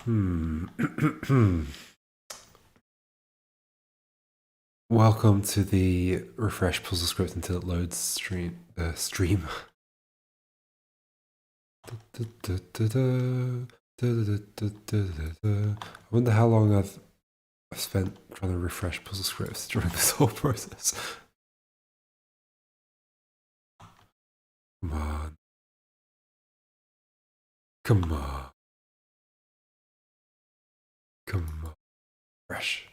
Welcome to the refresh puzzle script until it loads stream. I wonder how long I've spent trying to refresh puzzle scripts during this whole process. Come on. Come on. Come on. Fresh.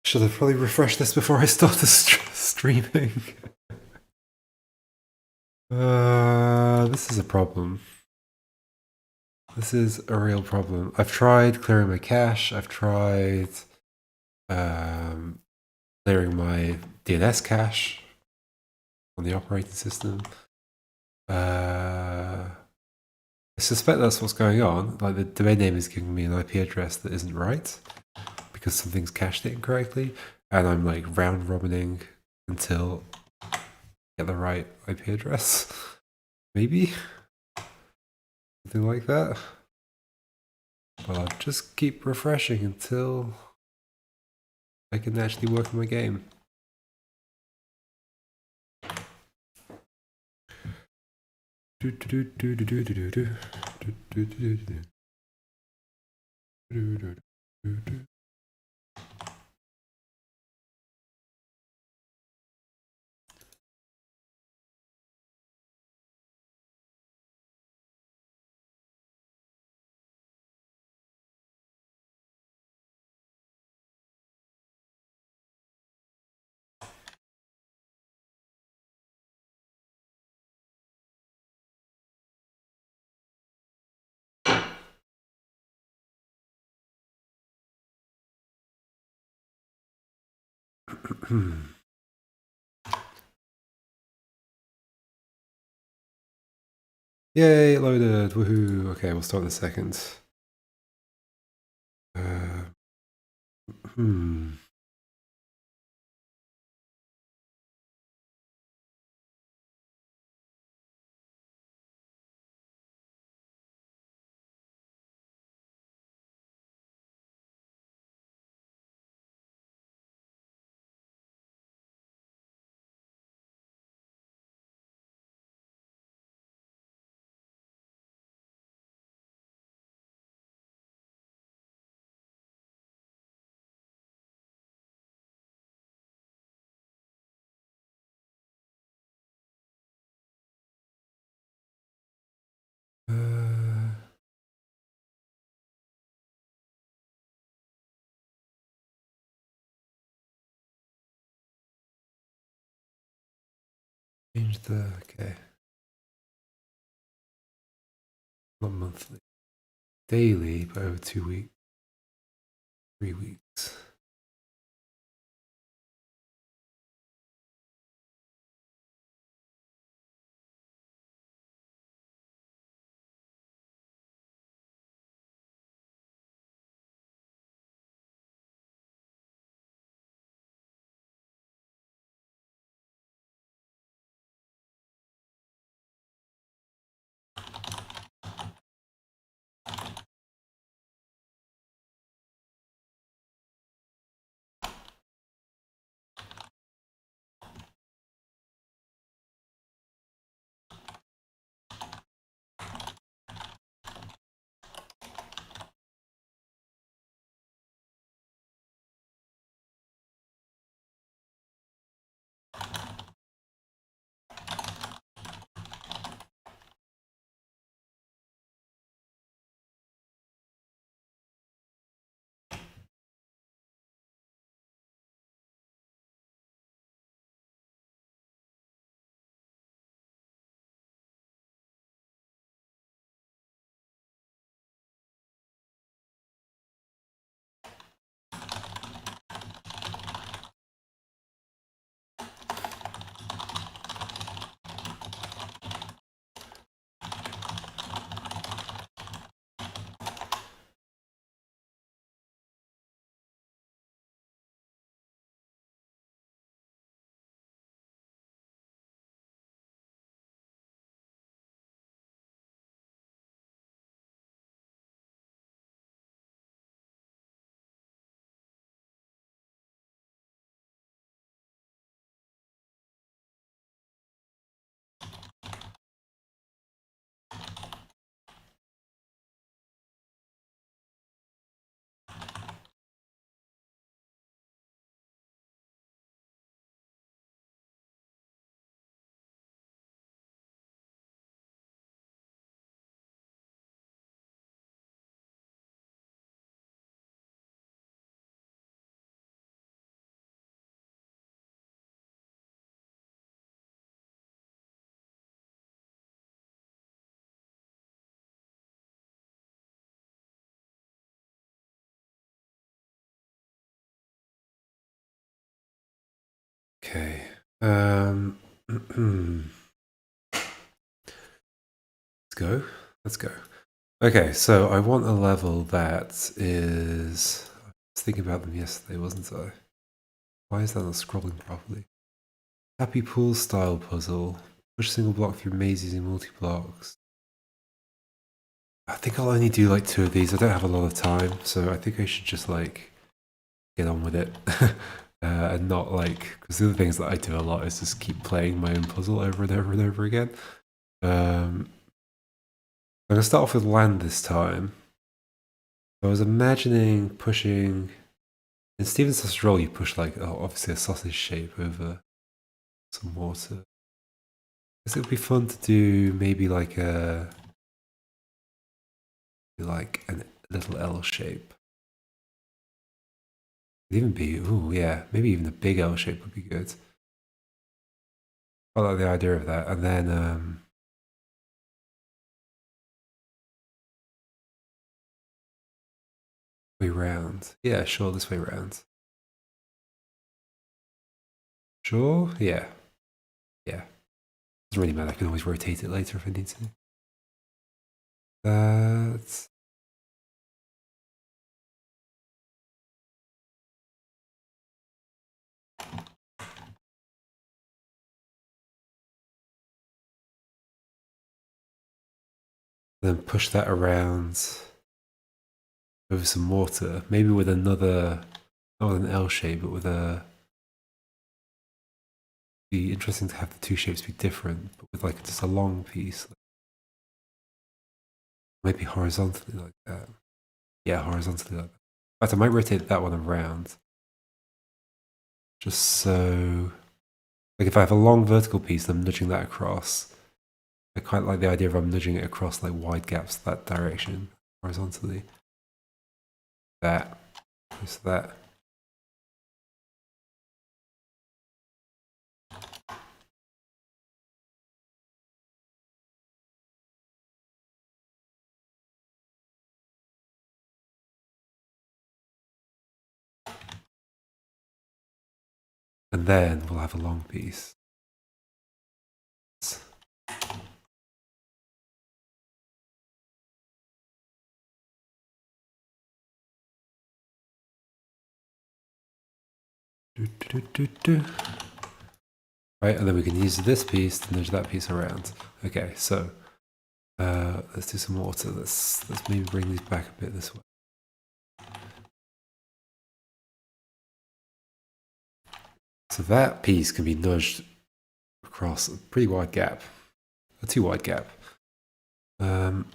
Should have probably refreshed this before I started streaming. This is a problem. This is a real problem. I've tried clearing my cache. I've tried clearing my DNS cache on the operating system. I suspect that's what's going on. Like the domain name is giving me an IP address that isn't right because something's cached it incorrectly, and I'm like round robining until I get the right IP address. Maybe something like that. But I'll just keep refreshing until I can actually work on my game. Yay, it loaded. Woohoo. Okay, we'll start in a second. Change the, okay. Not monthly. Daily, but over 2 weeks. 3 weeks. Okay. Let's go. Okay, so I want a level that is... I was thinking about them yesterday, wasn't I? Why is that not scrolling properly? Happy pool style puzzle. Push single block through maze using multi-blocks. I think I'll only do like 2 of these. I don't have a lot of time, so I think I should just like get on with it. And not like... Because the other things that I do a lot is just keep playing my own puzzle over and over and over again. I'm going to start off with land this time. I was imagining pushing... In Steven's sausage roll, you push like, obviously a sausage shape over some water. I guess it would be fun to do maybe like a little L shape. It'd even be, ooh yeah, maybe even a big L shape would be good. I like the idea of that. And then way round. Yeah, sure, this way round. Sure, yeah. Yeah. Doesn't really matter, I can always rotate it later if I need to. That's... Then push that around over some water, maybe with another, not with an L shape, but with a... It'd be interesting to have the 2 shapes be different, but with like just a long piece. Maybe horizontally like that. Yeah, horizontally like that. In fact, I might rotate that one around. Just so... Like if I have a long vertical piece, I'm nudging that across. I quite like the idea of I'm nudging it across like wide gaps that direction, horizontally. That. Just that. And then we'll have a long piece. Right, and then we can use this piece to nudge that piece around. Okay, so let's do some water. Let's maybe bring these back a bit this way. So that piece can be nudged across a pretty wide gap, a too wide gap. So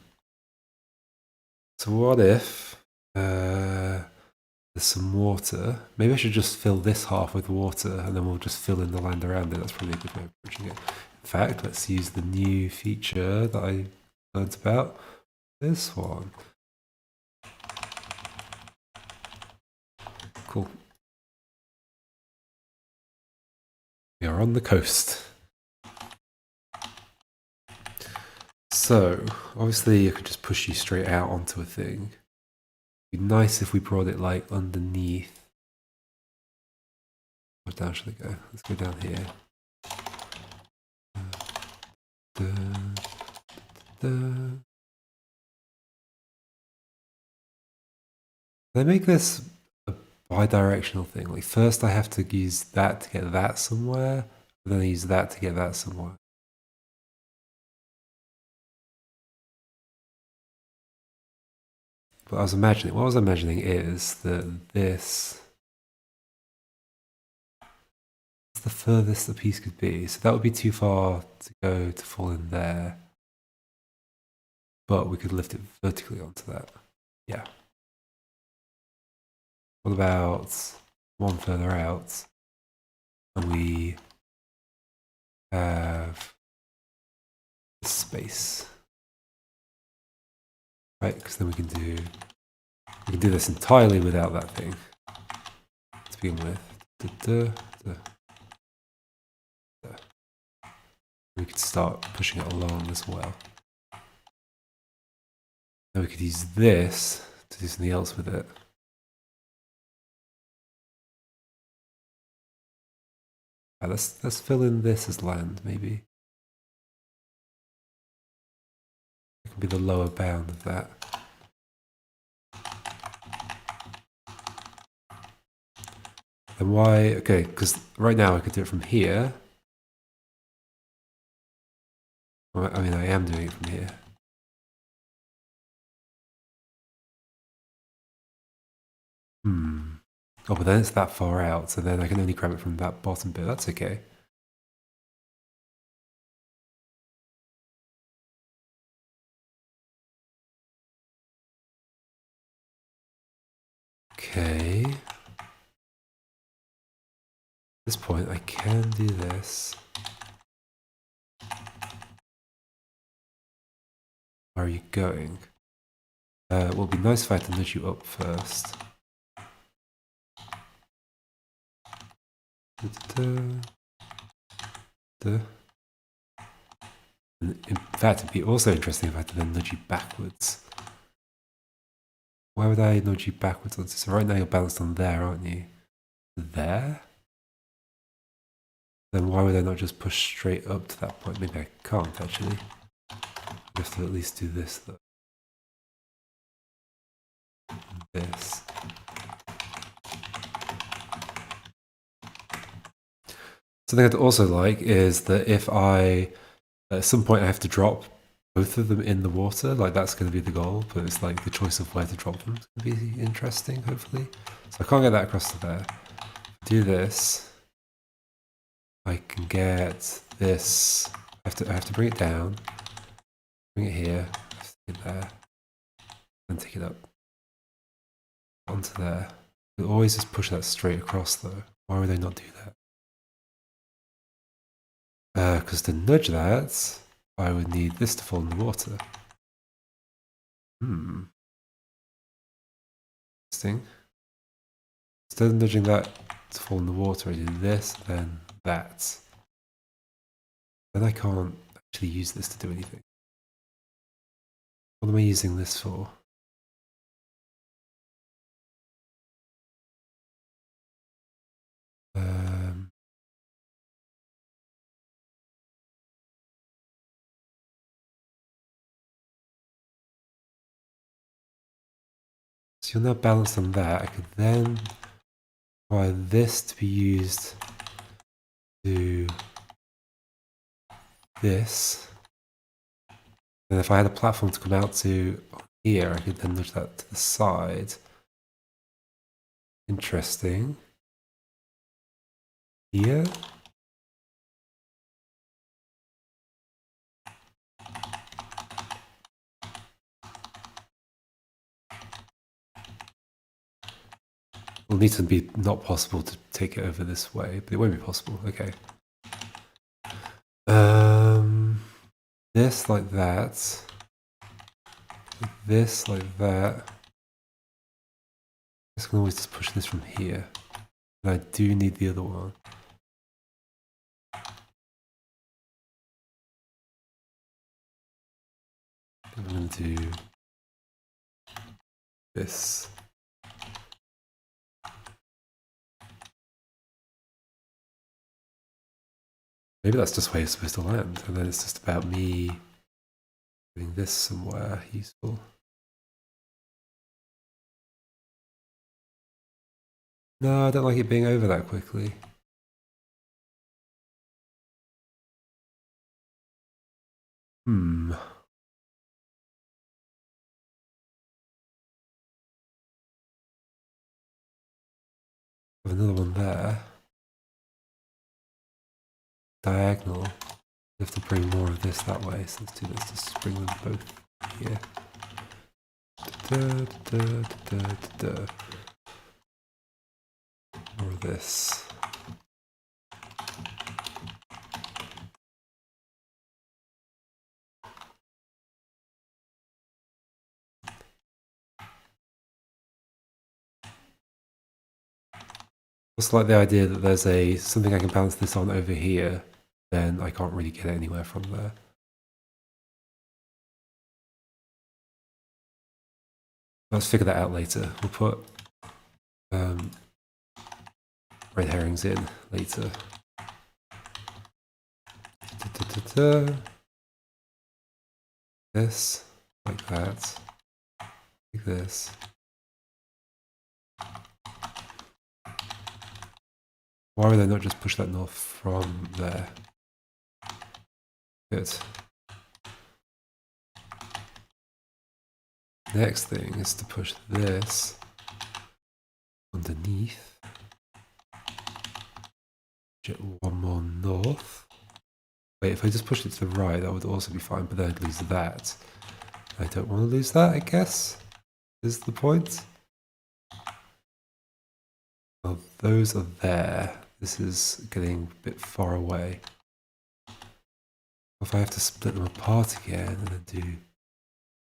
what if there's some water? Maybe I should just fill this half with water and then we'll just fill in the land around it. That's probably a good way of approaching it. In fact, let's use the new feature that I learned about. This one. Cool. We are on the coast. So, obviously I could just push you straight out onto a thing. It'd be nice if we brought it like underneath. Where down should I go? Let's go down here. They make this a bi-directional thing. Like first I have to use that to get that somewhere, and then I use that to get that somewhere. But what I was imagining is that this is the furthest the piece could be. So that would be too far to go to fall in there. But we could lift it vertically onto that. Yeah. What about one further out? And we have this space. Right, because then we can do this entirely without that thing to begin with. We could start pushing it along as well. Then we could use this to do something else with it. Let's fill in this as land, maybe. It can be the lower bound of that. And why? Okay, because right now I could do it from here. I mean, I am doing it from here. Oh, but then it's that far out, so then I can only grab it from that bottom bit. That's okay. Okay. At this point, I can do this. Where are you going? It would be nice if I had to nudge you up first. In fact, it'd be also interesting if I had to then nudge you backwards. Why would I nudge you backwards? So right now you're balanced on there, aren't you? There? Then why would I not just push straight up to that point? Maybe I can't actually. I have to at least do this though. This. Something I'd also like is that if at some point I have to drop both of them in the water, like that's going to be the goal, but it's like the choice of where to drop them is going to be interesting, hopefully. So I can't get that across to there. Do this. I can get this. I have to bring it down. Bring it here. Stick it there. And take it up. Onto there. But always just push that straight across though. Why would I not do that? Because to nudge that, I would need this to fall in the water. Interesting. Instead of nudging that to fall in the water, I do this, then that. Then I can't actually use this to do anything. What am I using this for? So you're now balanced on that. I could then require this to be used to this. And if I had a platform to come out to here, I could then nudge that to the side. Interesting. Here. It'll need to be not possible to take it over this way, but it won't be possible. Okay. This like that. This like that. I just can always just push this from here. And I do need the other one. I'm going to do this. Maybe that's just where you're supposed to land, and then it's just about me doing this somewhere useful. No, I don't like it being over that quickly. Another one there. Diagonal. We have to bring more of this that way, so let's do this. Just bring them both here. More of this. Just like the idea that there's something I can balance this on over here, then I can't really get it anywhere from there. Let's figure that out later. We'll put red herrings in later. This, like that, like this. Why would I not just push that north from there? Good. Next thing is to push this underneath. Get one more north. Wait, if I just push it to the right, that would also be fine, but then I'd lose that. I don't want to lose that, I guess, is the point. Well, those are there. This is getting a bit far away. If I have to split them apart again and then do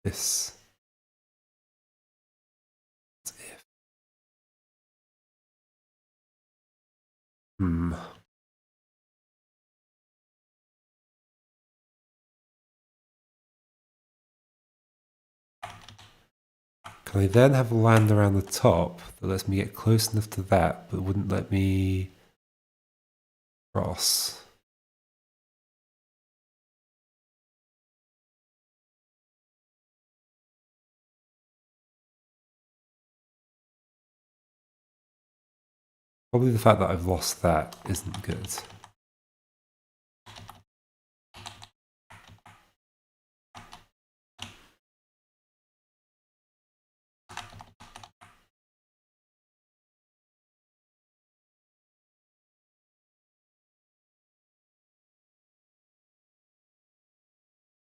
this. What if? Can I then have land around the top that lets me get close enough to that, but wouldn't let me cross? Probably the fact that I've lost that isn't good.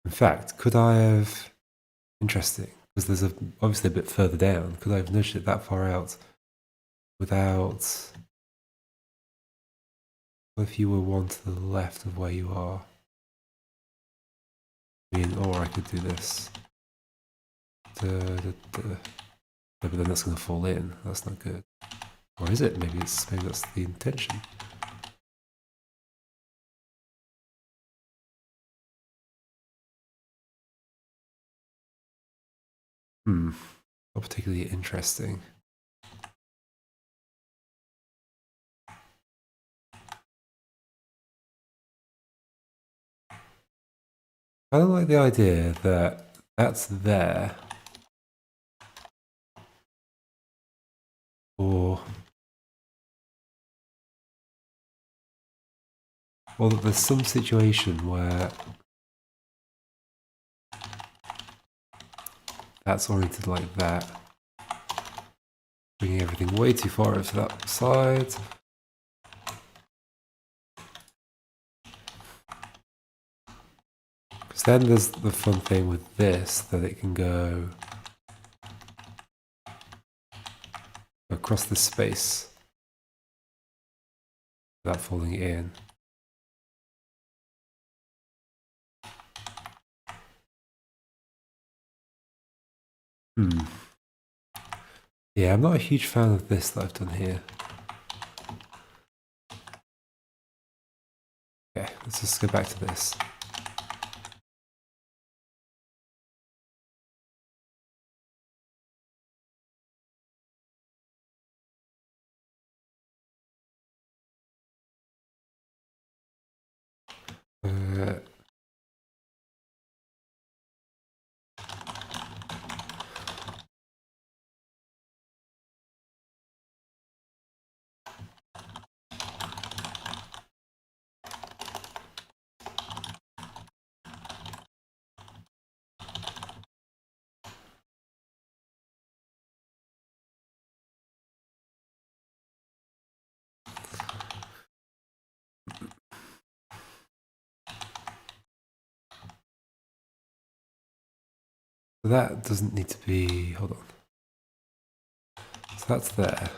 In fact, could I have... Interesting, because there's obviously a bit further down. Could I have nudged it that far out without... What if you were one to the left of where you are? I mean, or I could do this. No, but then that's going to fall in. That's not good. Or is it? Maybe that's the intention. Not particularly interesting. I don't like the idea that that's there. Or that there's some situation where that's oriented like that. Bringing everything way too far over to that side. Because then there's the fun thing with this, that it can go across this space without falling in. Yeah, I'm not a huge fan of this that I've done here. Okay, let's just go back to this. So that doesn't need to be, hold on. So that's there.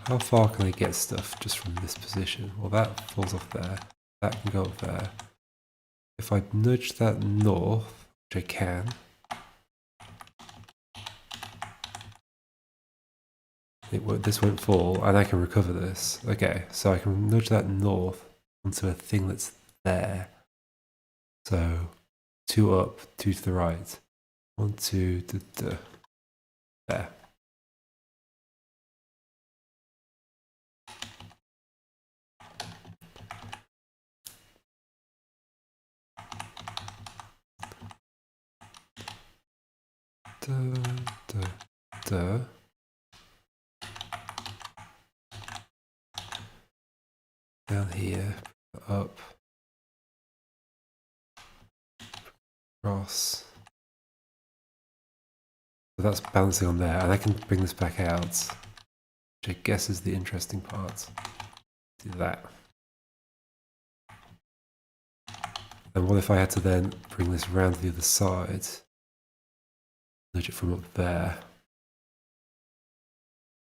How far can I get stuff just from this position? Well, that falls off there. That can go up there. If I nudge that north, which I can, this won't fall, and I can recover this. Okay, so I can nudge that north onto a thing that's there. So 2 up, 2 to the right. 1, 2, there. Down here, up, across. So that's balancing on there, and I can bring this back out, which I guess is the interesting part. Do that. And what if I had to then bring this around to the other side? Nudge it from up there.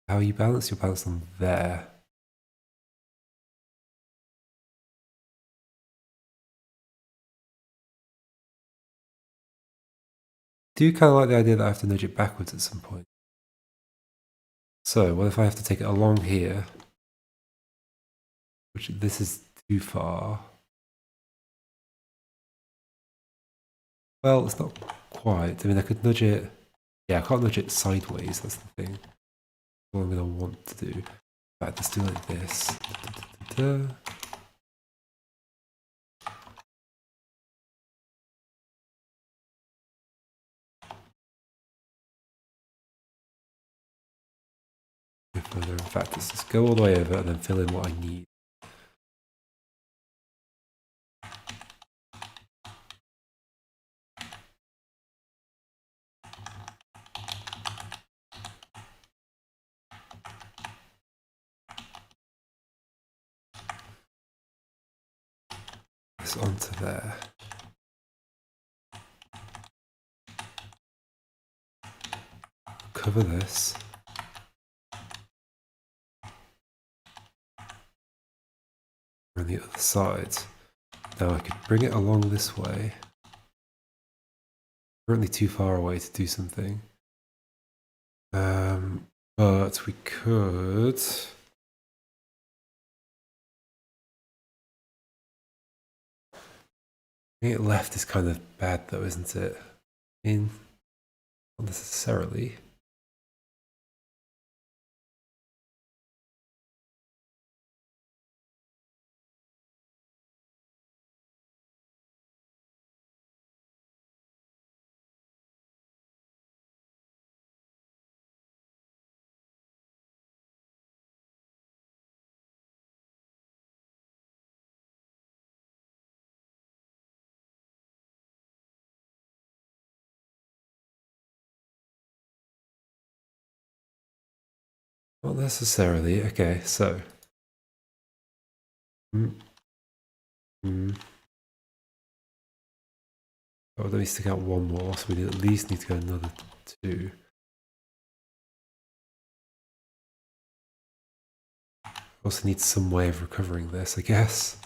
How are you balanced? You're balanced on there. Do you kind of like the idea that I have to nudge it backwards at some point? So what if I have to take it along here? Which this is too far. Well, it's not quite. I mean, I could nudge it. Yeah, I can't nudge it sideways. That's the thing. What I'm going to want to do. In fact, let's do like this. Further. In fact, let's just go all the way over and then fill in what I need. This onto there. Cover this. On the other side. Now I could bring it along this way. Currently too far away to do something. But we could. Bring it left is kind of bad though, isn't it? I mean, not necessarily. Not necessarily. Okay, so. Oh, let me stick out one more, so we at least need to go another 2. Also need some way of recovering this, I guess.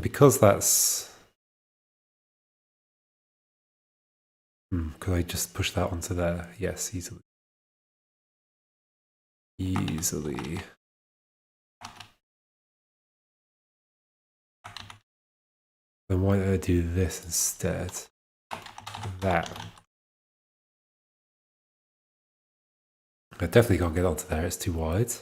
Because that's... could I just push that onto there? Yes, easily. Easily. Then why don't I do this instead? That. I definitely can't get onto there, it's too wide.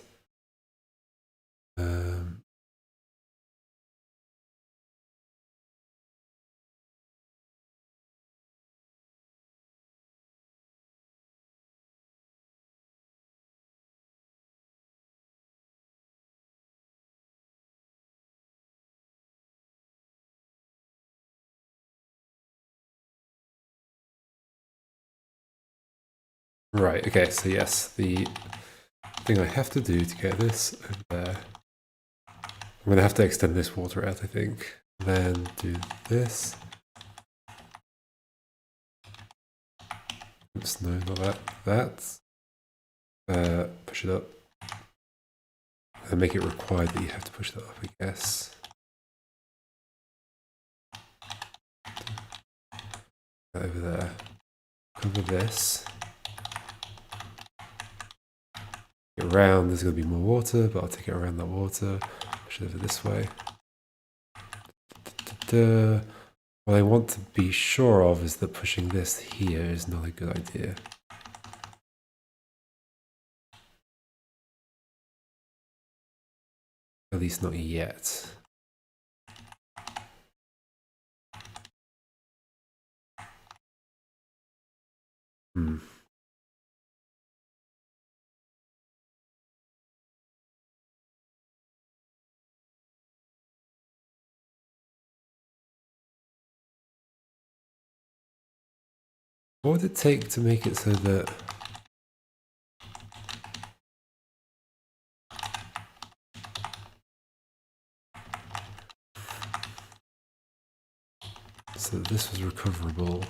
Right, okay, so yes, the thing I have to do to get this over there, I'm going to have to extend this water out, I think. Then do this. Oops, no, not that. That. Push it up. And make it required that you have to push that up, I guess. Over there. Cover this. Get around, there's going to be more water, but I'll take it around that water. Push it over this way. What I want to be sure of is that pushing this here is not a good idea. least not yet. What would it take to make it so that... So this was recoverable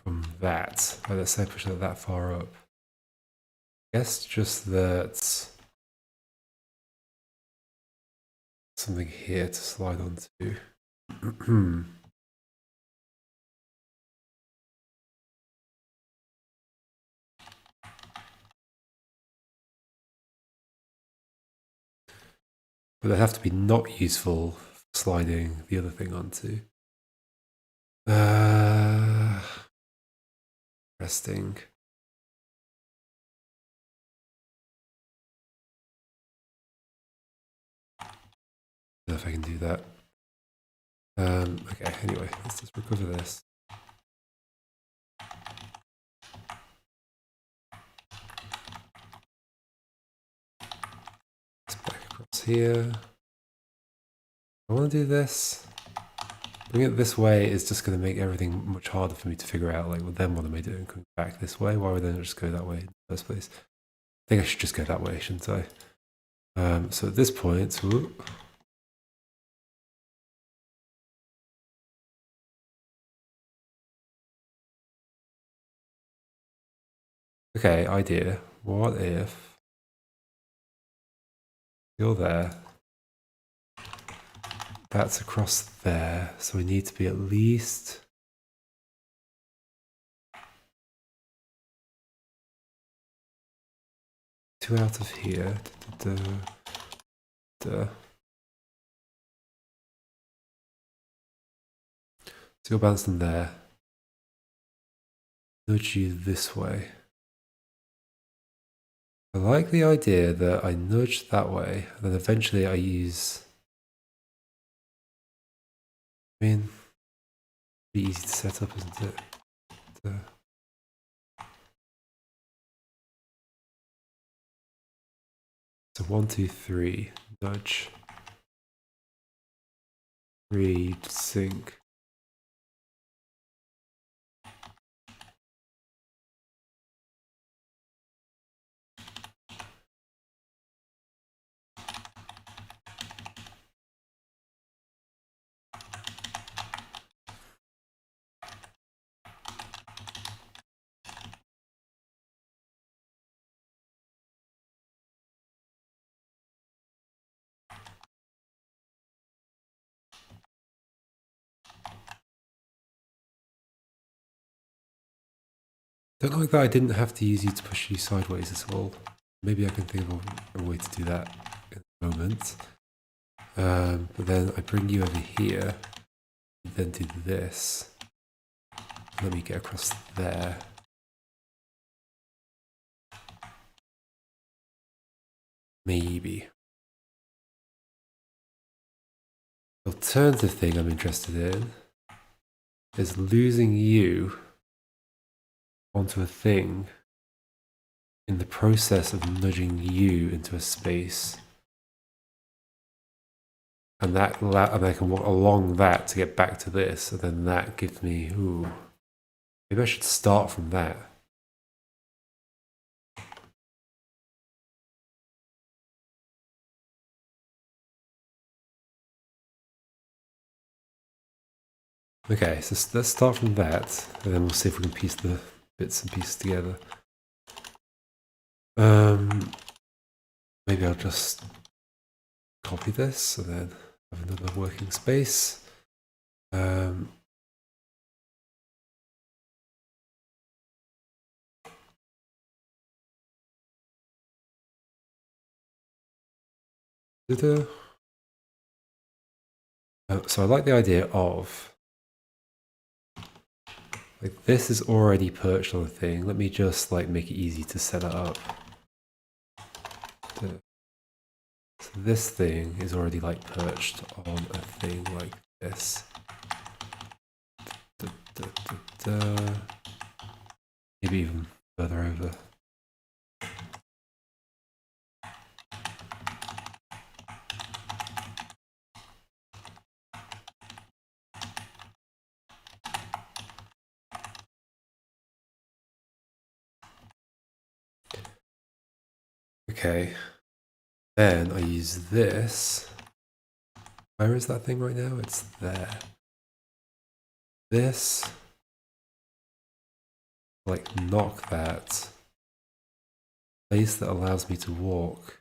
from that. Like, let's say I push it that far up. I guess just that something here to slide onto. But they have to be not useful for sliding the other thing onto. Resting. I don't know if I can do that. Okay, anyway, let's just recover this. It's back across here. I want to do this. Bring it this way is just going to make everything much harder for me to figure out, like, well, then what am I doing coming back this way? Why would I not just go that way in the first place? I think I should just go that way, shouldn't I? So at this point, whoop, okay, idea. What if you're there? That's across there, so we need to be at least... two out of here. So you'll bounce them there. Nudge you this way. I like the idea that I nudge that way, and then eventually I use... I mean, it'd be easy to set up, isn't it? So 1, 2, 3, nudge. 3, sync. Don't like that I didn't have to use you to push you sideways at all. Maybe I can think of a way to do that in a moment. But then I bring you over here, then do this. Let me get across there. Maybe. The alternative thing I'm interested in is losing you onto a thing in the process of nudging you into a space. And I can walk along that to get back to this, and then that gives me, ooh, maybe I should start from that. Okay, so let's start from that, and then we'll see if we can piece the bits and pieces together. Maybe I'll just copy this and then have another working space. So I like the idea of, like, this is already perched on the thing. Let me just like make it easy to set it up. this thing is already like perched on a thing like this. Maybe even further over. Okay, then I use this. Where is that thing right now? It's there. This, like, knock that. Place that allows me to walk.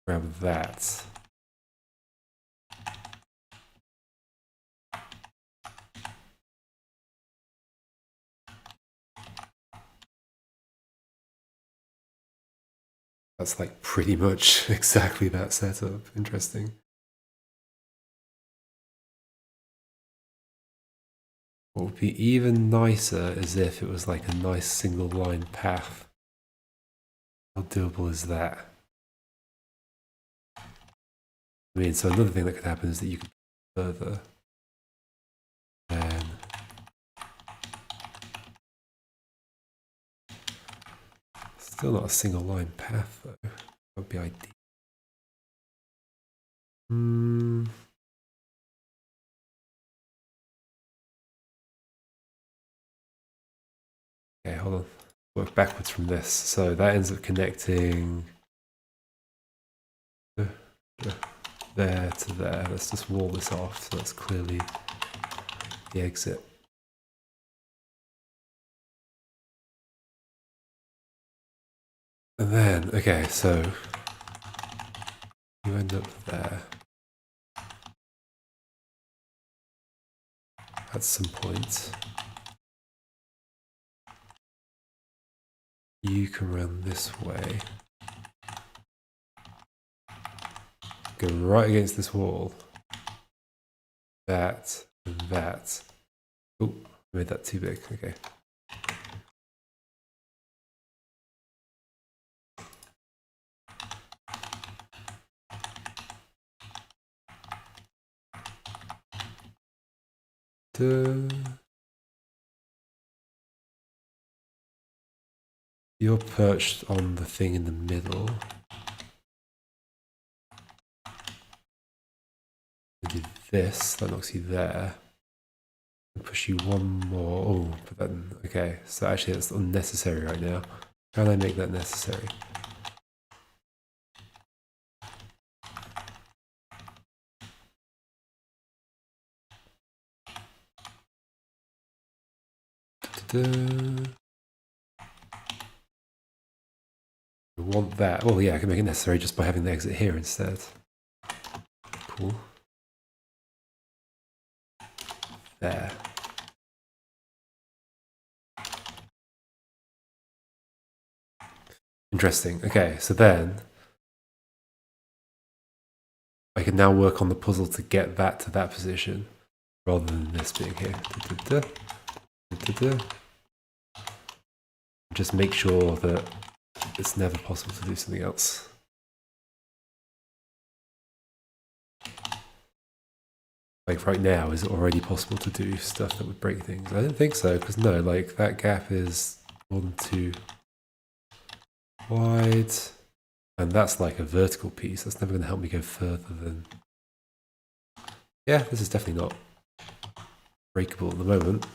Grab that. That's like pretty much exactly that setup. Interesting. What would be even nicer is if it was like a nice single line path. How doable is that? I mean, so another thing that could happen is that you could further. And still not a single line path though. That would be ideal. Okay, hold on. Work backwards from this. So that ends up connecting there to there. Let's just wall this off so that's clearly the exit. And then, okay, so you end up there. At some point, you can run this way. Go right against this wall. That and that. Oh, made that too big. Okay. You're perched on the thing in the middle. Do this, that knocks you there. Push you one more. Oh, but then, okay, so actually that's unnecessary right now. How can I make that necessary? I want that. Oh yeah, I can make it necessary just by having the exit here instead. Cool. There. Interesting. Okay, so then I can now work on the puzzle to get that to that position rather than this being here. Just make sure that it's never possible to do something else. Like right now, is it already possible to do stuff that would break things? I don't think so, because no, like that gap is more than 2 wide. And that's like a vertical piece. That's never going to help me go further than... Yeah, this is definitely not breakable at the moment.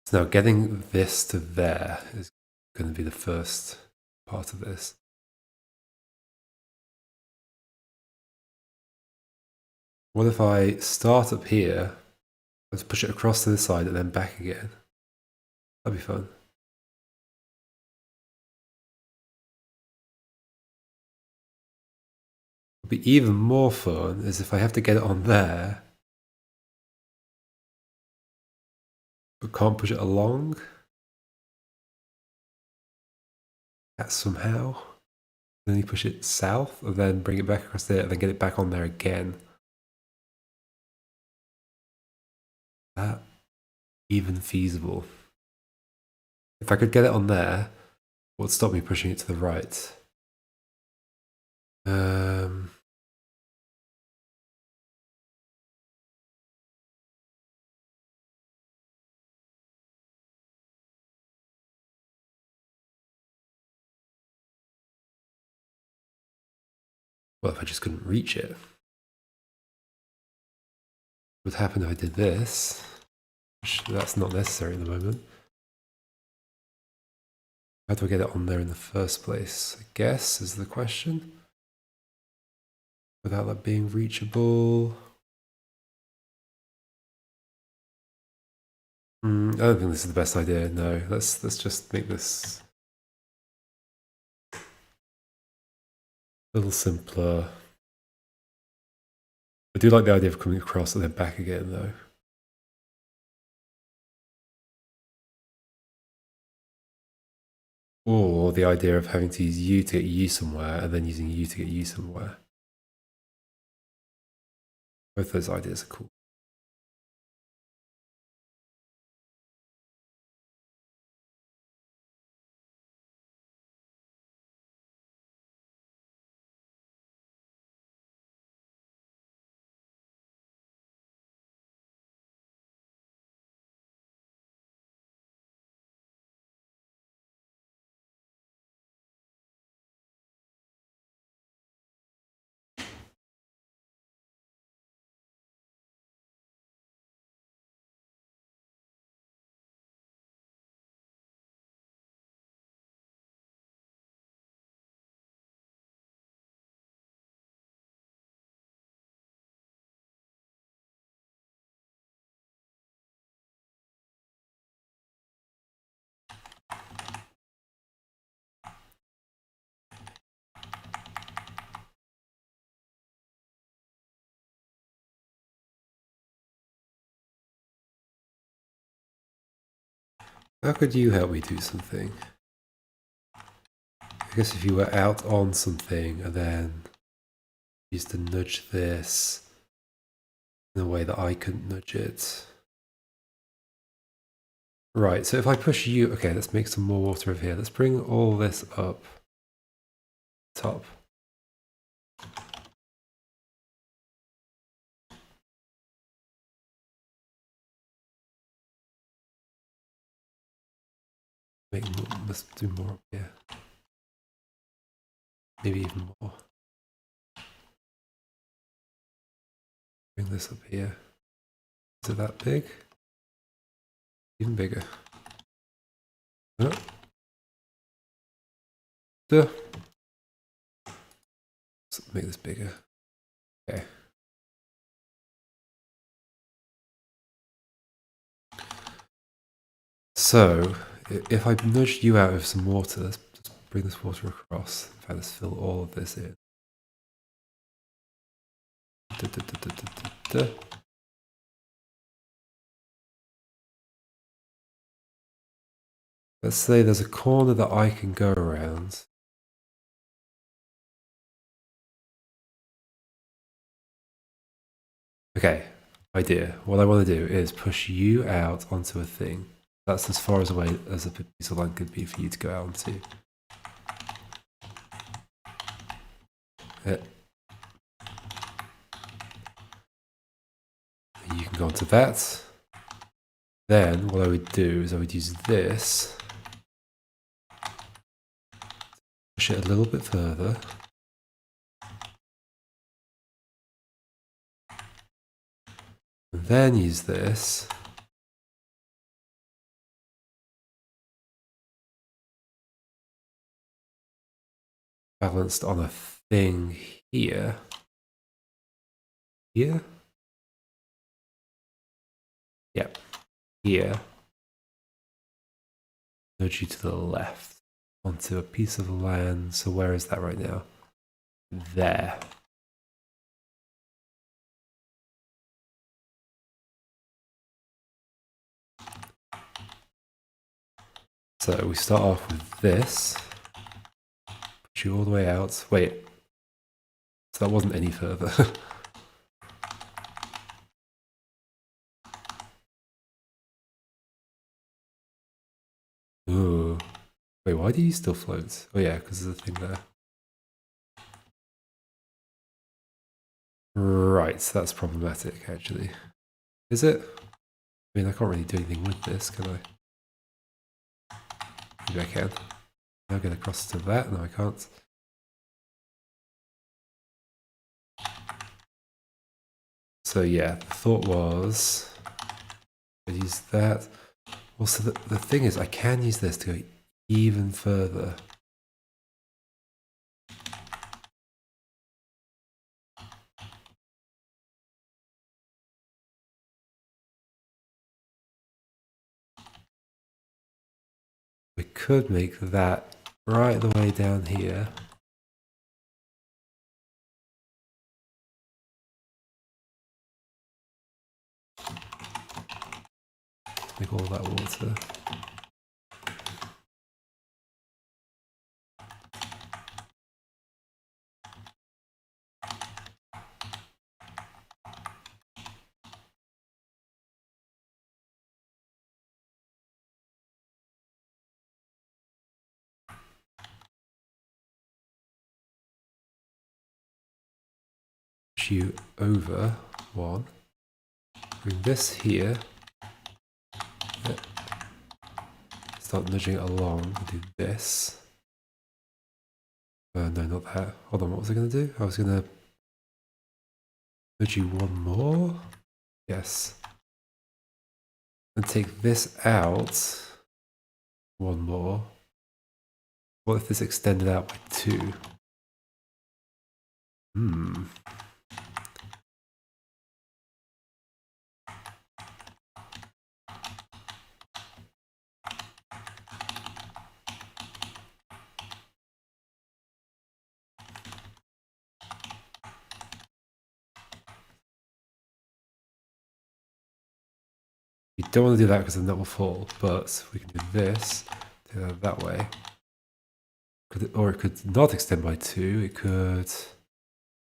So now getting this to there is going to be the first part of this. What if I start up here, let's push it across to this side and then back again? That'd be fun. What would be even more fun is if I have to get it on there, but can't push it along. That somehow. Then you push it south, and then bring it back across there, and then get it back on there again. That even feasible? If I could get it on there, what would stop me pushing it to the right? Well, if I just couldn't reach it. What would happen if I did this? Which, that's not necessary at the moment. How do I get it on there in the first place? I guess is the question. Without that being reachable. I don't think this is the best idea. No, let's just make this a little simpler. I do like the idea of coming across and then back again, though. Or the idea of having to use U to get U somewhere and then using U to get U somewhere. Both those ideas are cool. How could you help me do something? I guess if you were out on something and then used to nudge this in a way that I couldn't nudge it. Right, so if I push you, okay, let's make some more water over here. Let's bring all this up top. Let's do more up here. Maybe even more. Bring this up here. Is it that big? Even bigger. Oh. Duh. Let's make this bigger. Okay. So, if I nudged you out with some water, let's just bring this water across. In fact, let's fill all of this in. Let's say there's a corner that I can go around. Okay, idea. What I want to do is push you out onto a thing. That's as far as away as a piece of land could be for you to go out onto. You can go onto that. Then what I would do is I would use this, push it a little bit further. And then use this. Balanced on a thing here. Here? Yep. Here. Nudge you to the left onto a piece of land. So where is that right now? There. So we start off with this. Push you all the way out. Wait. So that wasn't any further. Ooh. Wait, why do you still float? Oh yeah, because there's a thing there. Right, so that's problematic actually. Is it? I mean, I can't really do anything with this, can I? Maybe I can. Now get across to that. No, I can't. So yeah, the thought was I'd use that. Also, the thing is, I can use this to go even further. We could make that right the way down here. Make all that water. Push you over one. Bring this here. Start nudging it along. Do this. No, not that. Hold on, what was I going to do? I was going to nudge you one more. Yes. And take this out. One more. What if this extended out by 2? We don't want to do that because then that will fall, but we can do this, do that way. Or it could not extend by 2, it could...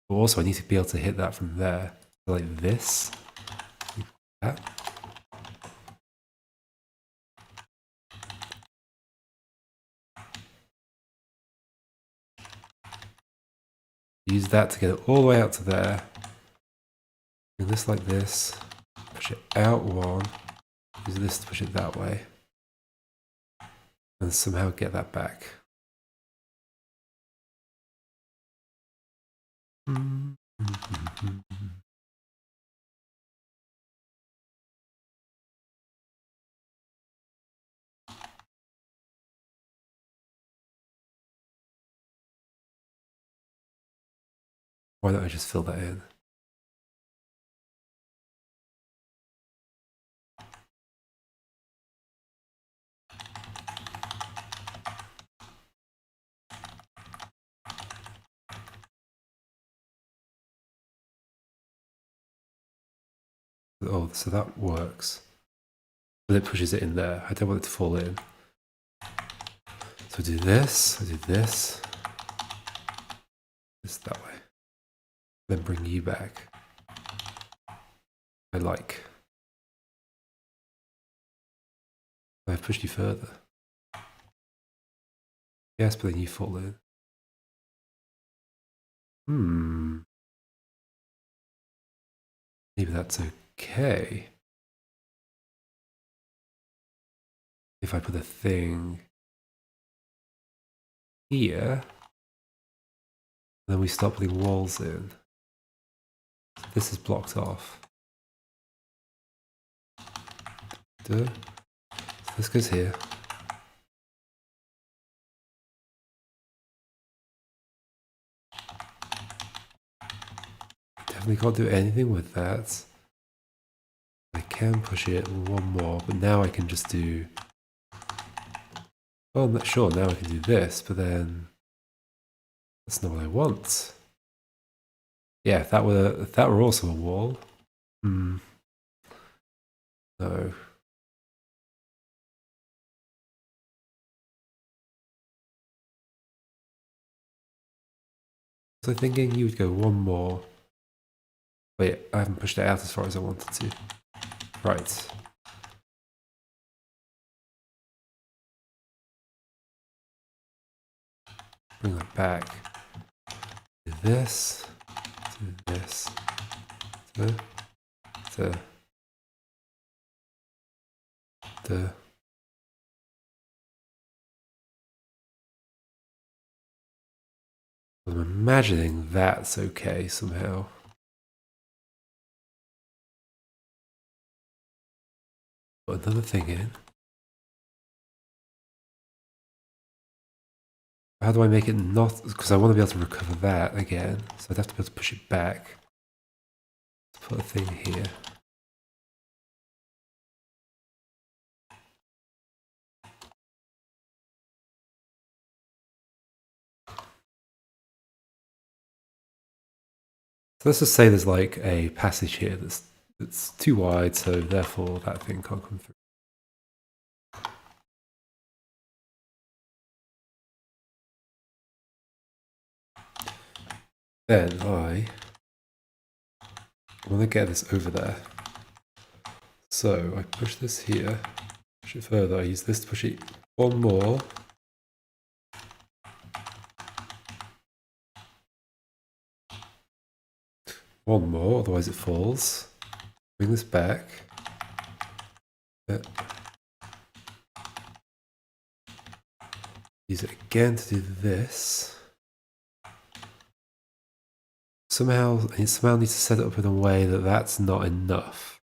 But also I need to be able to hit that from there. So like this. Like that. Use that to get it all the way out to there. Do this like this. Push it out one. Use this to push it that way. And somehow get that back. Why don't I just fill that in? Oh, so that works. But it pushes it in there. I don't want it to fall in. So I do this, I do this. This that way. Then bring you back. I like. I've pushed you further. Yes, but then you fall in. Maybe that's okay. If I put a thing here, then we start putting walls in. So this is blocked off. So this goes here. Definitely can't do anything with that. I can push it one more, but now I can just do... Well, I'm not sure, now I can do this, but then... That's not what I want. Yeah, if that were also a wall... No. Was I thinking you would go one more? Wait, I haven't pushed it out as far as I wanted to. Right. Bring that back. Do this. Do this. I'm imagining that's okay somehow. Put another thing in. How do I make it not? Because I want to be able to recover that again. So I'd have to be able to push it back. Let's put a thing here. So let's just say there's like a passage here that's too wide, so therefore that thing can't come through. Then I want to get this over there. So I push this here, push it further. I use this to push it one more. One more, otherwise it falls. Bring this back. Use it again to do this. Somehow, I somehow need to set it up in a way that that's not enough.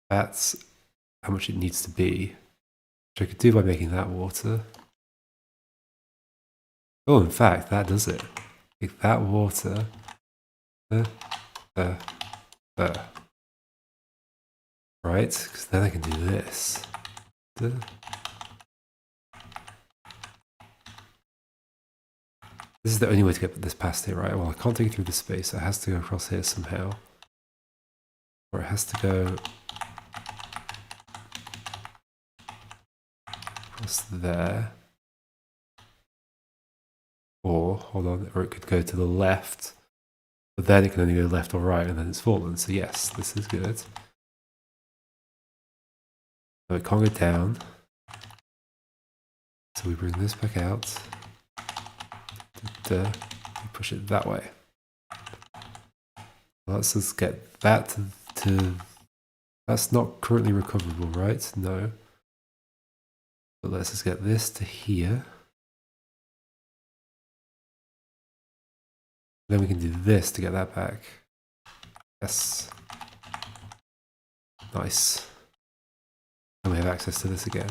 That's how much it needs to be. Which I could do by making that water. Oh, in fact, that does it. Make that water. Right, because then I can do this. This is the only way to get this past here, right? Well, I can't take it through this space. It has to go across here somehow. Or it has to go across there. Or, hold on, or it could go to the left. But then it can only go left or right, and then it's fallen. So yes, this is good. So it can't go down. So we bring this back out. We push it that way. Let's just get that to that's not currently recoverable, right? No. But let's just get this to here. Then we can do this to get that back. Yes. Nice. And we have access to this again.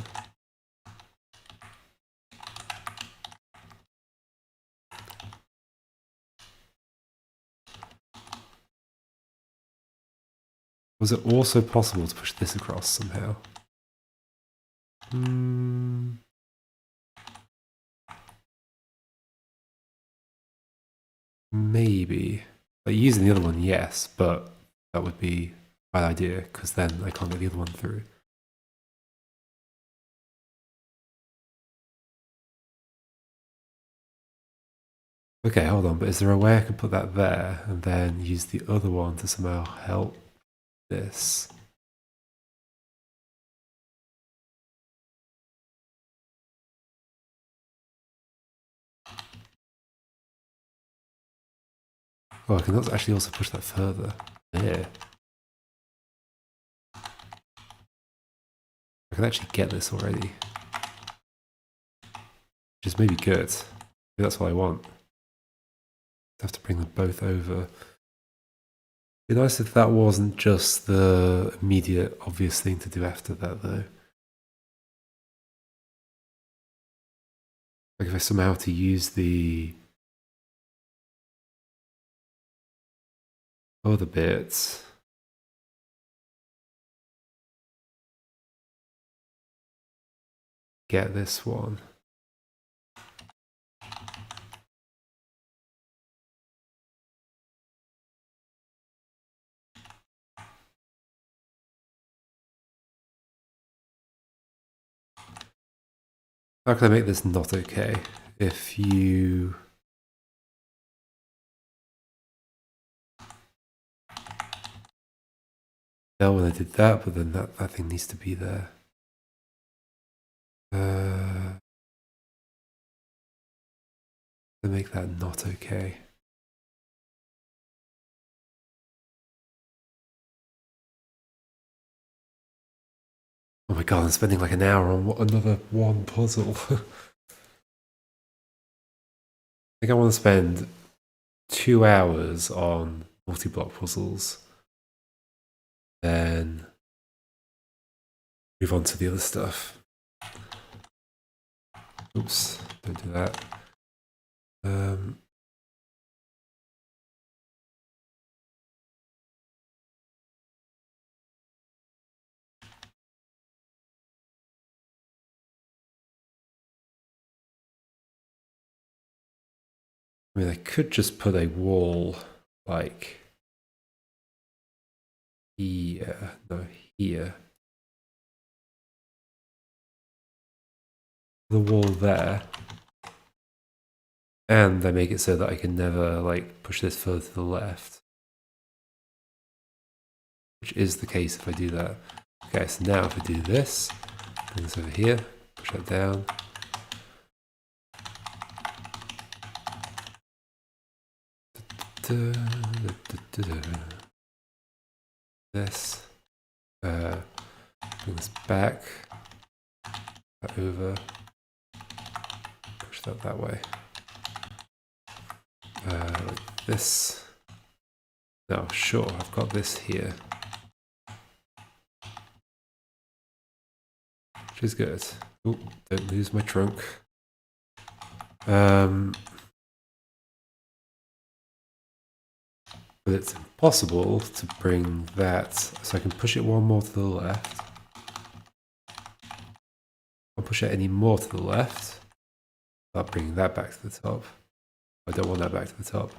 Was it also possible to push this across somehow? Maybe. Like using the other one, yes, but that would be a bad idea because then I can't get the other one through. Okay, hold on, but is there a way I could put that there and then use the other one to somehow help this? Oh, I can actually also push that further. Yeah. I can actually get this already. Which is maybe good. Maybe that's what I want. I have to bring them both over. It'd be nice if that wasn't just the immediate obvious thing to do after that though. Like if I somehow have to use the other bits. Get this one. How can I make this not okay? If you Now when I did that, but then that thing needs to be there. To make that not okay. Oh my god, I'm spending like an hour on another one puzzle. I think I want to spend 2 hours on multi-block puzzles, then move on to the other stuff. Oops, don't do that. I mean, I could just put a wall like here, no, here. The wall there. And I make it so that I can never like push this further to the left. Which is the case if I do that. Okay, so now if I do this, bring this over here, push that down. This. Bring this back. That over. Push that way. Like this. No, sure, I've got this here. Which is good. Oh, don't lose my trunk. But it's impossible to bring that, so I can push it one more to the left. I'll push it any more to the left without bringing that back to the top. I don't want that back to the top.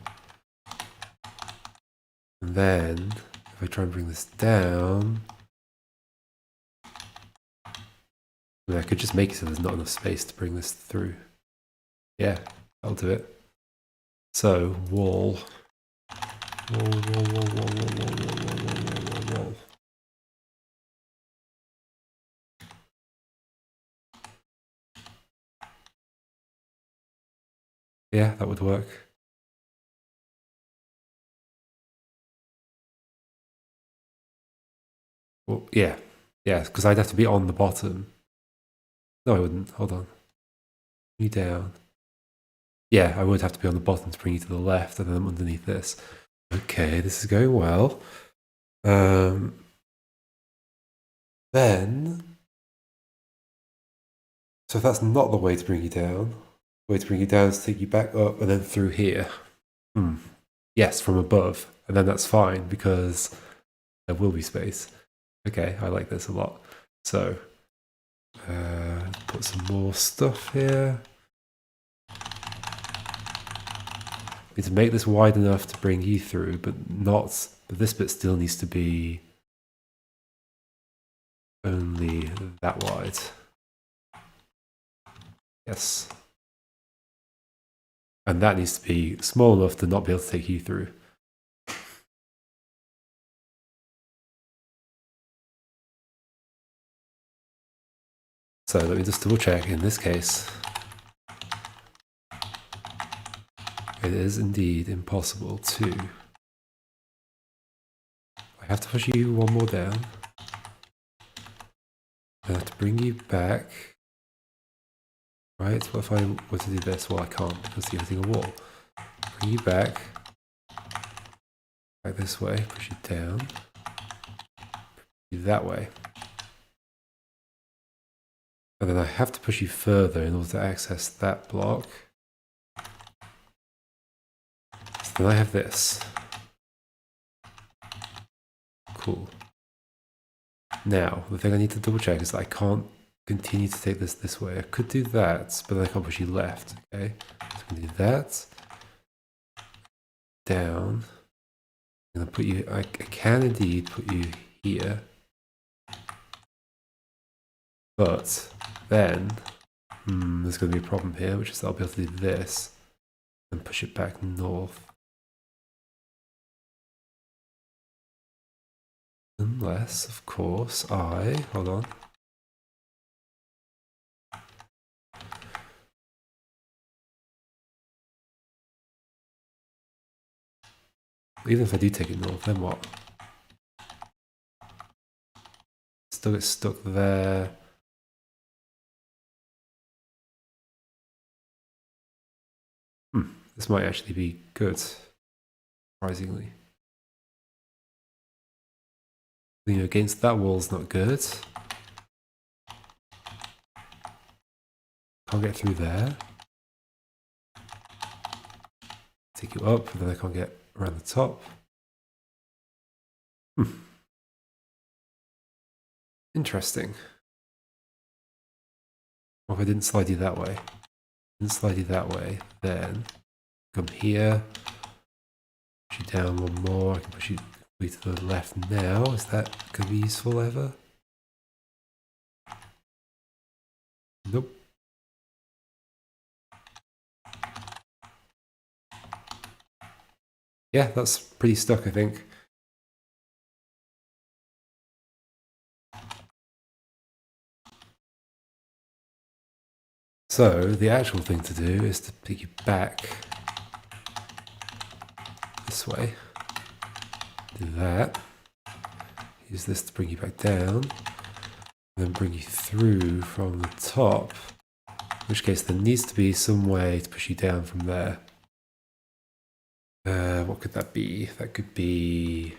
And then, if I try and bring this down, I mean, I could just make it so there's not enough space to bring this through. Yeah, that'll do it. So, wall. Wall. Yeah, that would work. Well, yeah, because I'd have to be on the bottom. No, I wouldn't. Hold on. Bring you down. Yeah, I would have to be on the bottom to bring you to the left, and then I'm underneath this. Okay, this is going well. Then, so if that's not the way to bring you down, the way to bring you down is to take you back up and then through here. Yes, from above, and then that's fine because there will be space. Okay, I like this a lot. So, put some more stuff here. Need to make this wide enough to bring you through, but this bit still needs to be only that wide. Yes. And that needs to be small enough to not be able to take you through. So let me just double check. In this case, it is indeed impossible to... I have to push you one more down. I have to bring you back. Right, what if I were to do this? Well, I can't because you're hitting a wall. Bring you back. Back this way, push you down. You that way. And then I have to push you further in order to access that block. So then I have this. Cool. Now, the thing I need to double check is that I can't continue to take this way. I could do that, but then I can't push you left, okay? So I can do that. Down. I'm gonna put you, I can indeed put you here. But then, there's gonna be a problem here, which is that I'll be able to do this and push it back north. And unless, of course, hold on. Even if I do take it north, then what? Still get stuck there. This might actually be good, surprisingly. You know, against that wall's not good. Can't get through there. Take you up, and then I can't get around the top. Interesting. Well, if I didn't slide you that way, then come here, push you down one more. I can push you to the left now. Is that going to be useful ever? Nope. Yeah, that's pretty stuck, I think. So the actual thing to do is to pick you back this way. Do that. Use this to bring you back down. And then bring you through from the top. In which case there needs to be some way to push you down from there. What could that be? That could be...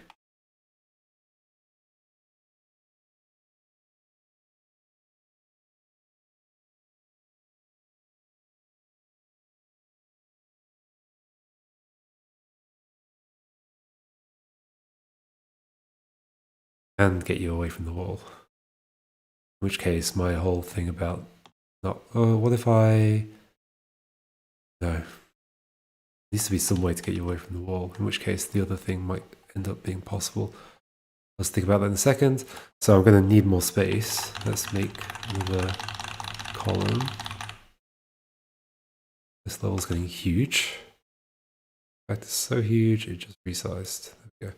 and get you away from the wall. In which case, my whole thing about not... Oh, what if I... No. There needs to be some way to get you away from the wall, in which case the other thing might end up being possible. Let's think about that in a second. So I'm going to need more space. Let's make another column. This level's getting huge. In fact, it's so huge, it just resized. There we go.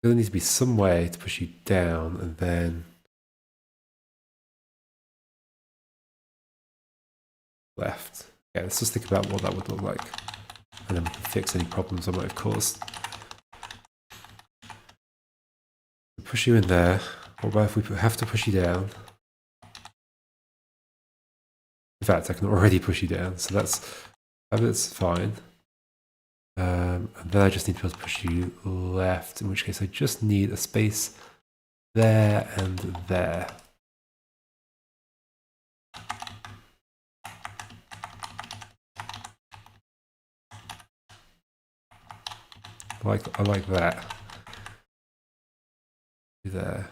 There needs to be some way to push you down and then left. Yeah, let's just think about what that would look like. And then we can fix any problems I might have caused. Push you in there. What about if we have to push you down? In fact, I can already push you down, so that's fine. And then I just need to be able to push you left, in which case I just need a space there and there. I like that. There.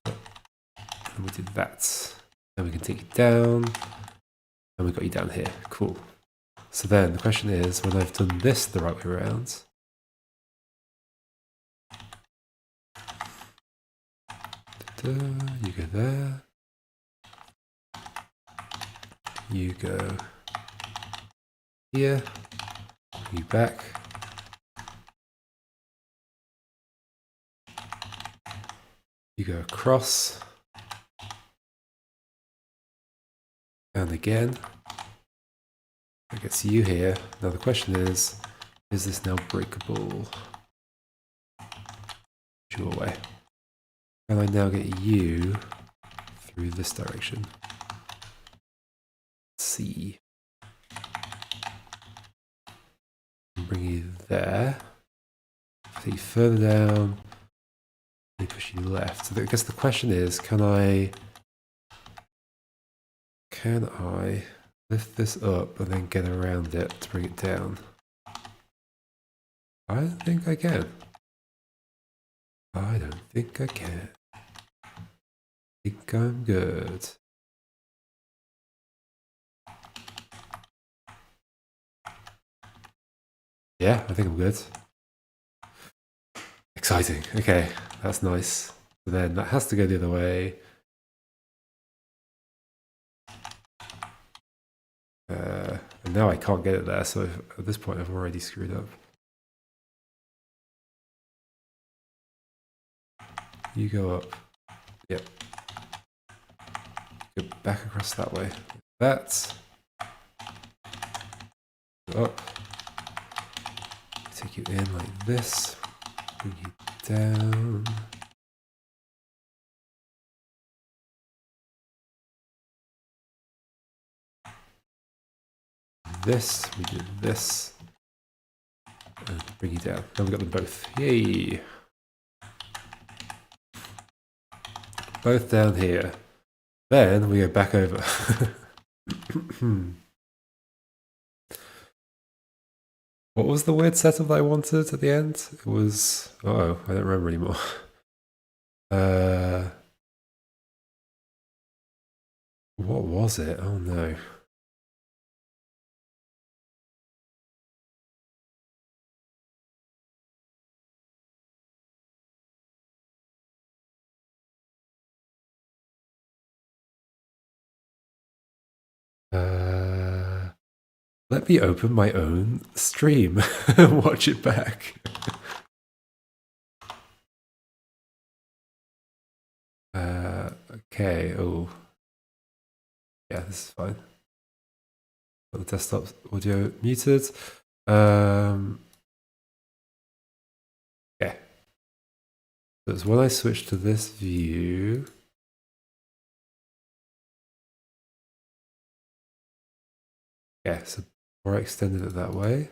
And we did that. Then we can take you down. And we got you down here. Cool. So then the question is, when I've done this the right way around, you go there. You go here. You back. You go across. And again. That gets you here. Now the question is this now breakable? Your way. Can I now get you through this direction? Let's see. Bring you there. Take you further down. They push you left. So I guess the question is, can I lift this up and then get around it to bring it down? I don't think I can. I don't think I can. I think I'm good. Yeah, I think I'm good. Exciting. Okay, that's nice. So then that has to go the other way. And now I can't get it there, so at this point I've already screwed up. You go up. Yep. Go back across that way. That. Go up. Take you in like this. Bring you down. This. We do this. And bring you down. Now we got them both. Yay! Both down here. Then we go back over. What was the weird setup that I wanted at the end? It was... oh, I don't remember anymore. What was it? Oh no. Let me open my own stream and watch it back. Okay, oh. Yeah, this is fine. Got the desktop audio muted. Okay. So it's when I switch to this view. Yeah, so before I extended it that way.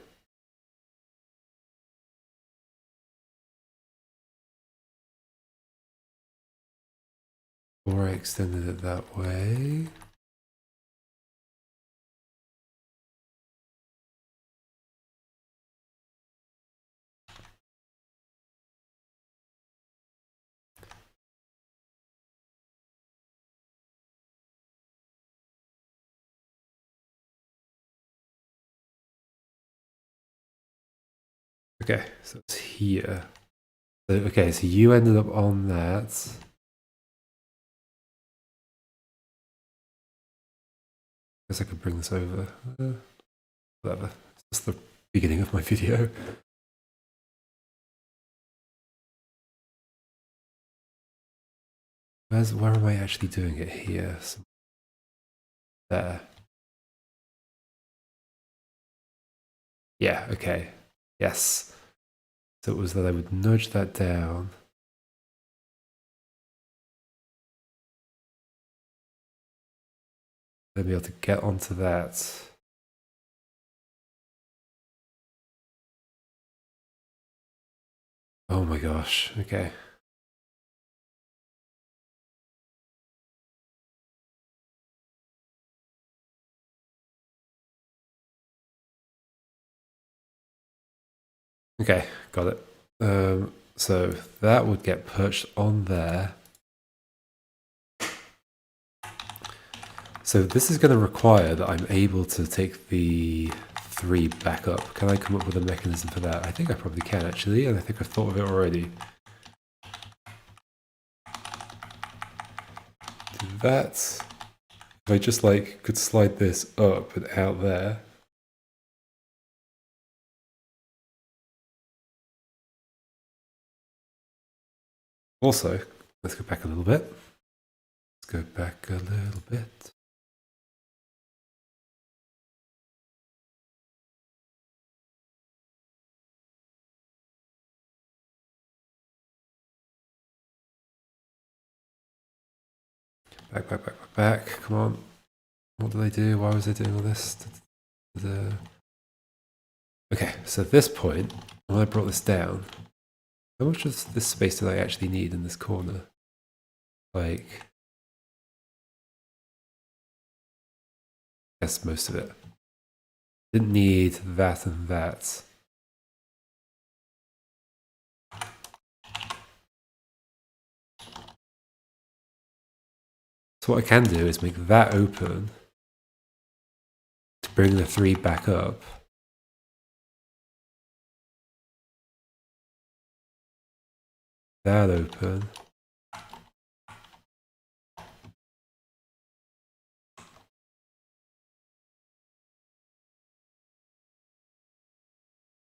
Before I extended it that way. Okay, so it's here. So, okay, so you ended up on that. Guess I could bring this over. Whatever. It's just the beginning of my video. Where am I actually doing it here? There. Yeah, okay. Yes. So it was that I would nudge that down. Then be able to get onto that. Oh my gosh, okay. Okay, got it. So that would get perched on there. So this is going to require that I'm able to take the 3 back up. Can I come up with a mechanism for that? I think I probably can actually, and I think I've thought of it already. Do that. If I just like could slide this up and out there. Also, let's go back a little bit. Let's go back a little bit. Back. Come on. What did I do? Why was I doing all this? Okay, so at this point, when I brought this down, how much of this space did I actually need in this corner? Like, yes, most of it. Didn't need that and that. So what I can do is make that open to bring the 3 back up. That open.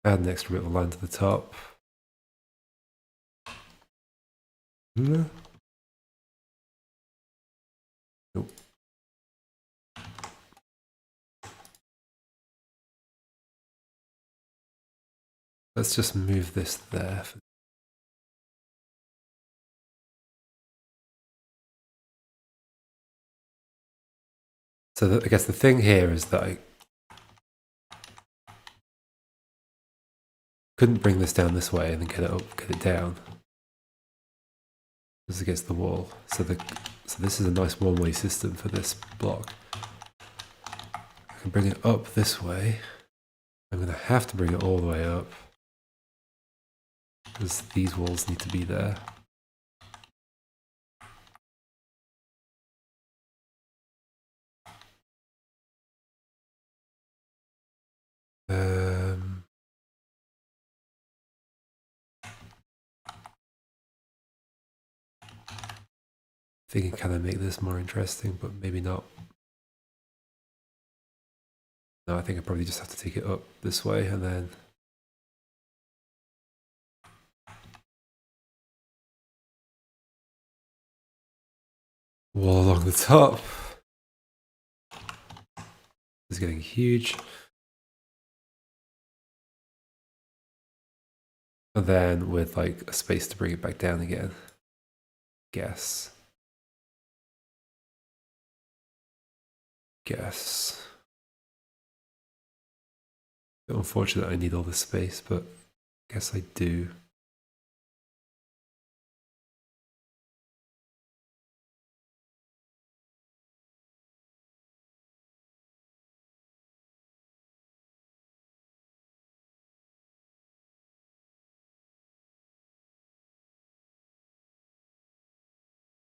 Add an extra bit of a line to the top. Nope. Let's just move this there. So I guess the thing here is that I couldn't bring this down this way and then get it up, get it down. This is against the wall. So this is a nice one-way system for this block. I can bring it up this way. I'm going to have to bring it all the way up because these walls need to be there. Thinking, can I make this more interesting, but maybe not. No, I think I probably just have to take it up this way and then wall along the top. It's getting huge. And then with like a space to bring it back down again. Guess. Bit unfortunate I need all this space, but I guess I do.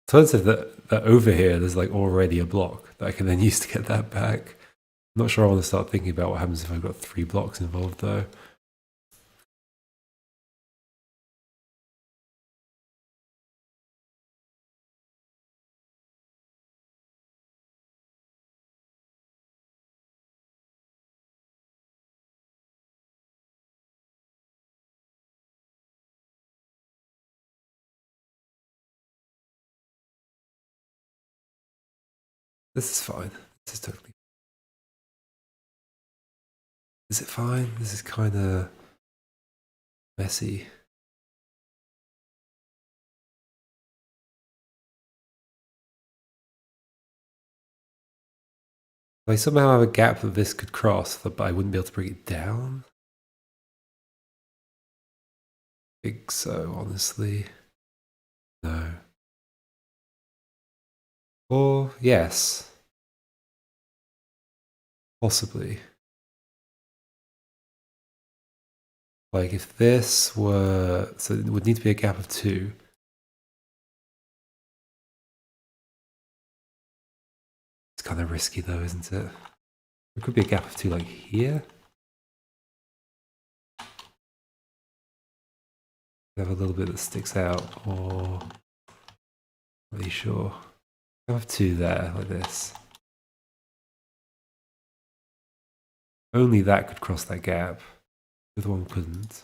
Turns out that over here there's like already a block that I can then use to get that back. I'm not sure I want to start thinking about what happens if I've got 3 blocks involved though. This is fine. This is totally. Is it fine? This is kind of messy. I somehow have a gap that this could cross, but I wouldn't be able to bring it down. I think so, honestly. No. Or yes. Possibly. Like if this were, so it would need to be a gap of 2. It's kind of risky though, isn't it? It could be a gap of 2 like here. Have a little bit that sticks out, or not really sure. I have 2 there, like this. Only that could cross that gap. The other one couldn't.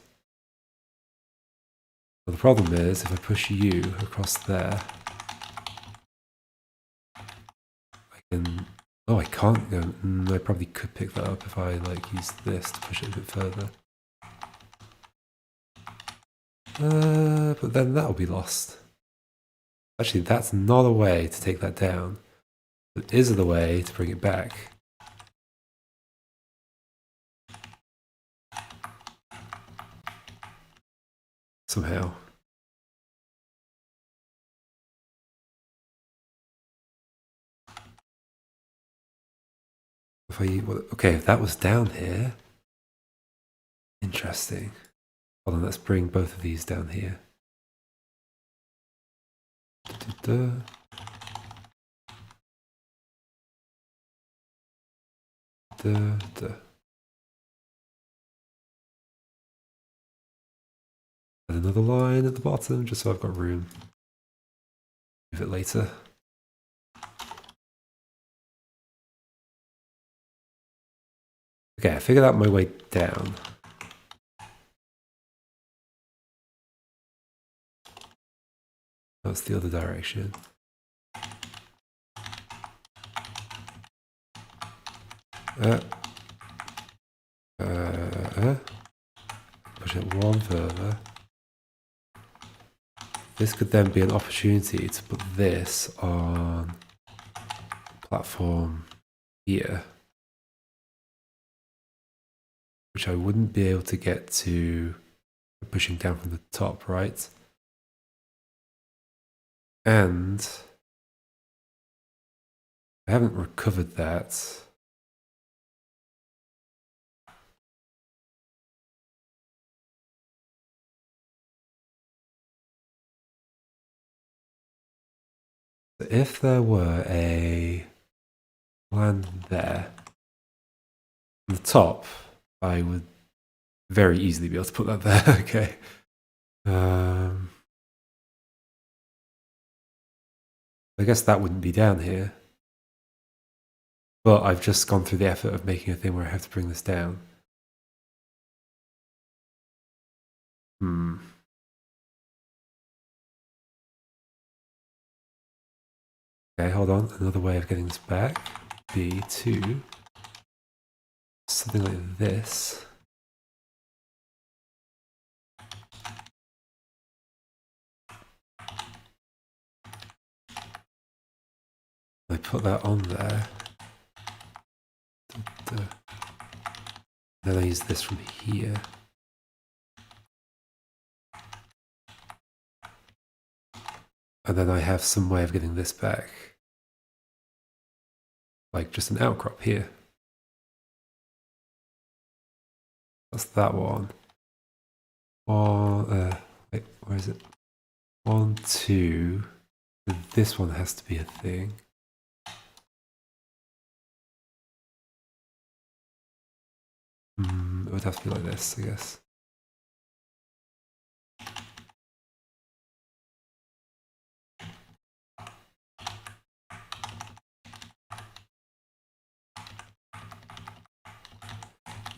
But the problem is, if I push you across there, I can... Oh, I can't go... I probably could pick that up if I like use this to push it a bit further. But then that'll be lost. Actually, that's not a way to take that down. It is the way to bring it back. Somehow. Okay, if that was down here. Interesting. Hold on, let's bring both of these down here. And another line at the bottom, just so I've got room. Move it later. Okay, I figured out my way down. That's the other direction. Push it one further. This could then be an opportunity to put this on the platform here, which I wouldn't be able to get to pushing down from the top, right? And I haven't recovered that. If there were a land there on the top, I would very easily be able to put that there. Okay. I guess that wouldn't be down here. But I've just gone through the effort of making a thing where I have to bring this down. Okay, hold on. Another way of getting this back would be to something like this. I put that on there. Then I use this from here. And then I have some way of getting this back. Like just an outcrop here. That's that one. Wait, where is it? 1, 2. This one has to be a thing. It would have to be like this, I guess.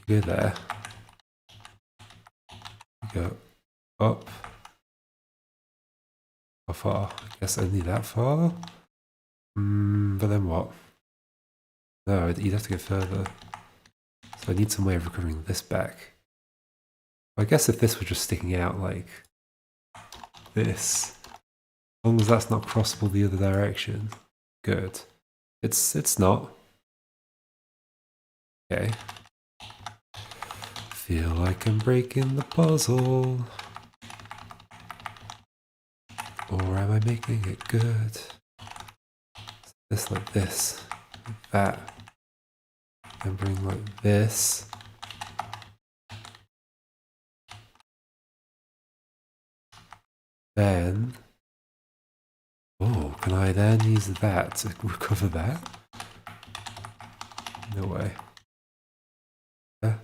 Go there. Go up. How far? I guess only that far? But then what? No, you'd have to go further. So I need some way of recovering this back. I guess if this were just sticking out like this, as long as that's not crossable the other direction, good. It's not. Okay. Feel like I'm breaking the puzzle. Or am I making it good? This like this, like that. And bring like this. Then, oh, can I then use that to recover that? No way. Yeah.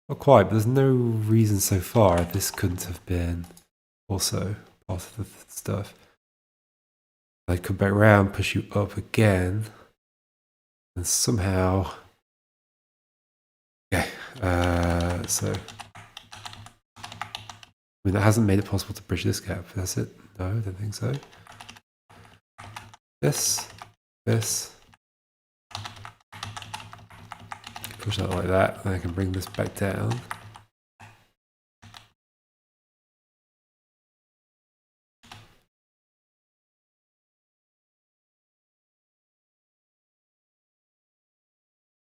Not quite, but there's no reason so far this couldn't have been also part of the stuff. I'd come back around, push you up again, and somehow... Okay, so... I mean, that hasn't made it possible to bridge this gap, has it? No, I don't think so. This. Push that like that, and I can bring this back down.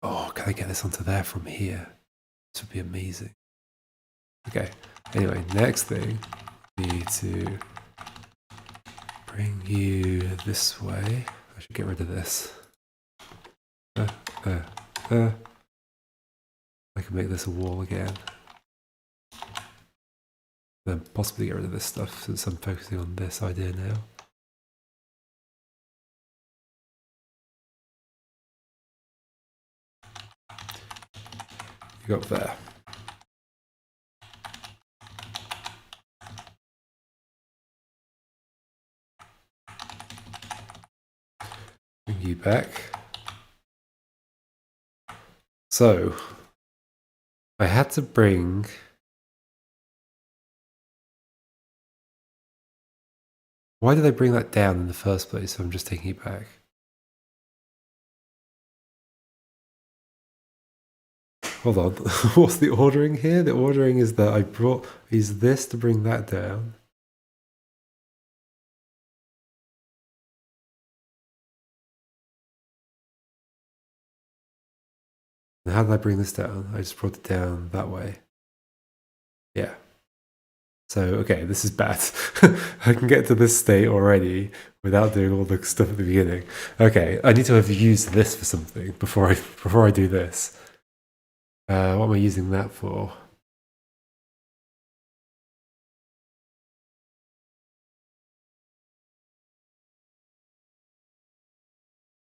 Oh, can I get this onto there from here? This would be amazing. Okay, anyway, next thing would be to bring you this way. I should get rid of this. I can make this a wall again. Then possibly get rid of this stuff since I'm focusing on this idea now. You go up there. Bring you back. So, I had to bring... Why did I bring that down in the first place? I'm just taking it back. Hold on. What's the ordering here? The ordering is that I use this to bring that down. And how did I bring this down? I just brought it down that way. Yeah. So, okay, this is bad. I can get to this state already without doing all the stuff at the beginning. Okay, I need to have used this for something before I do this. What am I using that for?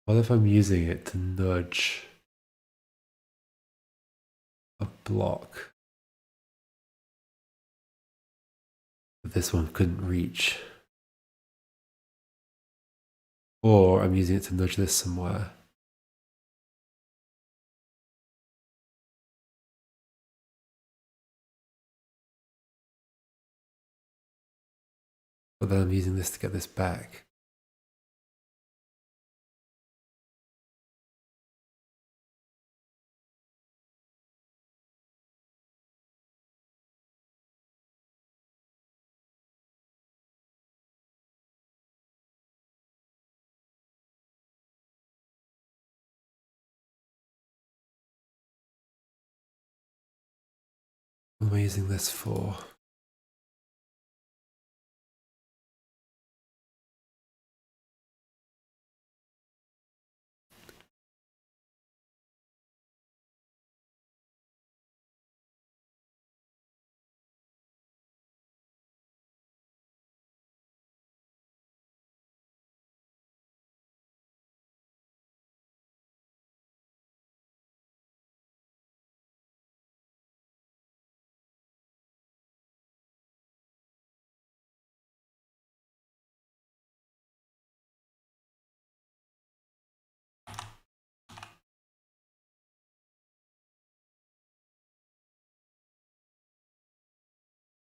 What if I'm using it to nudge a block that this one couldn't reach? Or I'm using it to nudge this somewhere. But then I'm using this to get this back. What am I using this for?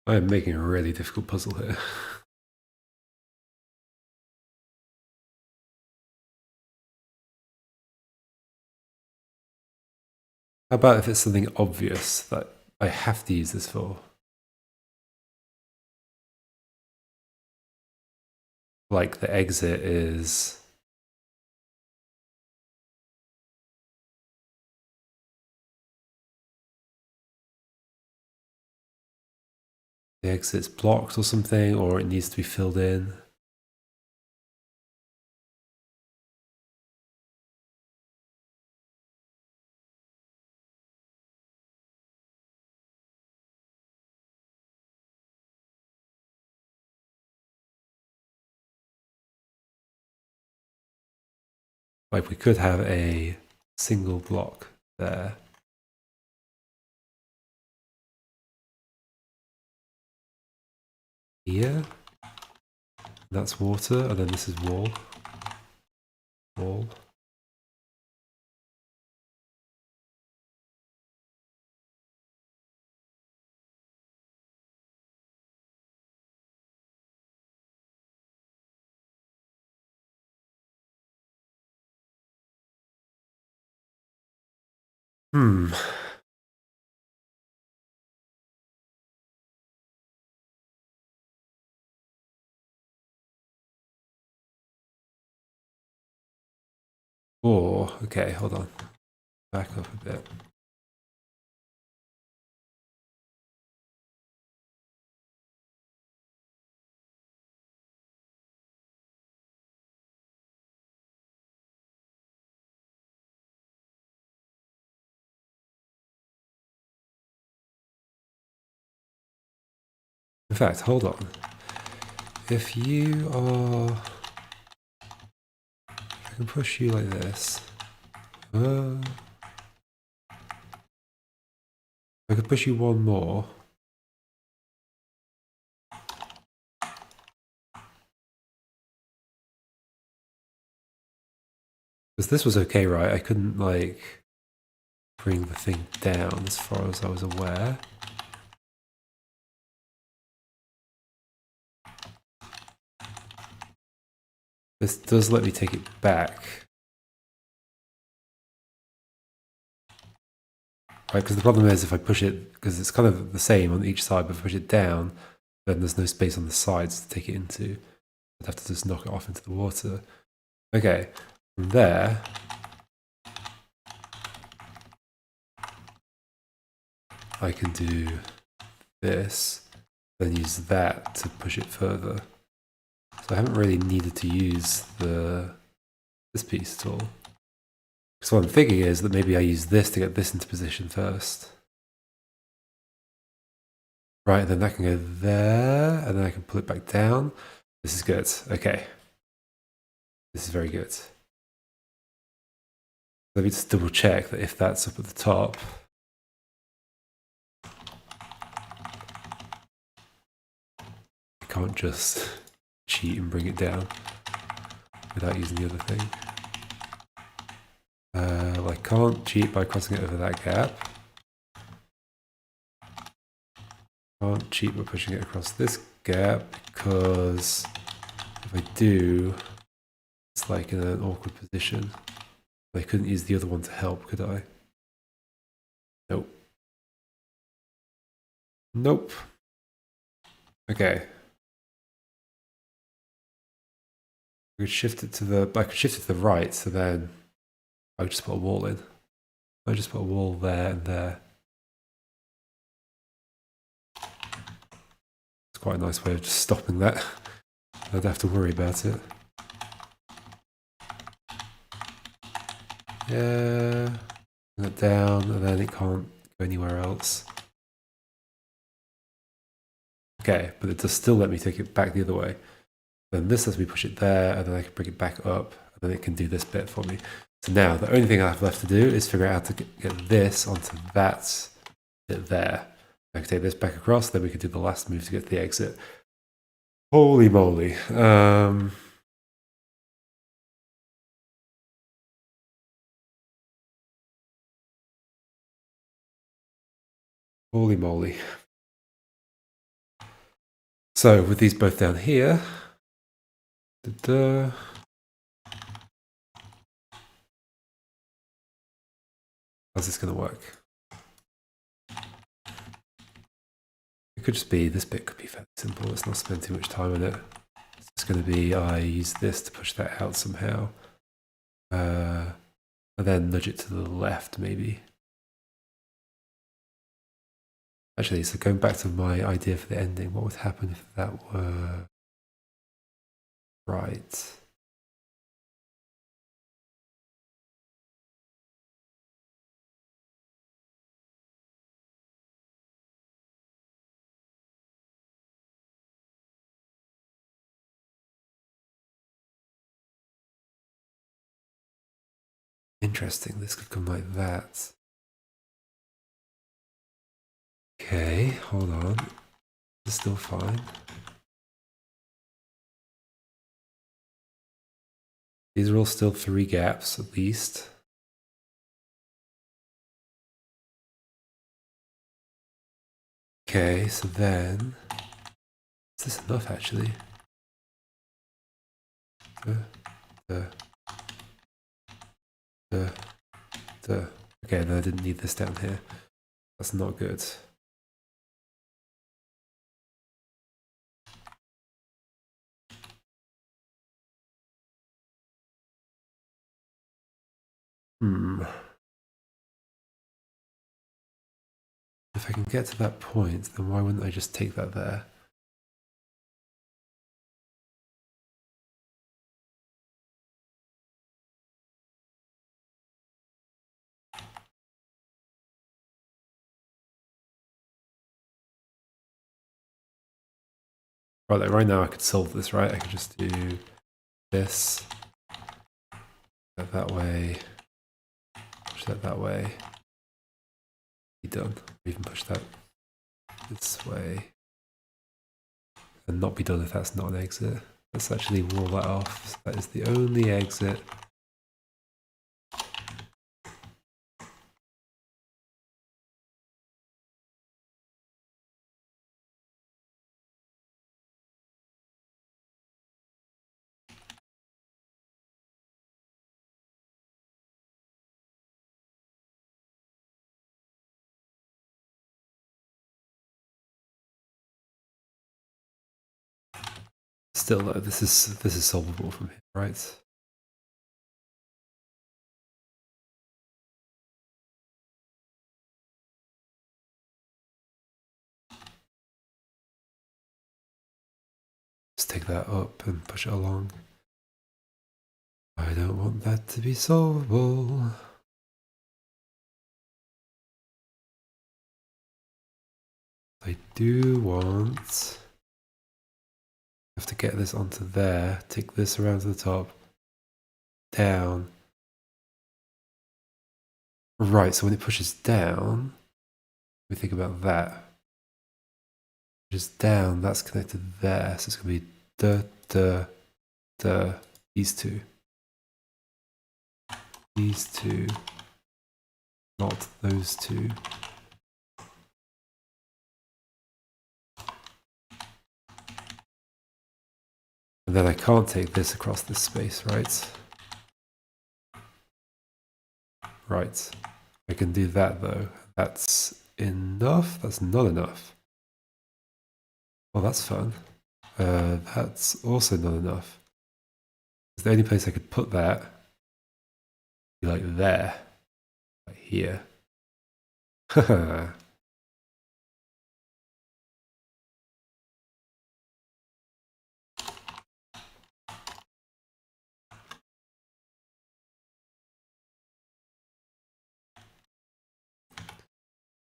I'm making a really difficult puzzle here. How about if it's something obvious that I have to use this for? Like the exit is... The exit's blocked or something, or it needs to be filled in. Like we could have a single block there. Here. That's water, and then this is wall. Wall. Or, okay, hold on. Back up a bit. In fact, hold on. If you are... I can push you like this. I could push you one more. Because this was okay, right? I couldn't, like... bring the thing down as far as I was aware. This does let me take it back. Right, because the problem is if I push it, because it's kind of the same on each side, but if I push it down, then there's no space on the sides to take it into. I'd have to just knock it off into the water. Okay, from there, I can do this, then use that to push it further. So I haven't really needed to use this piece at all. So what I'm thinking is that maybe I use this to get this into position first. Right, then that can go there, and then I can pull it back down. This is good. Okay. This is very good. Let me just double check that if that's up at the top. I can't just cheat and bring it down without using the other thing. Well, I can't cheat by crossing it over that gap. Can't cheat by pushing it across this gap because if I do, it's like in an awkward position. I couldn't use the other one to help, could I? Nope. Nope. Okay. I could shift it to the right, so then I would just put a wall in. I just put a wall there and there. It's quite a nice way of just stopping that. I don't have to worry about it. Yeah, bring it down, and then it can't go anywhere else. Okay, but it does still let me take it back the other way. Then this lets me push it there, and then I can bring it back up, and then it can do this bit for me. So now the only thing I have left to do is figure out how to get this onto that bit there. I can take this back across, then we can do the last move to get to the exit. Holy moly. Holy moly. So with these both down here, how's this going to work? It could just be, this bit could be fairly simple. Let's not spend too much time on it. It's going to be, I use this to push that out somehow. And then nudge it to the left, maybe. Actually, so going back to my idea for the ending, what would happen if that were right? Interesting, this could come like that. Okay, hold on. It's still fine. These are all still 3 gaps at least. Okay, so then, is this enough actually? Okay, then I didn't need this down here. That's not good. If I can get to that point, then why wouldn't I just take that there? Right, like right now I could solve this, right? I could just do this, that way, push that way, be done. Even push that this way, and not be done if that's not an exit. Let's actually wall that off. So that is the only exit. Still though, this is solvable from here, right? Just take that up and push it along. I don't want that to be solvable. I do want... I have to get this onto there, take this around to the top, down. Right, so when it pushes down, we think about that. Just down, that's connected there, so it's going to be these two. These two, not those two. And then I can't take this across this space, right? Right. I can do that though. That's enough? That's not enough. Well, that's fun. That's also not enough. The only place I could put that be like there. Like here.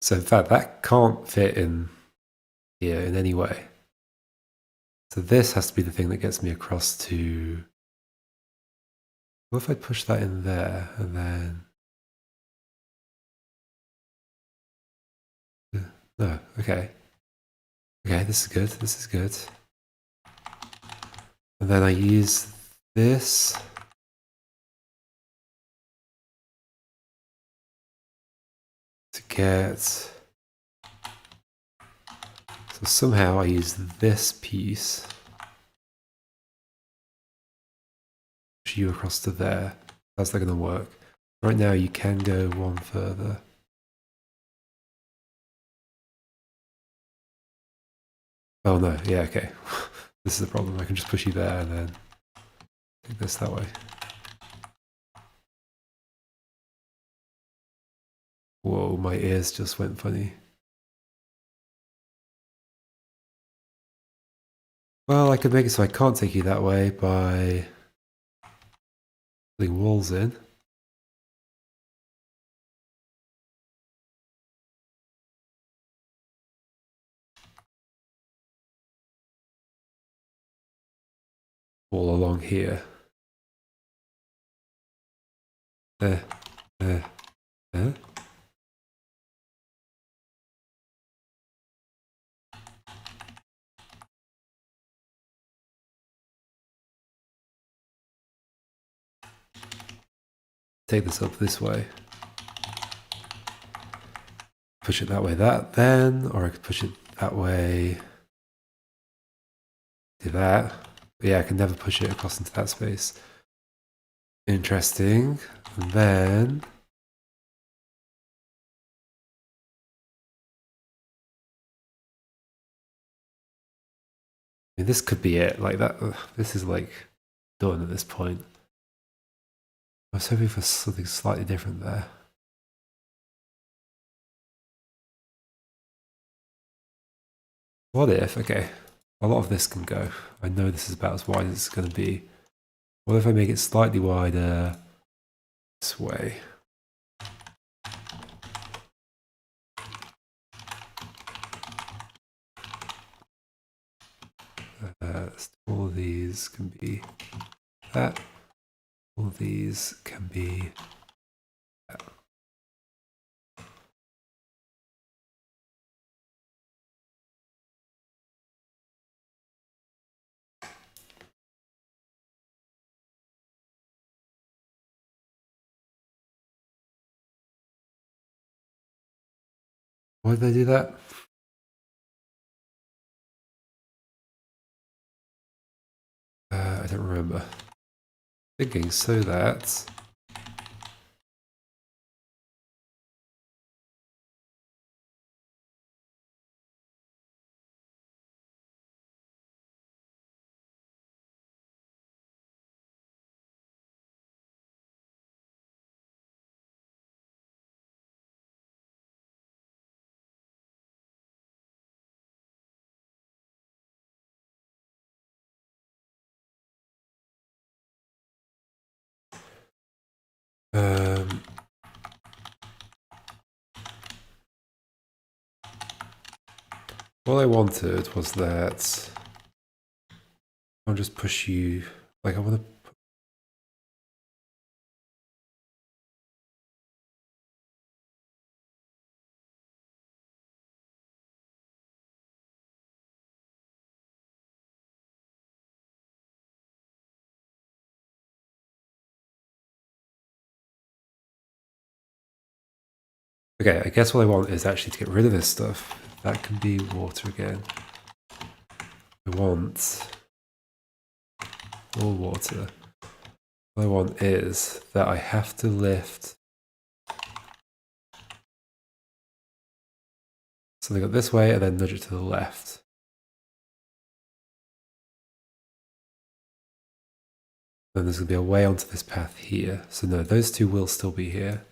So in fact, that can't fit in here in any way. So this has to be the thing that gets me across to... What if I push that in there and then... No, okay. Okay, this is good, this is good. And then I use this. To get... So somehow I use this piece. Push you across to there. That's not going to work. Right now you can go one further. Oh no, yeah, okay. This is the problem. I can just push you there and then take this that way. Whoa, my ears just went funny. Well, I could make it so I can't take you that way by putting walls in. All along here. There. Take this up this way. Push it that way, then, or I could push it that way. Do that. But yeah, I can never push it across into that space. Interesting. And then I mean, this could be it. Like that. This is like done at this point. I was hoping for something slightly different there. What if? Okay, a lot of this can go. I know this is about as wide as it's going to be. What if I make it slightly wider this way? All of these can be that. All of these can be that. Why did they do that? I don't remember. Thinking so that What I wanted was that I'll just push you, like I want to. Okay, I guess what I want is actually to get rid of this stuff. That can be water again. I want all water. What I want is that I have to lift something up this way and then nudge it to the left. Then there's going to be a way onto this path here. So no, those two will still be here.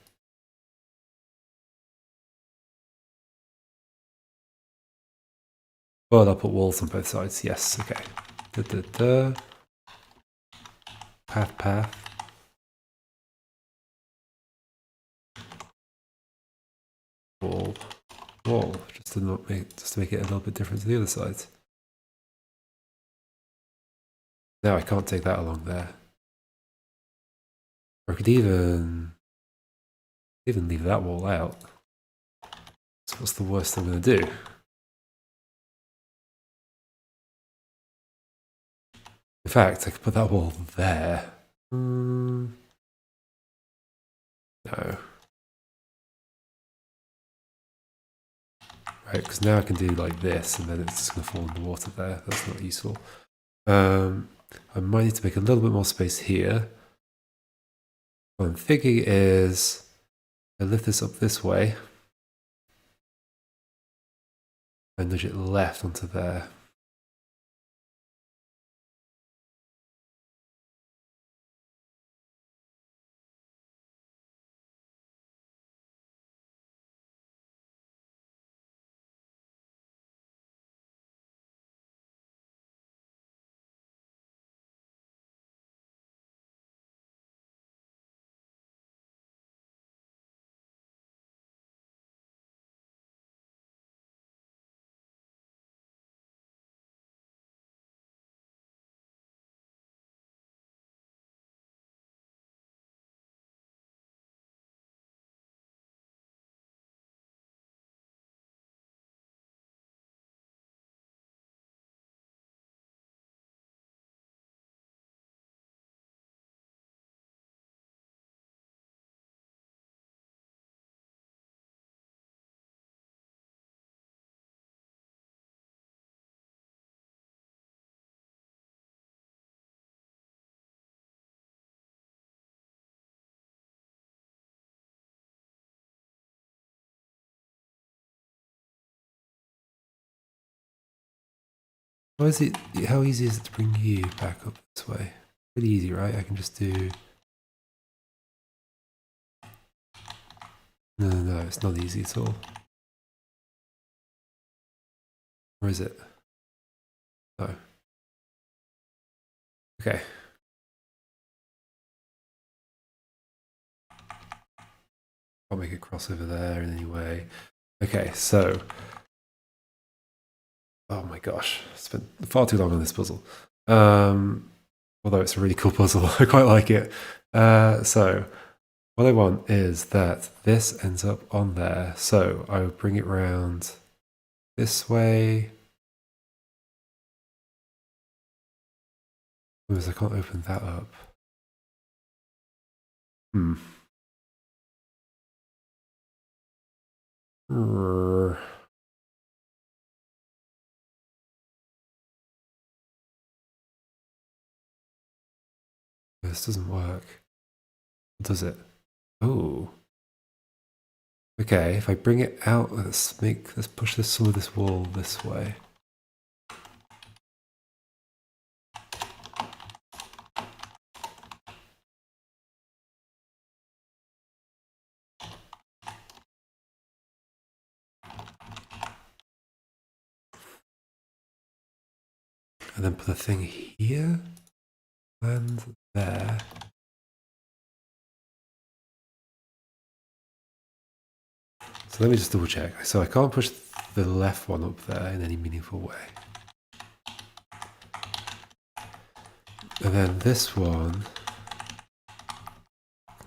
But I'll put walls on both sides. Yes, okay. Path, path. Wall, wall. Just to make it a little bit different to the other side. Now I can't take that along there. Or I could even leave that wall out. So what's the worst I'm going to do? In fact, I could put that wall there. No. Right, because now I can do like this, and then it's just going to fall in the water there. That's not useful. I might need to make a little bit more space here. What I'm thinking is I lift this up this way and nudge it left onto there. Why is it? How easy is it to bring you back up this way? Pretty easy, right? I can just do. No, it's not easy at all. Or is it? No. Okay. I'll make a crossover there in any way. Okay, so. Oh my gosh, I spent far too long on this puzzle. Although it's a really cool puzzle, I quite like it. So what I want is that this ends up on there. So I would bring it round this way. Because I can't open that up. This doesn't work. Does it? Oh. Okay, if I bring it out, let's push some of this wall this way. And then put the thing here and there. let me just double check. So I can't push the left one up there in any meaningful way. And then this one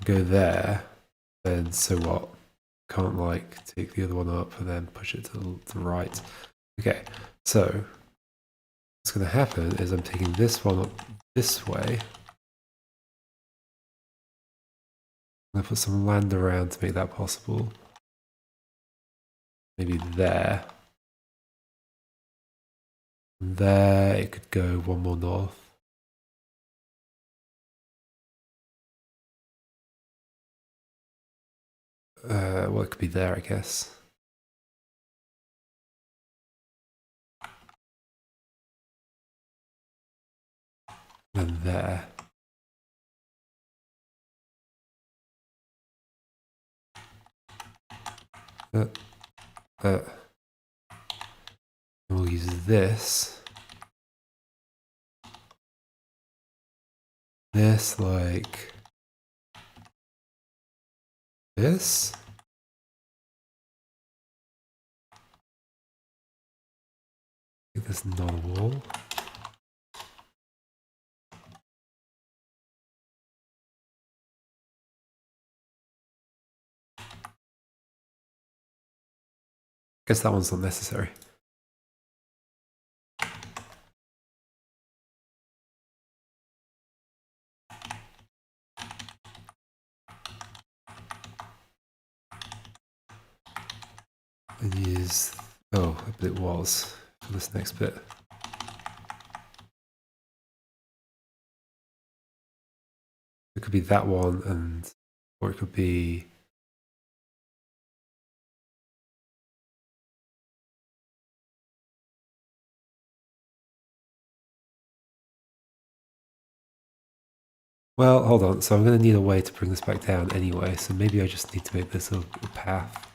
go there, then so what? Can't like take the other one up and then push it to the right. Okay, so what's going to happen is I'm taking this one up this way. I'm going to put some land around to make that possible. Maybe there. And there it could go one more north. Well, it could be there, I guess. And there. We'll use this. This like this. Make this not a wall. Guess that one's not necessary. And use, oh, but it was for this next bit. It could be that one, and or it could be well, hold on. So I'm going to need a way to bring this back down anyway. So maybe I just need to make this a path.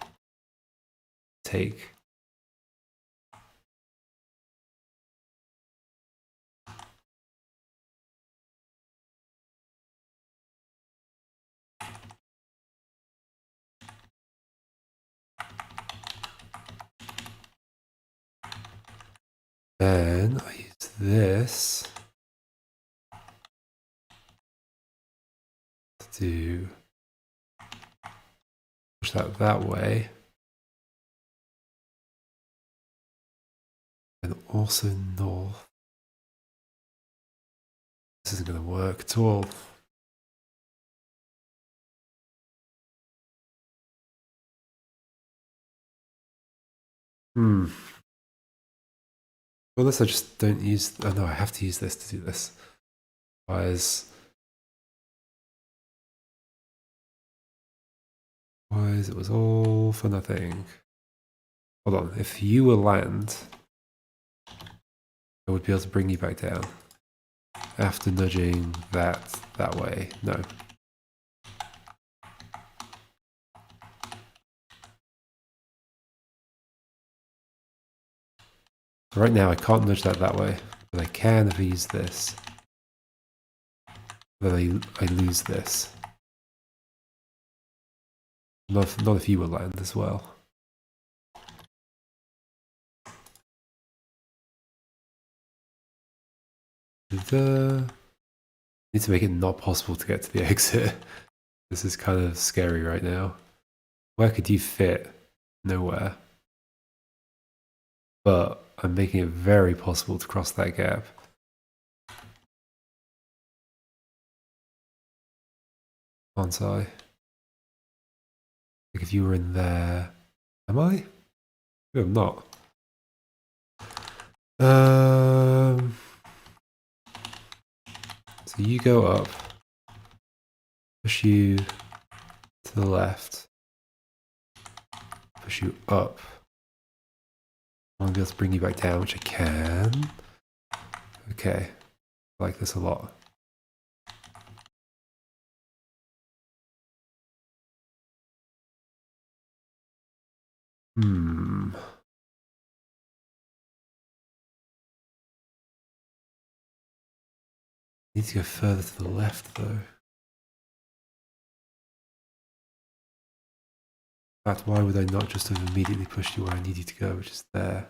Take. Then I use this to push that way. And also north. This isn't going to work at all. Well, unless I just don't use... Oh no, I have to use this to do this. Otherwise it was all for nothing. Hold on, if you were land, I would be able to bring you back down. After nudging that way. No. Right now I can't nudge that way, but I can if I use this. Then I lose this. Not if you were land as well. Need to make it not possible to get to the exit. This is kind of scary right now. Where could you fit? Nowhere. But I'm making it very possible to cross that gap. Aren't I? Like if you were in there... Am I? No, I'm not. So you go up. Push you to the left. Push you up. I'm going to be able to bring you back down, which I can. Okay. I like this a lot. Need to go further to the left, though. In fact, why would I not just have immediately pushed you where I need you to go, which is there?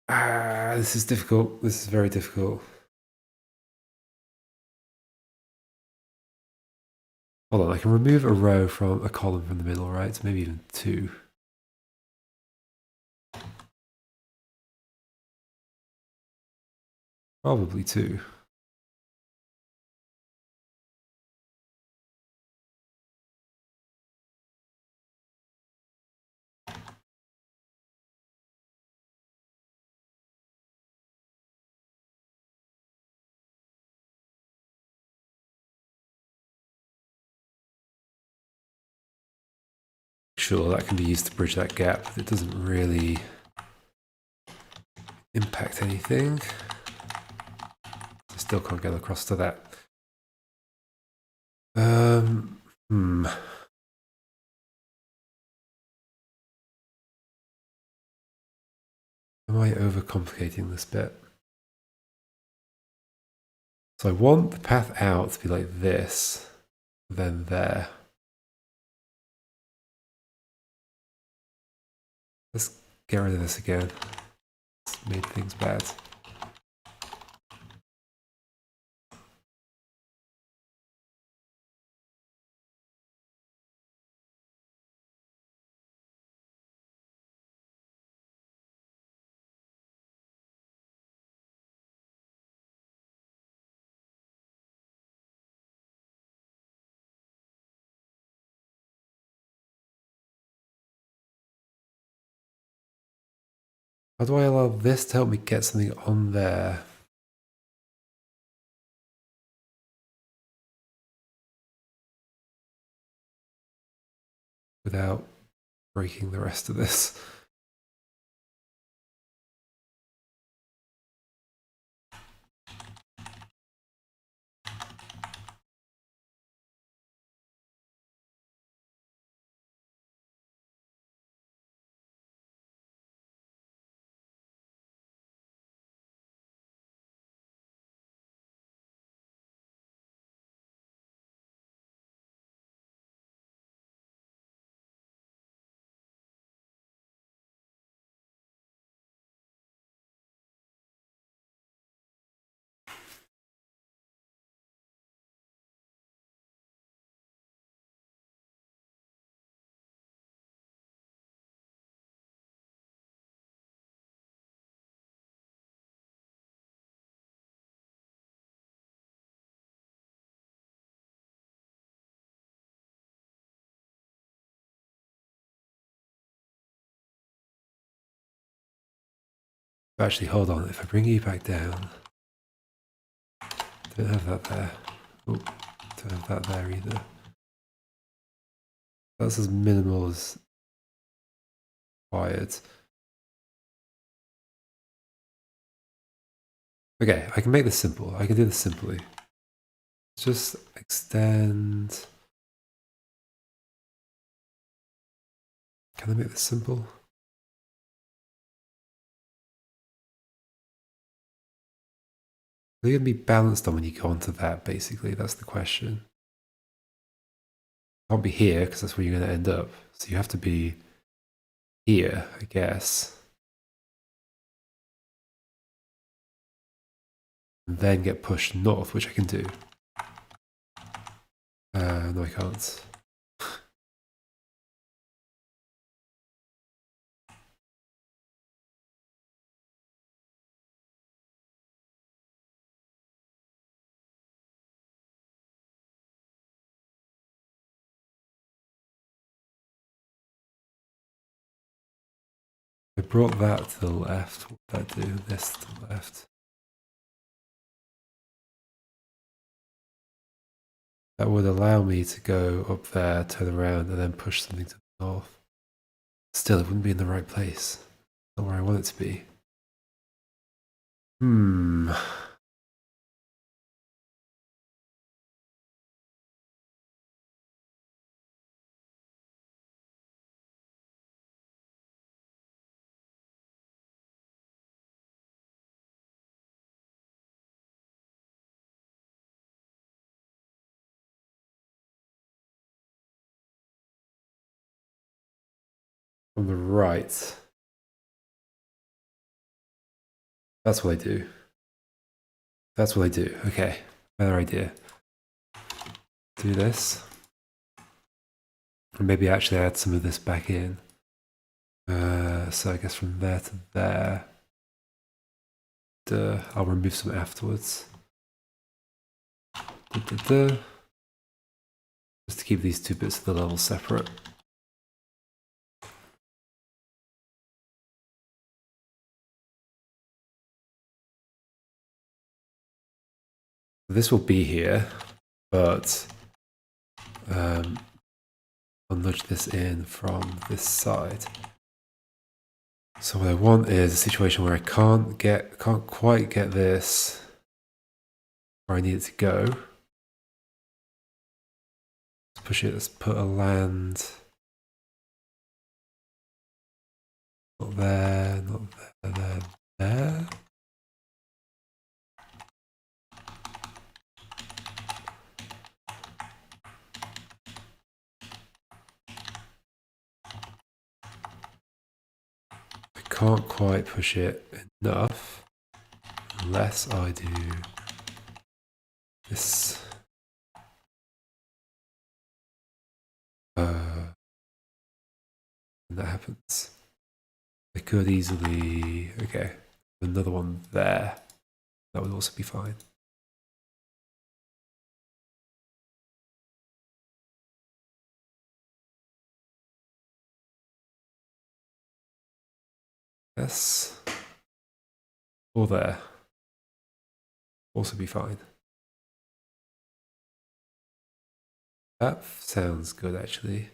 Ah, this is difficult. This is very difficult. Hold on, I can remove a row from a column from the middle, right? So maybe even two. Probably two. Sure, that can be used to bridge that gap, but it doesn't really impact anything. I still can't get across to that. Hmm. Am I overcomplicating this bit? So I want the path out to be like this, then there. Let's get rid of this again. It's made things bad. How do I allow this to help me get something on there? Without breaking the rest of this. Actually, hold on. If I bring you back down, don't have that there. Oh, don't have that there either. That's as minimal as required. Okay, I can make this simple. I can do this simply. Just extend. Can I make this simple? They're going to be balanced on when you go onto that, basically. That's the question. Can't be here because that's where you're going to end up. So you have to be here, I guess. And then get pushed north, which I can do. No, I can't. I brought that to the left. What would that do? This to the left. That would allow me to go up there, turn around, and then push something to the north. Still, it wouldn't be in the right place. Not where I want it to be. Hmm. from the right. That's what I do. That's what I do. Okay, better idea. Do this. And maybe actually add some of this back in. So I guess from there to there. I'll remove some afterwards. Just to keep these two bits of the level separate. This will be here, but I'll nudge this in from this side. So what I want is a situation where I can't quite get this where I need it to go. Let's push it. Let's put a land. Not there. Not there. There. Can't quite push it enough unless I do this. When that happens, I could easily, okay, another one there. That would also be fine. Yes. Or there. Also be fine. That sounds good, actually.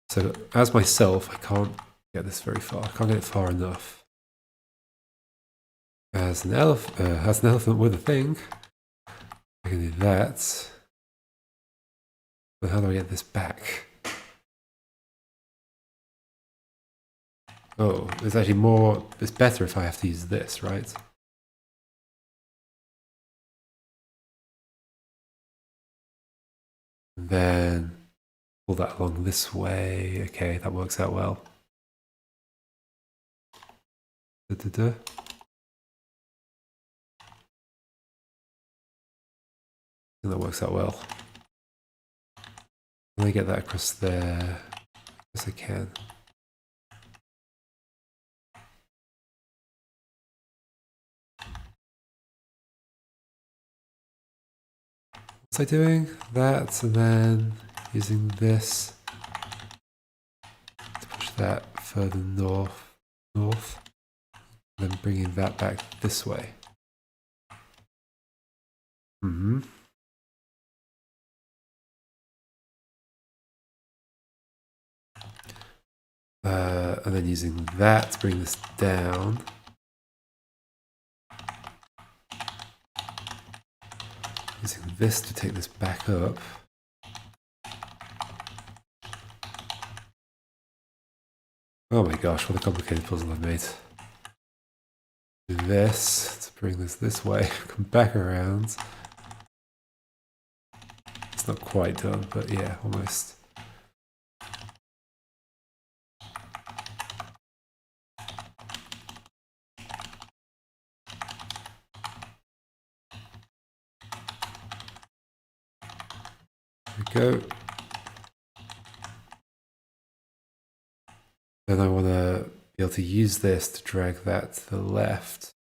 So as myself, I can't get this very far. I can't get it far enough. As an elephant with a thing, I can do that. But how do I get this back? Oh, it's actually more. It's better if I have to use this, right? And then pull that along this way. Okay, that works out well. Da. And that works out well. Let me get that across there as I can. What's I doing? That, and then using this to push that further north, and then bringing that back this way. And then using that to bring this down. Using this to take this back up. Oh my gosh, what a complicated puzzle I've made. Do this to bring this way, come back around. It's not quite done, but yeah, almost. There we go. Then I want to be able to use this to drag that to the left.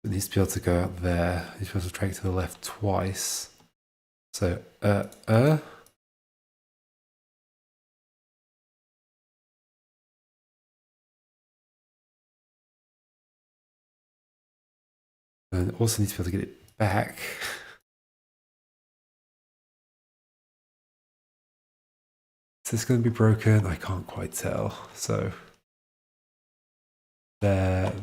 It needs to be able to go out there. It needs to be able to drag it to the left twice. So, and it also needs to be able to get it back. Is this going to be broken? I can't quite tell. So, there.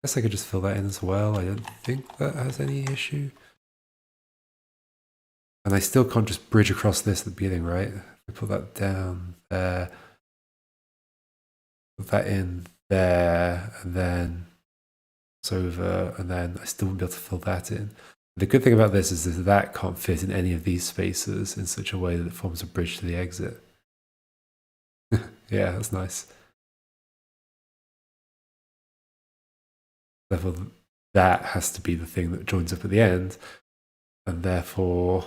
guess I could just fill that in as well. I don't think that has any issue. And I still can't just bridge across this at the beginning, right? If I put that down there, put that in there, and then it's over, and then I still won't be able to fill that in. The good thing about this is that that can't fit in any of these spaces in such a way that it forms a bridge to the exit. Yeah, that's nice. Therefore, that has to be the thing that joins up at the end, and therefore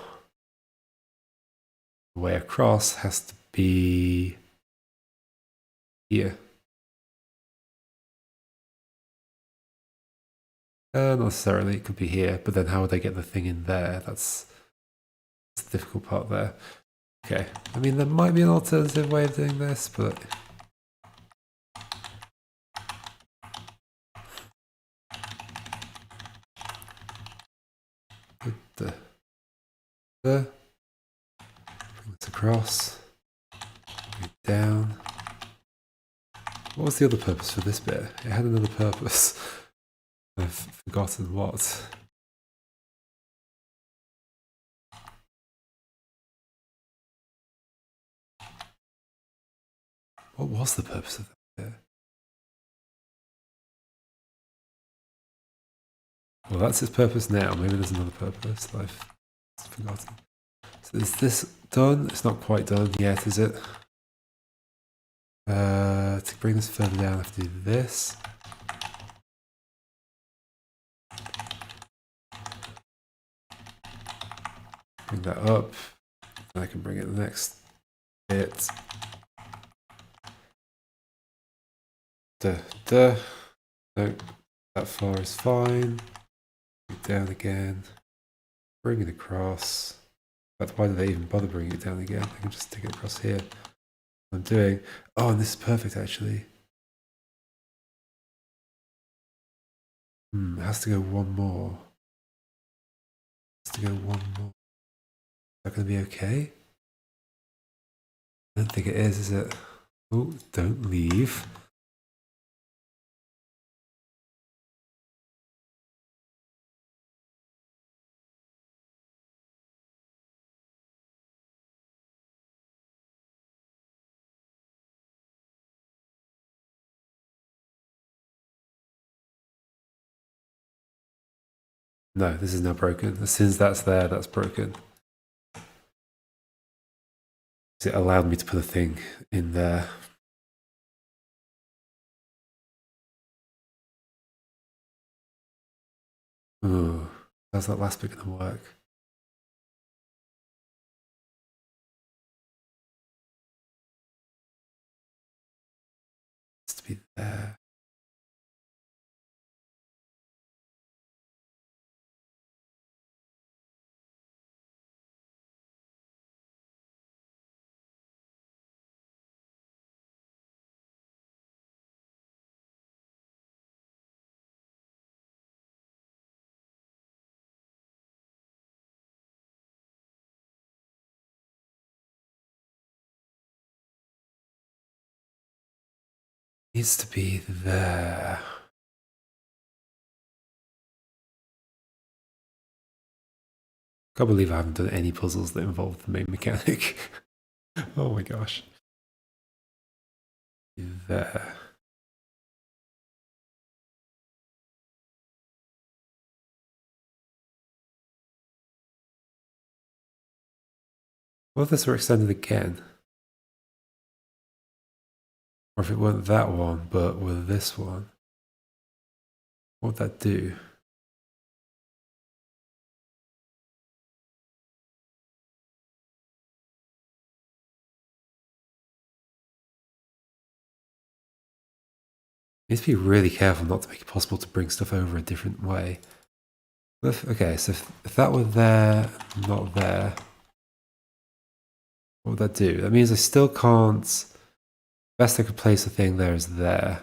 the way across has to be here. Not necessarily, it could be here, but then how would I get the thing in there? That's the difficult part there. Okay, I mean, there might be an alternative way of doing this, but bring this across, bring it down. What was the other purpose for this bit? It had another purpose. I've forgotten what. What was the purpose of that bit? Well, that's its purpose now. Maybe there's another purpose that I've forgotten. So is this done? It's not quite done yet, is it? To bring this further down, I have to do this. Bring that up. And I can bring it the next bit. No, that far is fine. Bring it down again. Bring it across. But why do they even bother bringing it down again? I can just stick it across here. I'm doing. Oh, and this is perfect actually. It has to go one more. It has to go one more. Is that going to be okay? I don't think it is it? Oh, don't leave. No, this is now broken. As soon as that's there, that's broken. It allowed me to put a thing in there. Ooh, how's that last bit going to work? It's to be there. Needs to be there. Can't believe I haven't done any puzzles that involve the main mechanic. Oh my gosh. There. What if this were extended again? Or if it weren't that one, but were this one? What would that do? You need to be really careful not to make it possible to bring stuff over a different way. Okay, so if that were there, not there, what would that do? That means I still can't. Best I could place a thing there is there.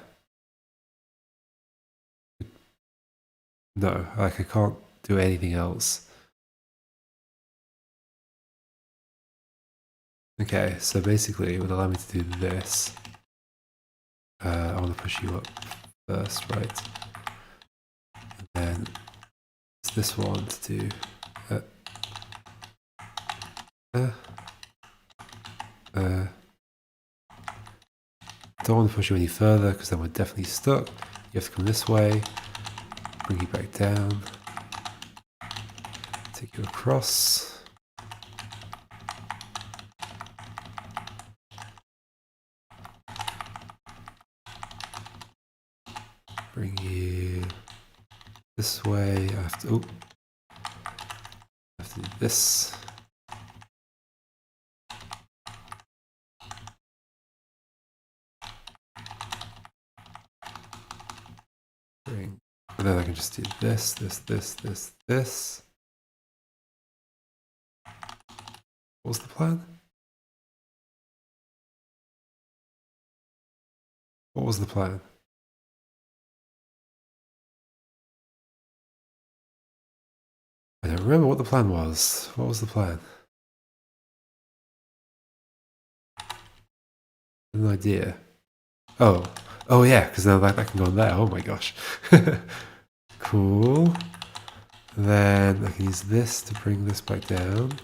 No, like I can't do anything else. Okay, so basically it would allow me to do this. I want to push you up first, right? And it's this one to do. Don't want to push you any further because then we're definitely stuck. You have to come this way, bring you back down, take you across. Bring you this way. I have to do this. And then I can just do this. What was the plan? What was the plan? I don't remember what the plan was. What was the plan? An idea. Oh yeah, because now that can go on there. Oh my gosh. Cool. Then I can use this to bring this back down.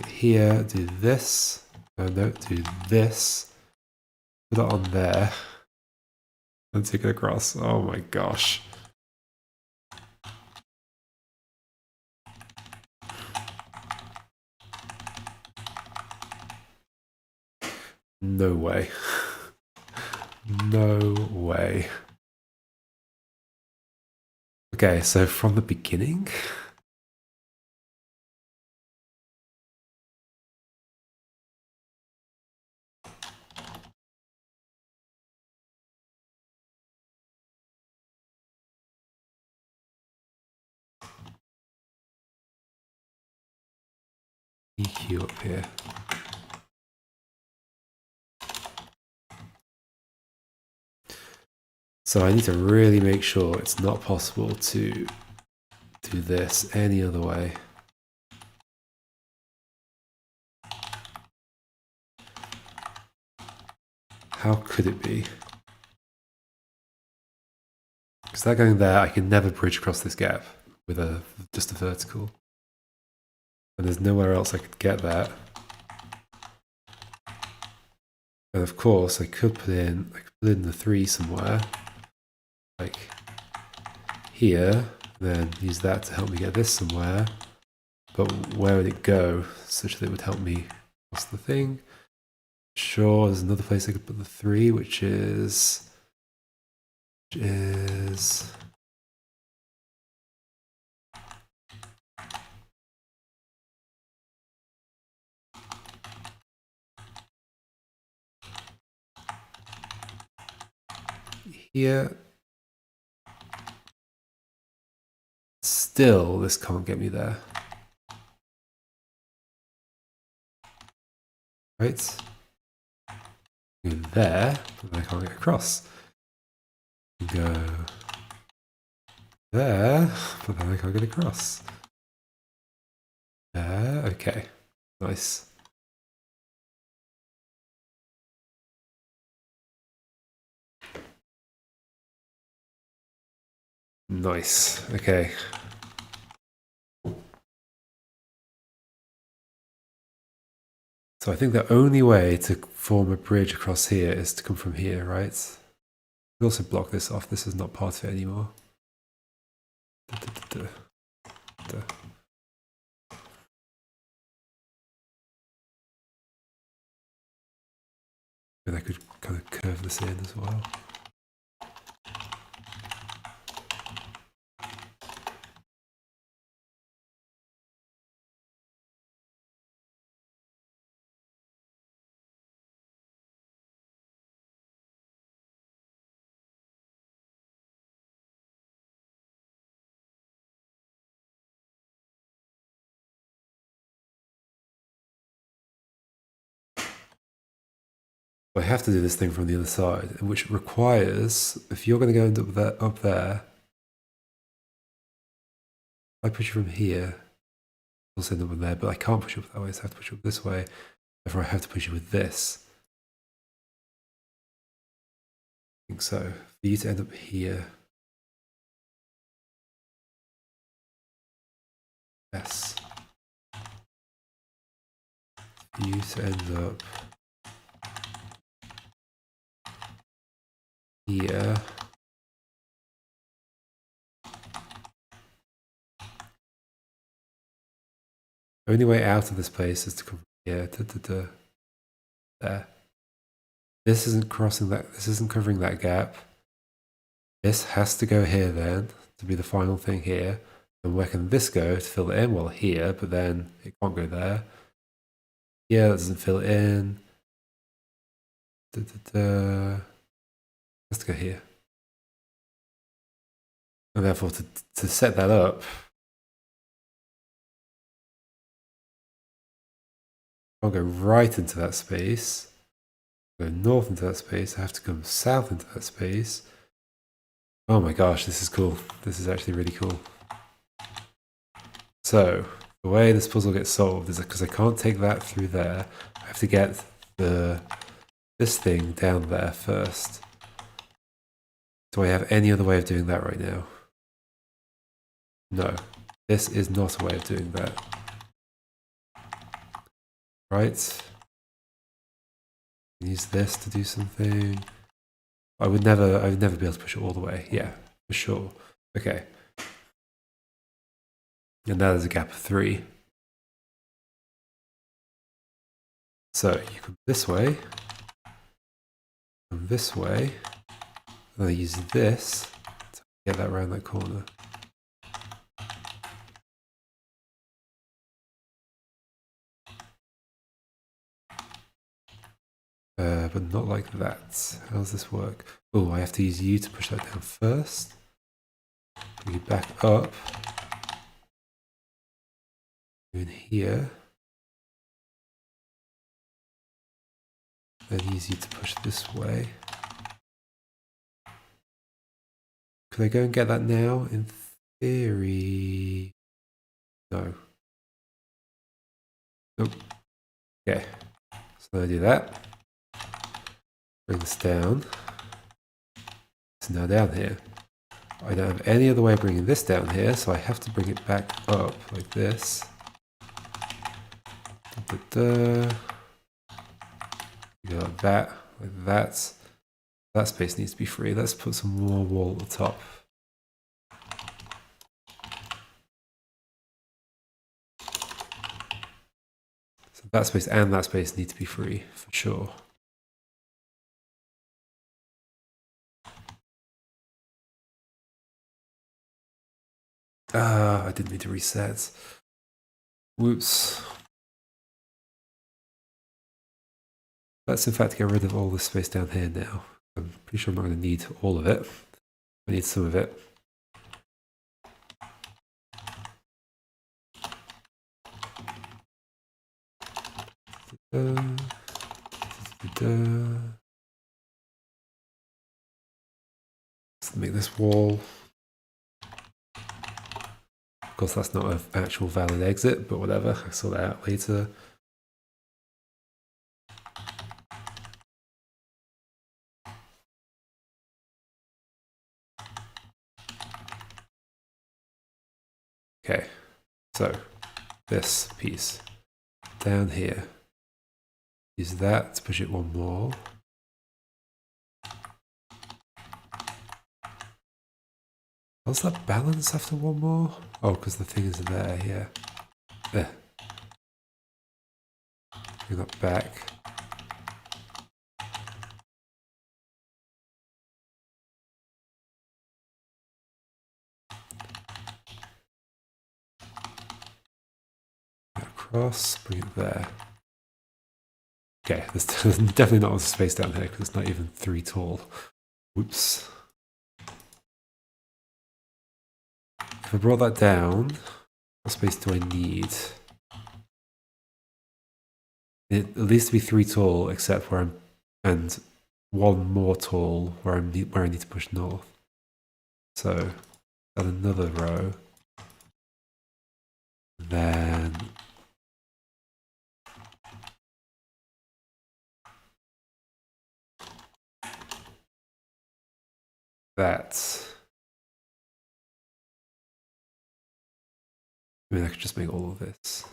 Here, do this. Oh no, do this. Put it on there. And take it across. Oh my gosh. No way. No way. Okay, so from the beginning. EQ up here. So I need to really make sure it's not possible to do this any other way. How could it be? Because that going there, I can never bridge across this gap with just a vertical. And there's nowhere else I could get that. And of course, I could put in the 3 somewhere, like here, then use that to help me get this somewhere. But where would it go such that it would help me cross the thing? Sure, there's another place I could put the 3, which is here. Still, this can't get me there. Right? Go there, but I can't get across. Go there, but then I can't get across. There, okay. Nice. Nice, okay. So I think the only way to form a bridge across here is to come from here, right? We also block this off. This is not part of it anymore. And I could kind of curve this in as well. I have to do this thing from the other side, which requires, if you're going to go up there, I push you from here, I'll send them there, but I can't push you up that way, so I have to push you up this way. Therefore, I have to push you with this. I think so. for you to end up here. Yes. For you to end up here. The only way out of this place is to come here. There. This isn't crossing that. This isn't covering that gap. This has to go here then to be the final thing here. And where can this go to fill it in? Well, here, but then it can't go there. Yeah, that doesn't fill it in. Let's go here. And therefore, to set that up, I'll go right into that space, go north into that space, I have to come south into that space. Oh my gosh, this is cool. This is actually really cool. So, the way this puzzle gets solved is because I can't take that through there, I have to get this thing down there first. Do I have any other way of doing that right now? No, this is not a way of doing that. Right? Use this to do something. I would never be able to push it all the way. Yeah, for sure. Okay. And now there's a gap of 3. So you come this way, and then I use this to get that around that corner. But not like that. How does this work? Oh, I have to use you to push that down first. Bring it back up. In here. Then use you to push this way. Could I go and get that now? In theory, no. Nope. Okay. So I do that. Bring this down. It's now down here. I don't have any other way of bringing this down here, so I have to bring it back up like this. Like that, like that. That space needs to be free. Let's put some more wall at the top. So that space and that space need to be free, for sure. I didn't mean to reset. Whoops. Let's in fact get rid of all this space down here now. I'm pretty sure I'm not going to need all of it. I need some of it. Let's make this wall. Of course, that's not an actual valid exit, but whatever. I'll sort that out later. Okay, so this piece down here. Use that to push it one more. Does that balance after one more? Oh, because the thing is there, yeah. There. Bring that back. Across, bring it there. Okay, there's definitely not a space down here because it's not even 3 tall. Whoops. If I brought that down, what space do I need? It at least be 3 tall, except where I'm, and 1 more tall where I need to push north. So add another row. Then that. I mean, I could just make all of this.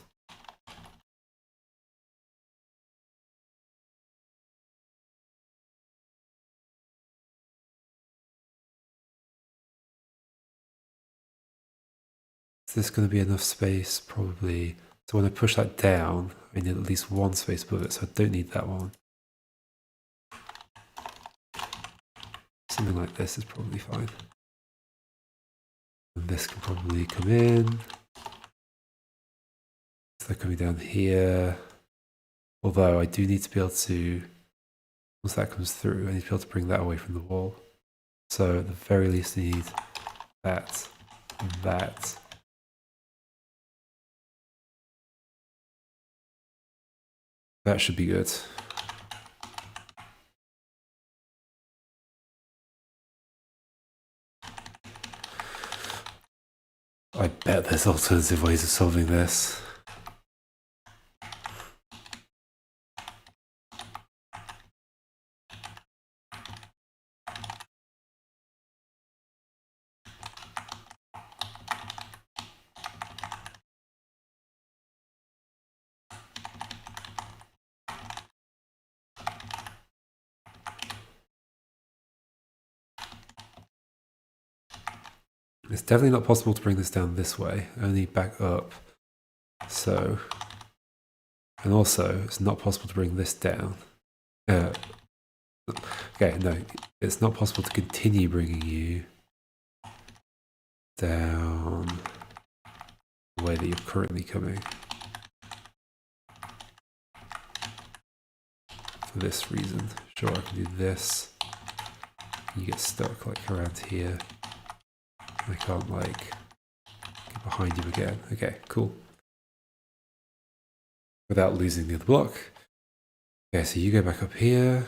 Is this going to be enough space? Probably. So when I push that down, I need at least one space above it, so I don't need that one. Something like this is probably fine. And this can probably come in. So they're coming down here. Although I do need to be able to, once that comes through, I need to be able to bring that away from the wall. So at the very least I need that and that. That should be good. I bet there's alternative ways of solving this. It's definitely not possible to bring this down this way, only back up. So, and also it's not possible to bring this down. Okay, no, it's not possible to continue bringing you down the way that you're currently coming. For this reason. Sure, I can do this. You get stuck like around here. I can't like get behind you again. Okay, cool. Without losing the other block. Okay, so you go back up here.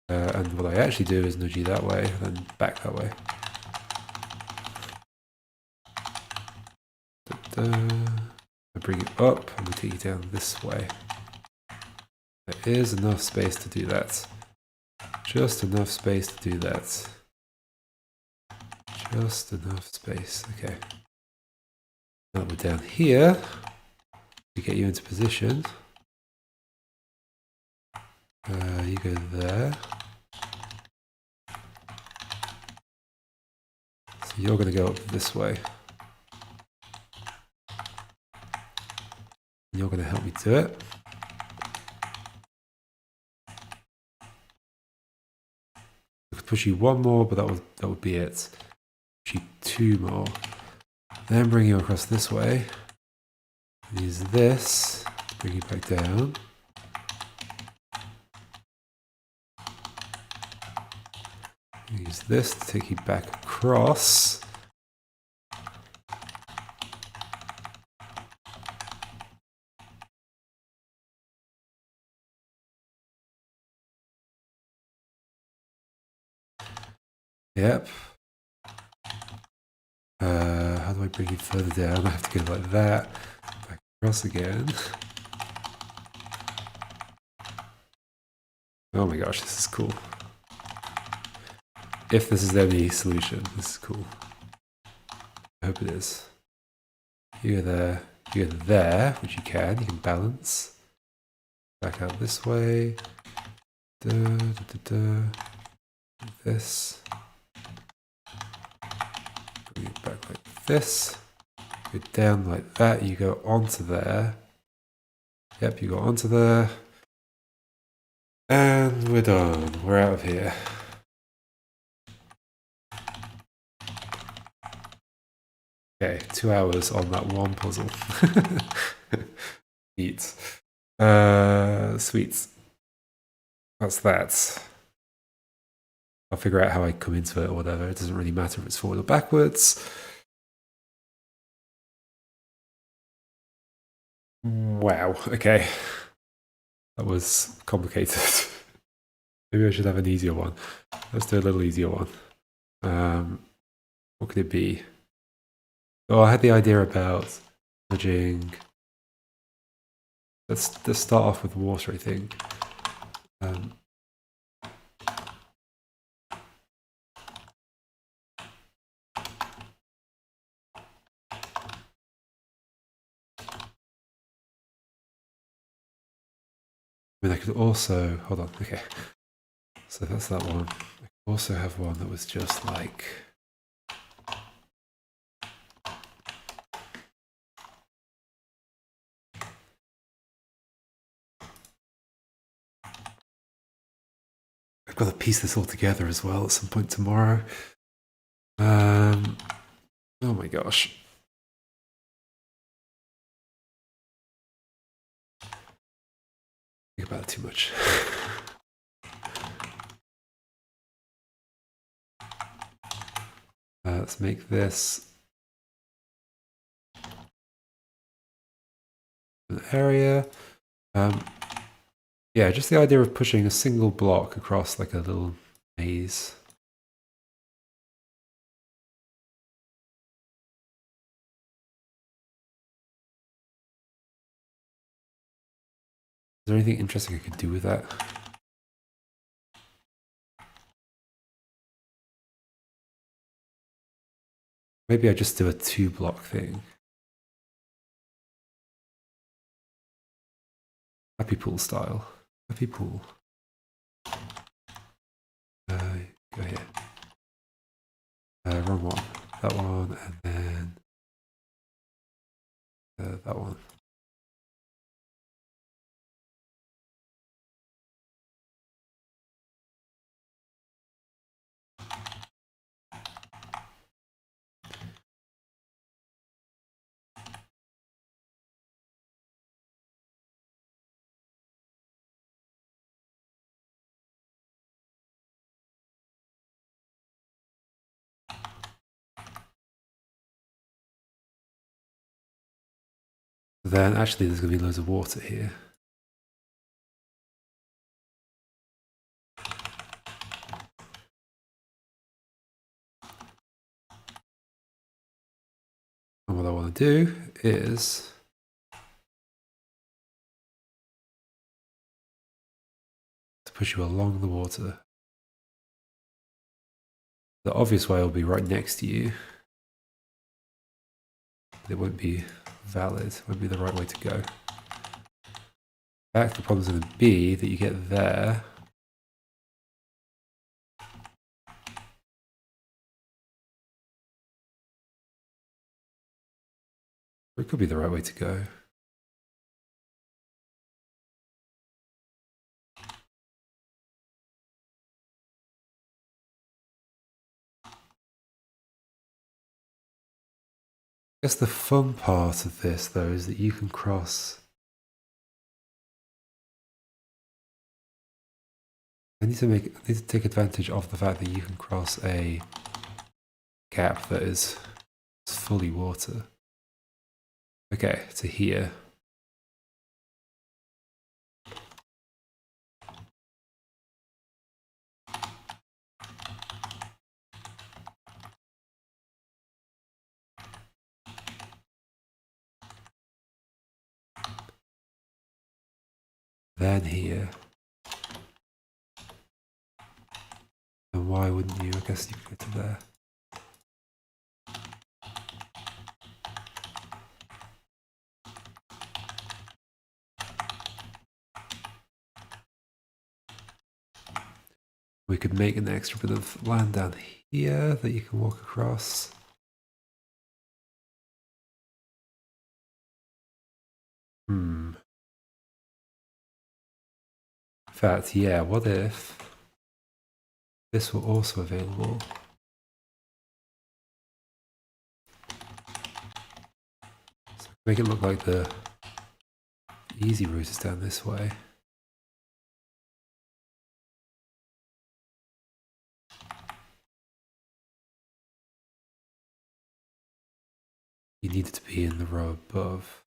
And what I actually do is nudge you that way, and then back that way. I bring it up, and we take you down this way. There is enough space to do that. Just enough space to do that. Just enough space, okay. Now we're down here. We get you into position. You go there. So you're going to go up this way. And you're going to help me do it. I could push you one more, but that would be it. Push you two more. Then bring you across this way. Use this to bring you back down. Use this to take you back across. Yep. How do I bring you further down? I have to go like that. Back across again. Oh my gosh, this is cool. If this is any solution, this is cool. I hope it is. You go there, which you can balance. Back out this way. This. Bring it back like this. Go down like that, you go onto there. Yep, you go onto there. And we're done. We're out of here. Okay, 2 hours on that one puzzle. Neat. Sweet. That's that. I'll figure out how I come into it or whatever. It doesn't really matter if it's forward or backwards. Wow, okay. That was complicated. Maybe I should have an easier one. Let's do a little easier one. What could it be? Oh, I had the idea about nudging. Let's start off with water, I think. I mean, I could also, hold on, okay. So that's that one. I could also have one that was just like, I've got to piece this all together as well at some point tomorrow. Oh my gosh. Think about it too much. Let's make this an area. Yeah, just the idea of pushing a single block across like a little maze. Is there anything interesting I could do with that? Maybe I just do a 2-block thing. Happy pool style. Happy pool. Go here. Wrong one. That one, and then that one. Then actually there's going to be loads of water here. And what I want to do is to push you along the water. The obvious way will be right next to you. It won't be valid, it won't be the right way to go. In fact, the problem's going to be that you get there. Or it could be the right way to go. I guess the fun part of this, though, is that you can cross. I need to take advantage of the fact that you can cross a gap that is fully water. Okay, to here. Then here. And why wouldn't you? I guess you could go to there. We could make an extra bit of land down here that you can walk across. In fact, yeah, what if this were also available? So make it look like the easy route is down this way. You need it to be in the row above,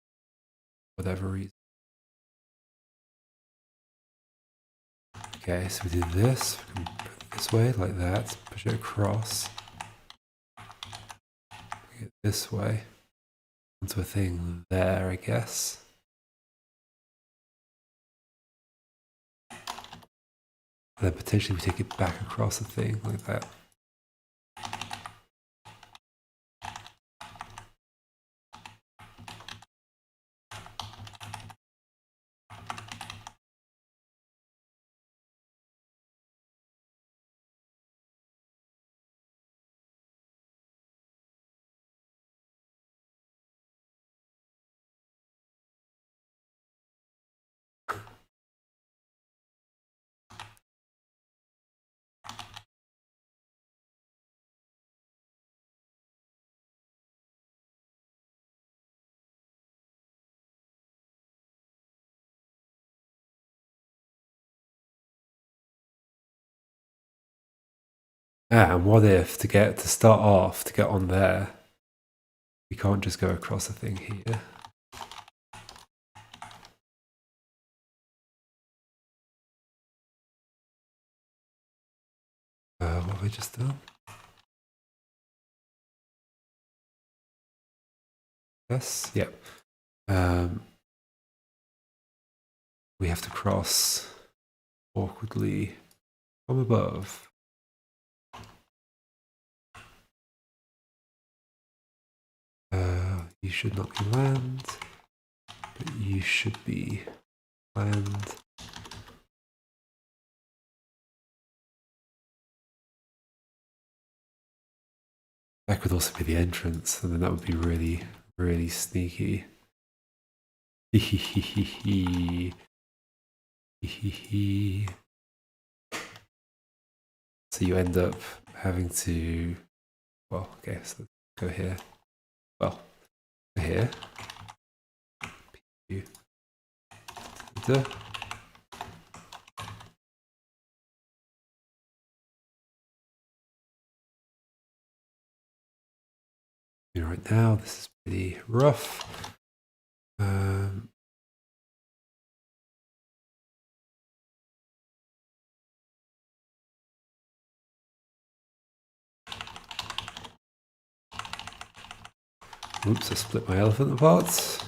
for whatever reason. Okay, so we do this, we can put it this way, like that, push it across. Bring it this way, onto a thing there, I guess. And then potentially we take it back across a thing like that. And what if to start off, to get on there, we can't just go across the thing here? What have we just done? Yes, yep. We have to cross awkwardly from above. You should not be land, but you should be land. That could also be the entrance, and then that would be really, really sneaky. So you end up having to, well, okay, so let's go here. Well, go here. Right now, this is pretty rough. Oops, I split my elephant apart.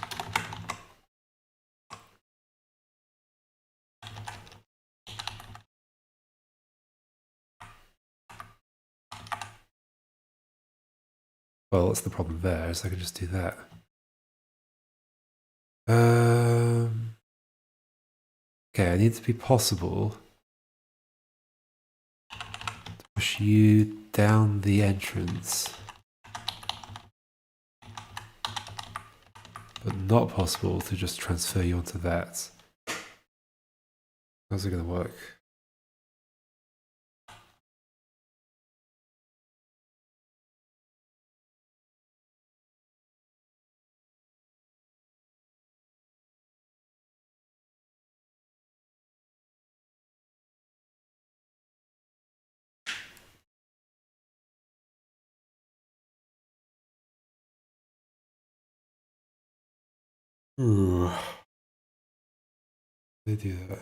Well, that's the problem there, is I can just do that. Okay, I need it to be possible to push you down the entrance, but not possible to just transfer you onto that. How's it going to work? Ooh. They do that.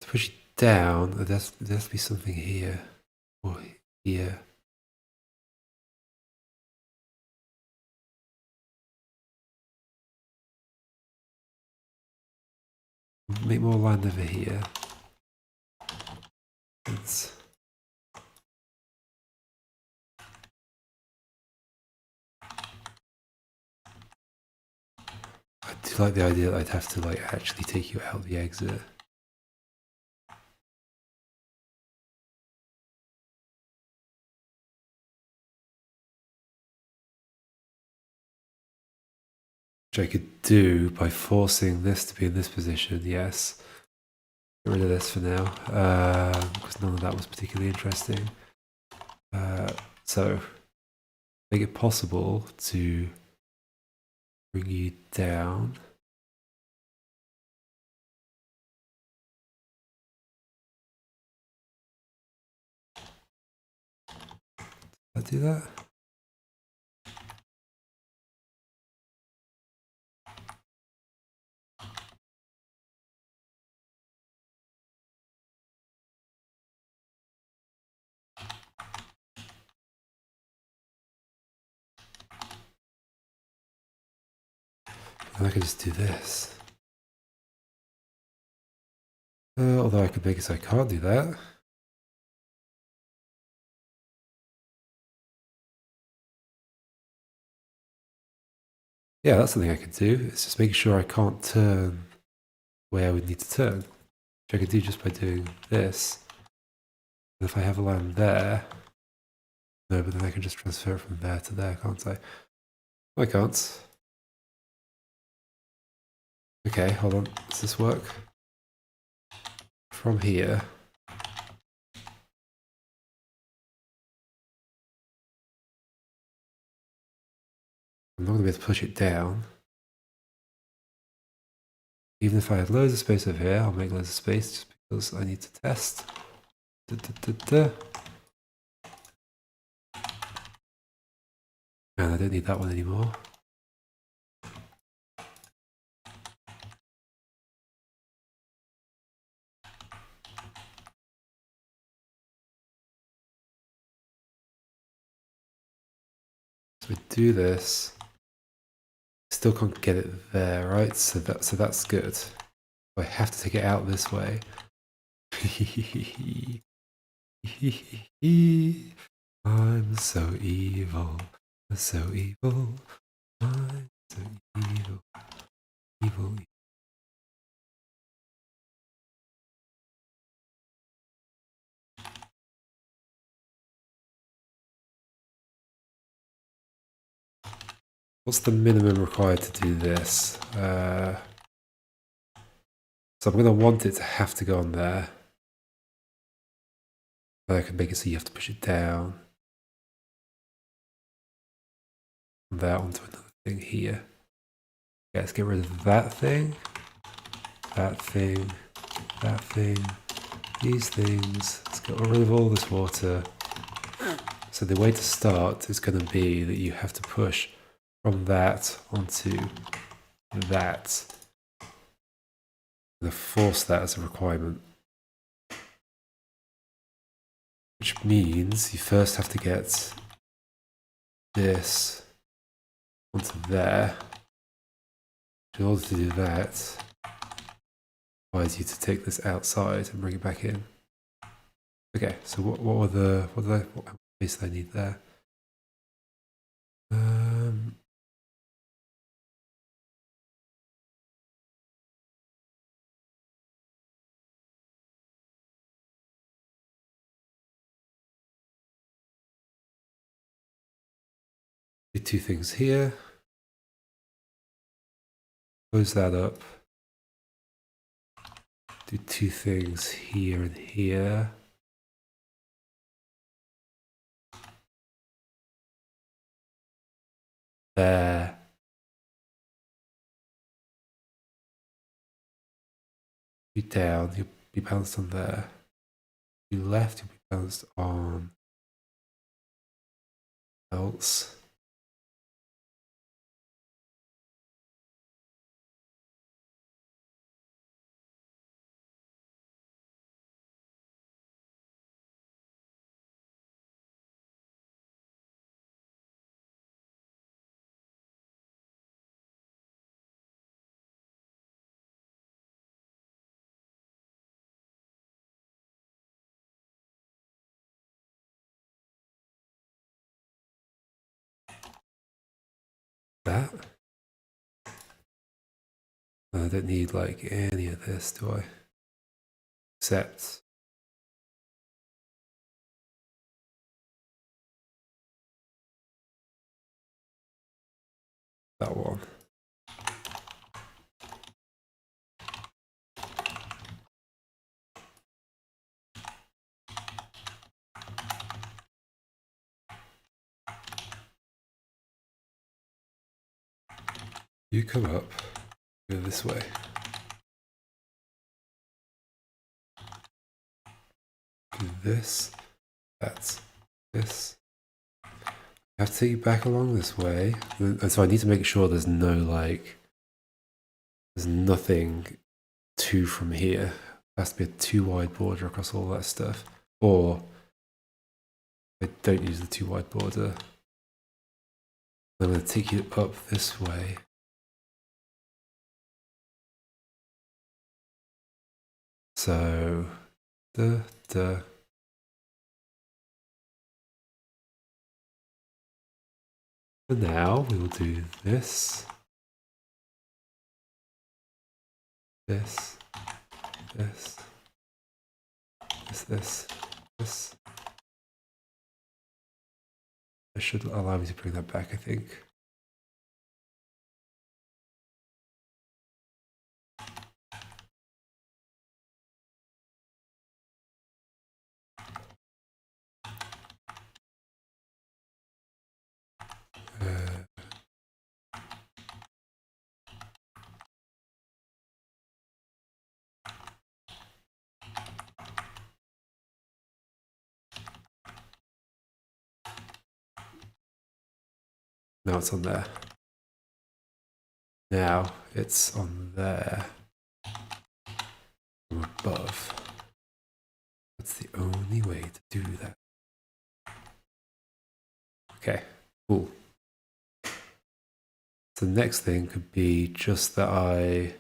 To push it down, there has to be something here or here. Make more land over here. It's, I do like the idea that I'd have to like actually take you out the exit. Which I could do by forcing this to be in this position, yes. Get rid of this for now, because none of that was particularly interesting. So, make it possible to bring you down. Did I do that? And I could just do this. Although I could make it so I can't do that. Yeah, that's something I could do. It's just making sure I can't turn where I would need to turn. Which I could do just by doing this. And if I have a line there, no, but then I can just transfer it from there to there, can't I? I can't. Okay, hold on. Does this work? From here. I'm not going to be able to push it down. Even if I had loads of space over here, I'll make loads of space just because I need to test. And I don't need that one anymore. So we do this. Still can't get it there, right? So that's good. I have to take it out this way. I'm so evil. I'm so evil. I'm so evil. Evil. What's the minimum required to do this? So I'm going to want it to have to go on there. But I can make it so you have to push it down. From there onto another thing here. Okay, let's get rid of that thing. That thing. That thing. These things. Let's get rid of all this water. So the way to start is going to be that you have to push from that onto that. I'm going to force that as a requirement. Which means you first have to get this onto there. In order to do that, requires you to take this outside and bring it back in. Okay, so what space did I need there? Do two things here. Close that up. Do two things here and here. There. Be down, you'll be balanced on there. Be left, you'll be balanced on else. That. I don't need like any of this, do I? Except that one. You come up, go this way. Do this, that's this. I have to take you back along this way. And so I need to make sure there's no like, there's nothing two from here. There has to be a too wide border across all that stuff. Or I don't use the too wide border. I'm going to take you up this way. So, For now, we will do this, this, this, this, this. That should allow me to bring that back, I think. Now it's on there. Now it's on there from above. That's the only way to do that. Okay, cool. So the next thing could be just that I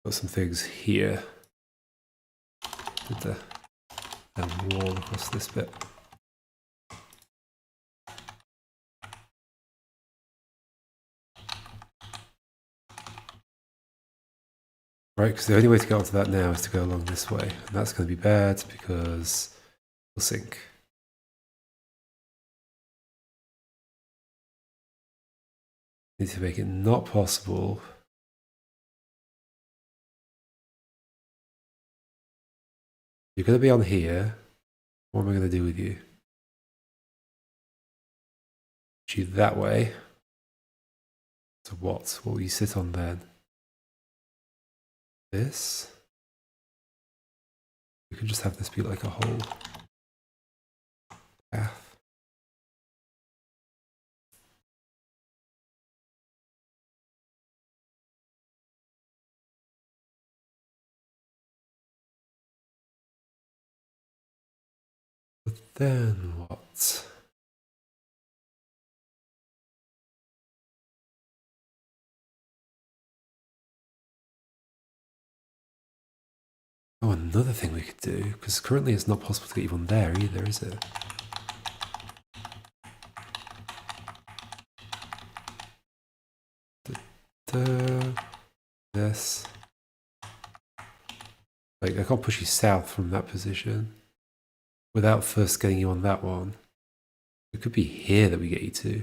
got some things here. Did the wall across this bit. Right, because the only way to get onto that now is to go along this way. And that's going to be bad because it'll sink. Need to make it not possible. You're going to be on here. What am I going to do with you? Put you that way. So what? What will you sit on then? This? We can just have this be like a whole path. But then what? Oh, another thing we could do, because currently it's not possible to get you on there either, is it? This. Like, I can't push you south from that position without first getting you on that one. It could be here that we get you to.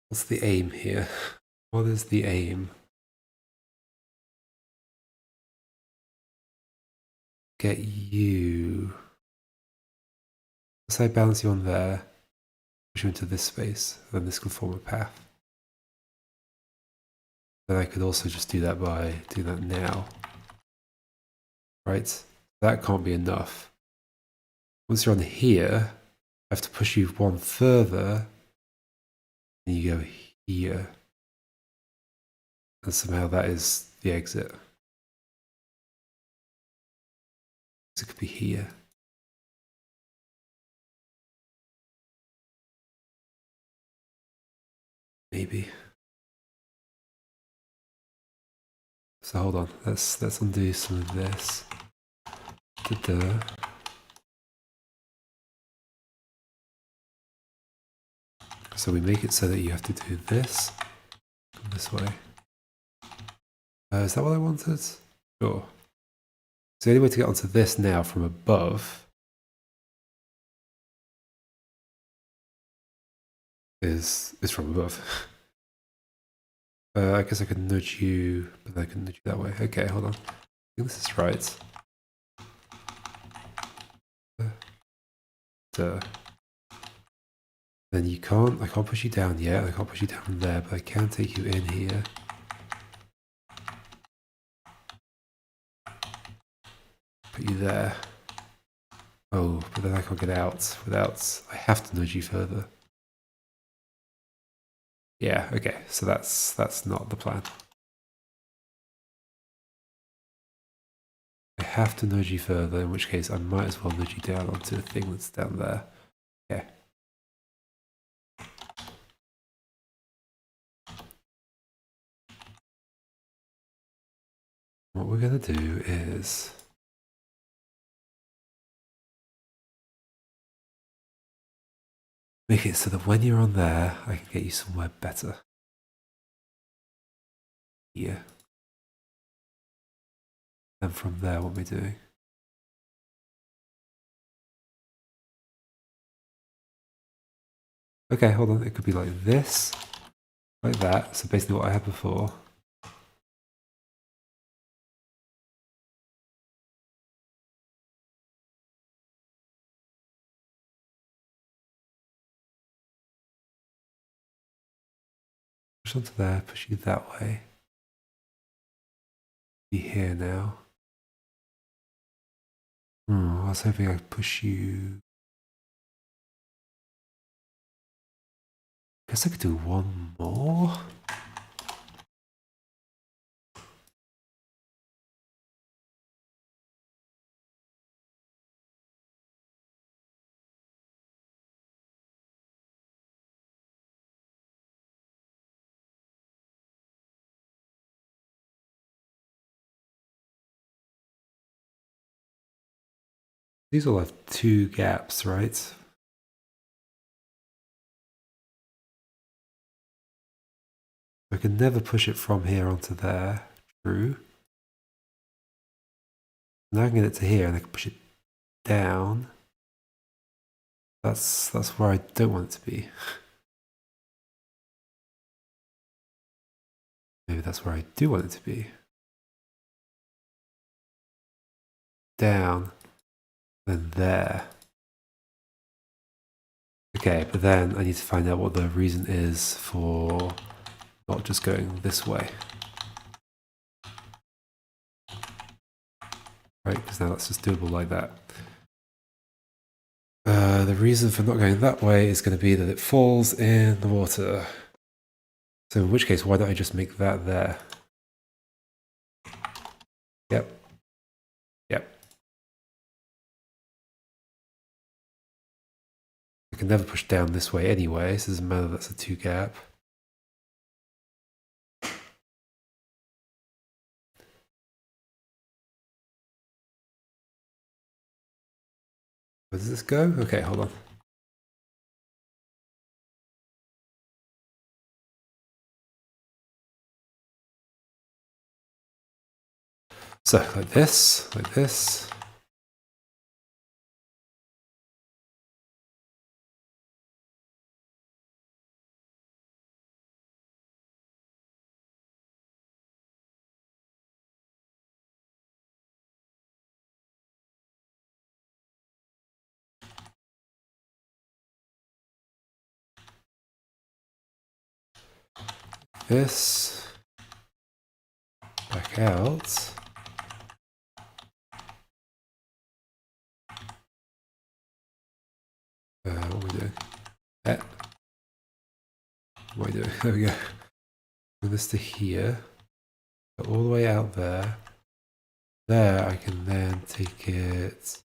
What's the aim here? What is the aim? Get you. Let's say balance you on there, push you into this space, then this could form a path. Then I could also just do that by doing that now. Right? That can't be enough. Once you're on here, I have to push you one further, and you go here. And somehow that is the exit. So it could be here. Maybe. So hold on, let's undo some of this. Da-da. So we make it so that you have to do this way. Is that what I wanted? Sure. So the only way to get onto this now from above is from above. I guess I could nudge you, but I can nudge you that way. Okay, hold on. I think this is right. Then I can't push you down yet. I can't push you down there, but I can take you in here. Put you there. Oh, but then I can't get out without, I have to nudge you further. Yeah, okay, so that's not the plan. I have to nudge you further, in which case I might as well nudge you down onto the thing that's down there. Okay. we're going to do is make it so that when you're on there, I can get you somewhere better. Here. And from there, what we're doing. Okay, hold on. It could be like this, like that. So basically what I had before. Push onto there, push you that way. Be here now. I was hoping I could push you. Guess I could do one more. These all have 2 gaps, right? I can never push it from here onto there. True. Now I can get it to here and I can push it down. That's where I don't want it to be. Maybe that's where I do want it to be. Down. Then there. Okay, but then I need to find out what the reason is for not just going this way. Right, because now that's just doable like that. The reason for not going that way is going to be that it falls in the water. So in which case, why don't I just make that there? Yep. Yep. I can never push down this way anyway, so it doesn't matter, that's a 2 gap. Where does this go? Okay, hold on. So, like this, like this. This. Back out. What are we doing? What am I doing? There we go. Bring this to here. Go all the way out there. There, I can then take it.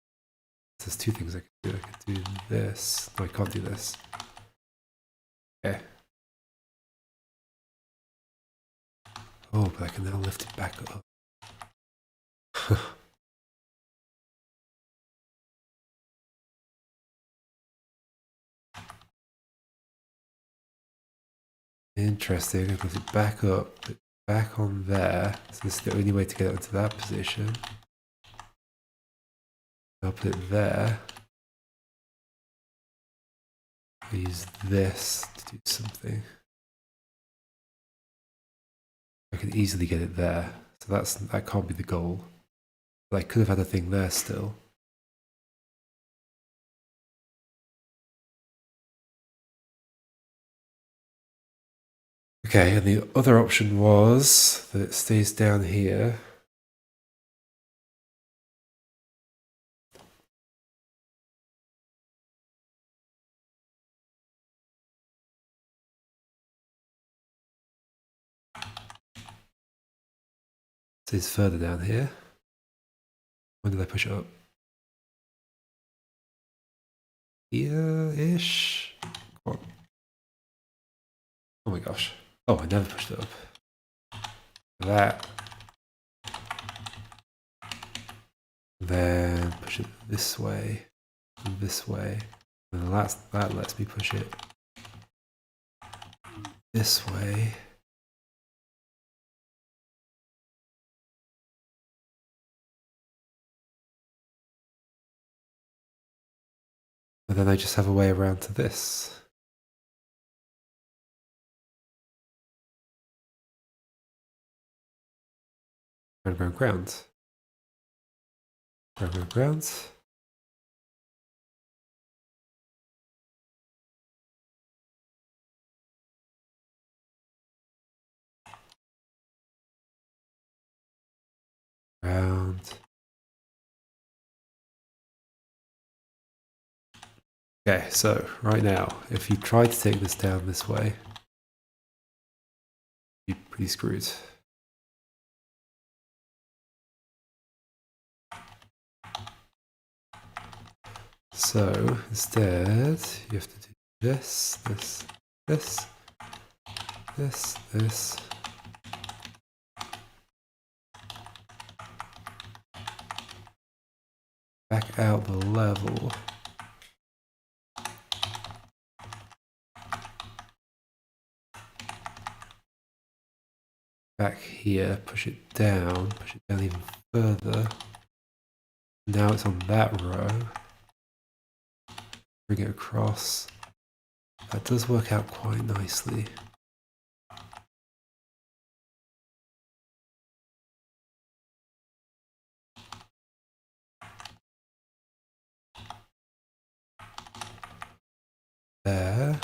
There's 2 things I can do. I can do this. No, I can't do this. Okay. Oh, but I can now lift it back up. Interesting. I lift it back up, put it back on there. So this is the only way to get it into that position. I'll put it there. I'll use this to do something. I can easily get it there. So that can't be the goal. But I could have had a thing there still. Okay, and the other option was that it stays down here. Stays further down here. When did I push it up? Here-ish? Oh my gosh. Oh, I never pushed it up. That. Then push it this way, and this way. And that lets me push it this way. And then I just have a way around to this. Ground, ground. Ground, ground, ground. Round. Okay, so right now, if you try to take this down this way, you're pretty screwed. So instead, you have to do this, this, this, this, this. Back out the level. Back here, push it down even further. Now it's on that row. Bring it across. That does work out quite nicely. There.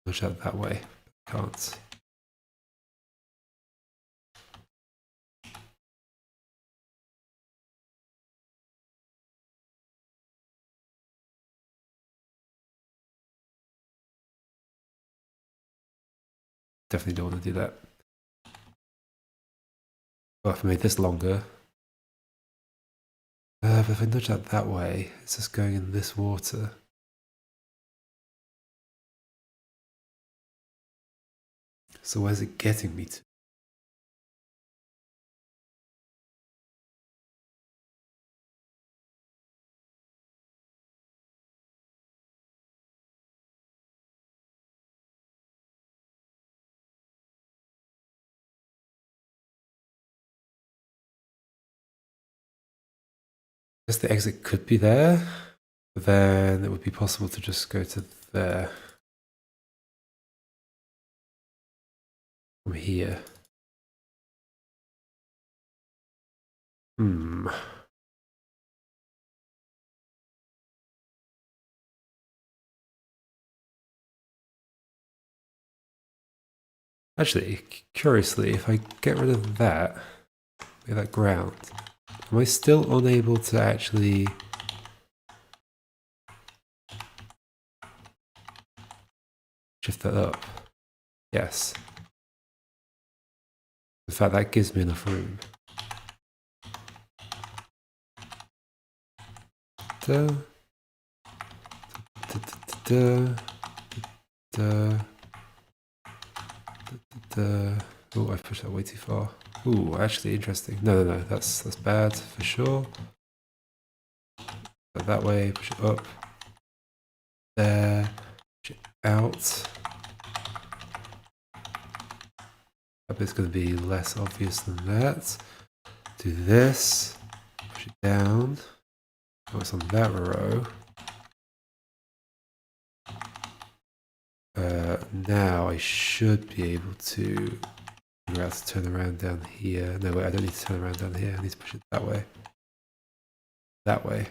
Push out that way. Can't. Definitely don't want to do that. Well, if I made this longer. But if I nudge that way, it's just going in this water. So where's it getting me to? I guess the exit could be there, but then it would be possible to just go to there. From here. Actually, curiously, if I get rid of that, that ground, am I still unable to actually shift that up? Yes. In fact, that gives me enough room. Da, da, da, da, da. Oh, I've pushed that way too far. Ooh, actually interesting. No, that's bad for sure. Go that way, push it up. There, push it out. That bit's going to be less obvious than that. Do this, push it down. Oh, it's on that row. Now I should be able to figure out to turn around down here. No, wait, I don't need to turn around down here. I need to push it that way. That way.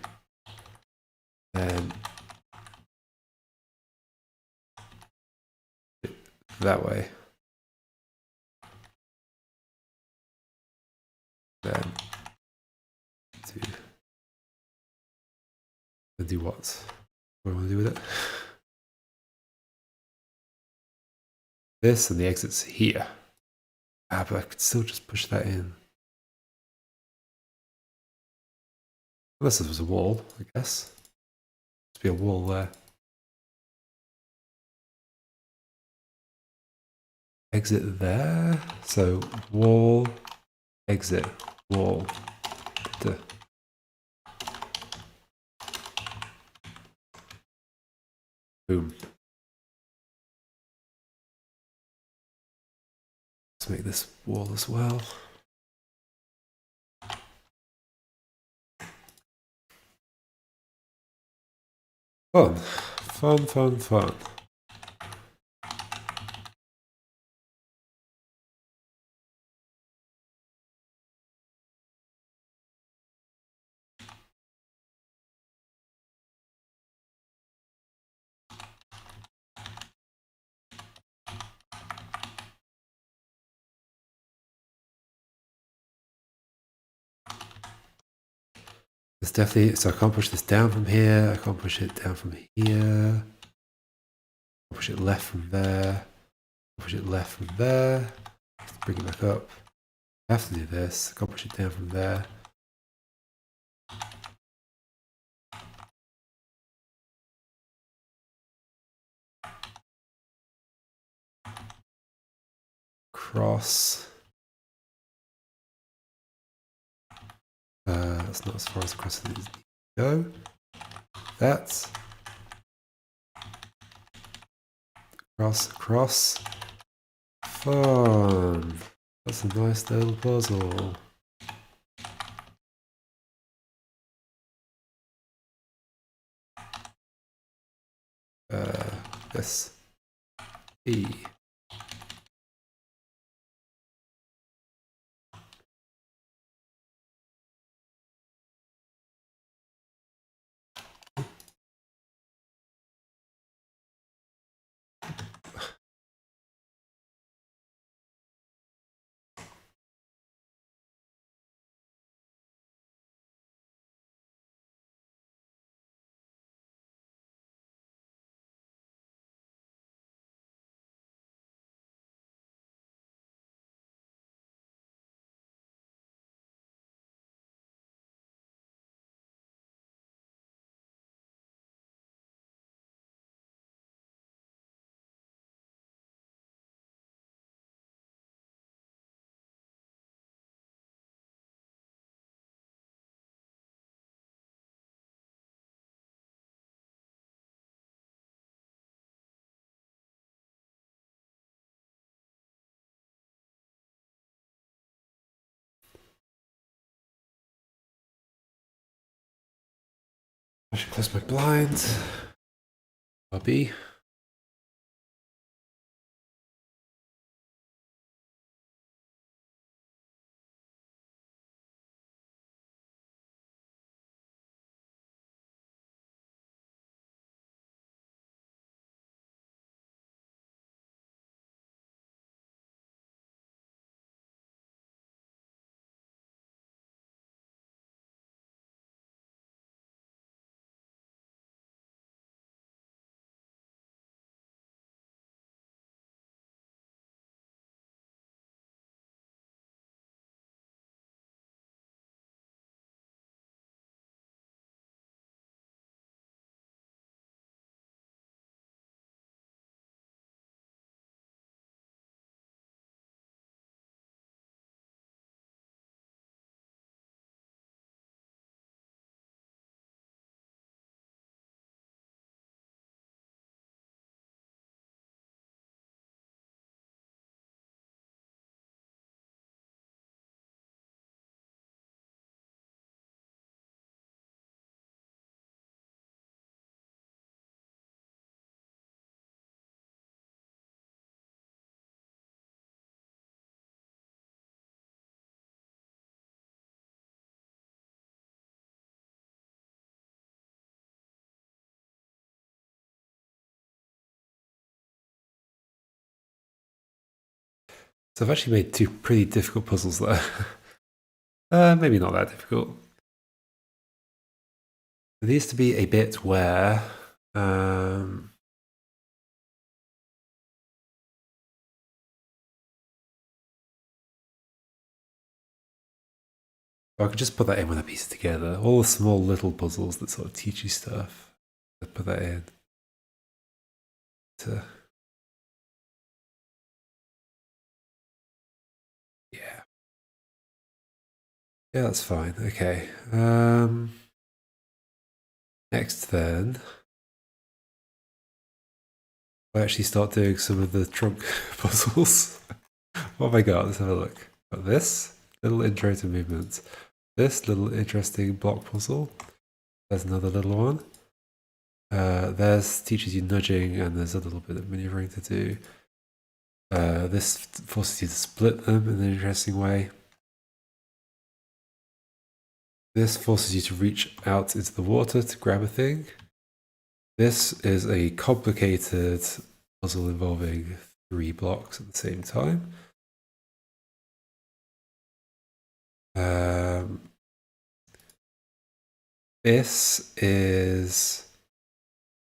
Then that way. Then do what? What do I want to do with it? This and the exit's here. Ah, but I could still just push that in. Unless there was a wall, I guess. There's be a wall there. exit there. So wall, exit, wall. Boom. Let's make this wall as well. Fun, fun, fun, fun. It's definitely, so I can't push this down from here, I can't push it down from here. Push it left from there, push it left from there, bring it back up. I have to do this, I can't push it down from there. Cross. That's not as far as across as it needs to go. That's cross, cross. Fun. That's a nice little puzzle. This E. I should close my blinds. RB. So I've actually made two pretty difficult puzzles there. Maybe not that difficult. There needs to be a bit where I could just put that in when I piece it together. All the small little puzzles that sort of teach you stuff. I'd put that in. Yeah, that's fine. Okay. Next then, I actually start doing some of the trunk puzzles. What have I got? Let's have a look. Got this little intro to movement. This little interesting block puzzle. There's another little one. There's teaches you nudging, and there's a little bit of maneuvering to do. This forces you to split them in an interesting way. This forces you to reach out into the water to grab a thing. This is a complicated puzzle involving 3 blocks at the same time. This is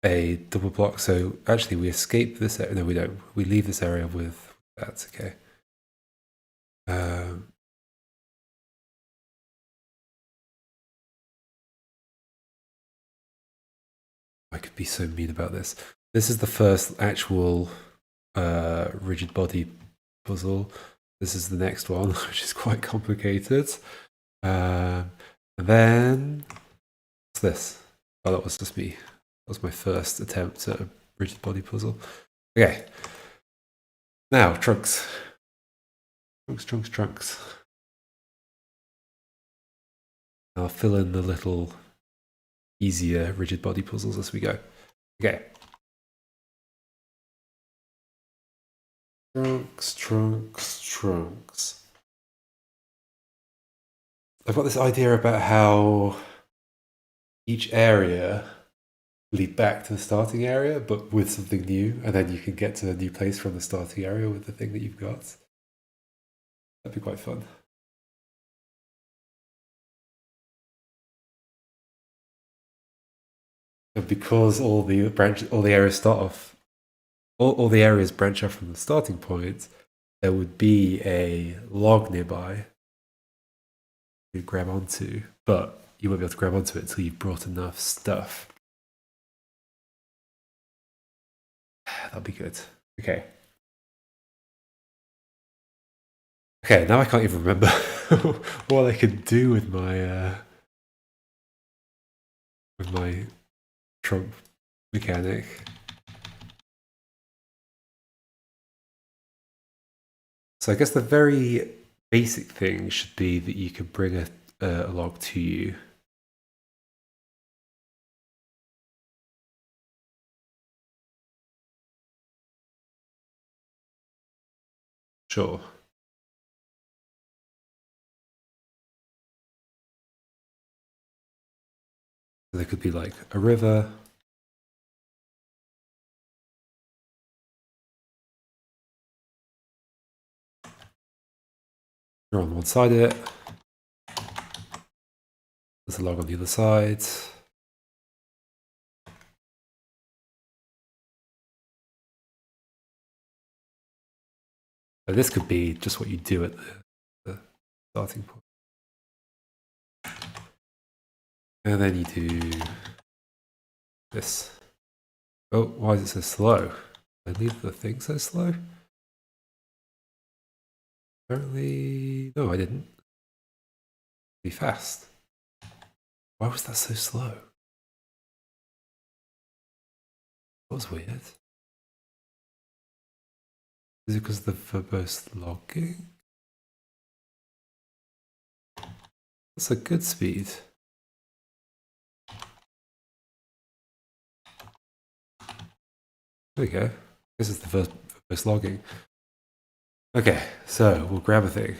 a double block. So actually, we escape this area. No, we don't. We leave this area with that. Okay. I could be so mean about this. This is the first actual rigid body puzzle. This is the next one, which is quite complicated. And then what's this? Oh, that was just me. That was my first attempt at a rigid body puzzle. Okay. Now, trunks. Trunks. I'll fill in the little easier rigid body puzzles as we go. Okay. Trunks. I've got this idea about how each area lead back to the starting area, but with something new, and then you can get to a new place from the starting area with the thing that you've got. That'd be quite fun. And because all the areas start off, all the areas branch off from the starting point, there would be a log nearby you grab onto, but you won't be able to grab onto it until you've brought enough stuff. That'll be good. Okay. Okay, now I can't even remember what I can do with my trunk mechanic. So I guess the very basic thing should be that you can bring a log to you. Sure. So there could be like a river. You're on one side of it. There's a log on the other side. So this could be just what you do at the starting point. And then you do this. Oh, why is it so slow? Did I leave the thing so slow? Apparently, no, I didn't. Be fast. Why was that so slow? That was weird. Is it because of the verbose logging? That's a good speed. There we go. This is the verbose logging. Okay, so we'll grab a thing.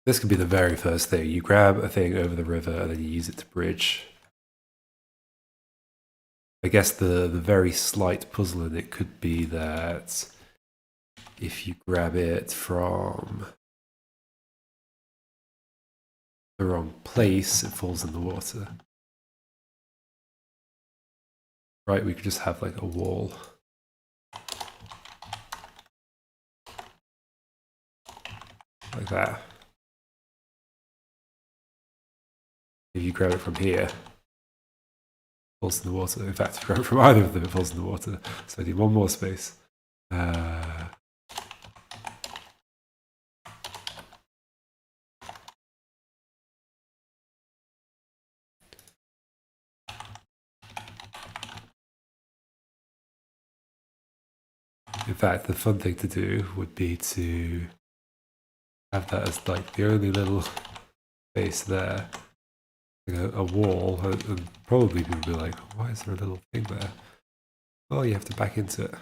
This could be the very first thing. You grab a thing over the river and then you use it to bridge. I guess the very slight puzzle in it could be that if you grab it from the wrong place, it falls in the water. right? We could just have like a wall. Like that. If you grab it from here, it falls in the water. In fact, if you grab it from either of them, it falls in the water. So I need one more space. In fact, the fun thing to do would be to have that as like the only little space there, like a wall, and probably people would be like, why is there a little thing there? Oh, you have to back into it.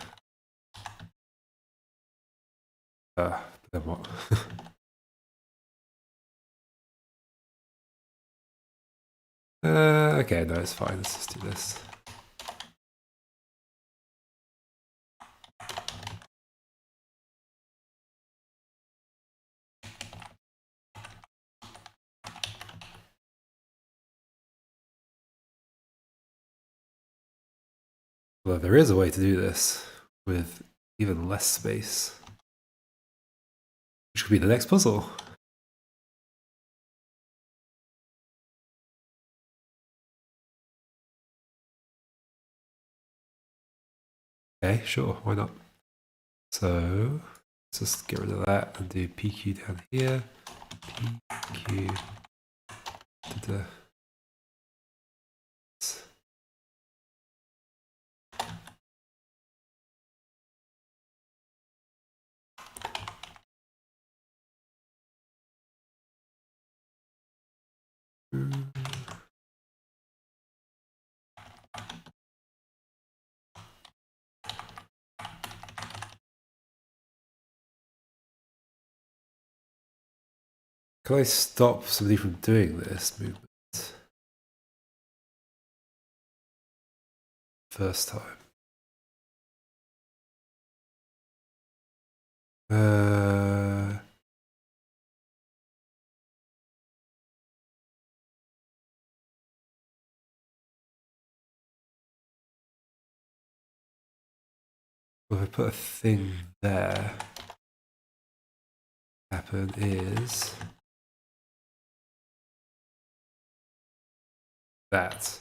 But then what? Okay, no, it's fine. Let's just do this. Well, there is a way to do this with even less space, which could be the next puzzle. Okay, sure, why not? So let's just get rid of that and do PQ down here. PQ. Can I stop somebody from doing this movement? First time. Well, if I put a thing there, happen is that.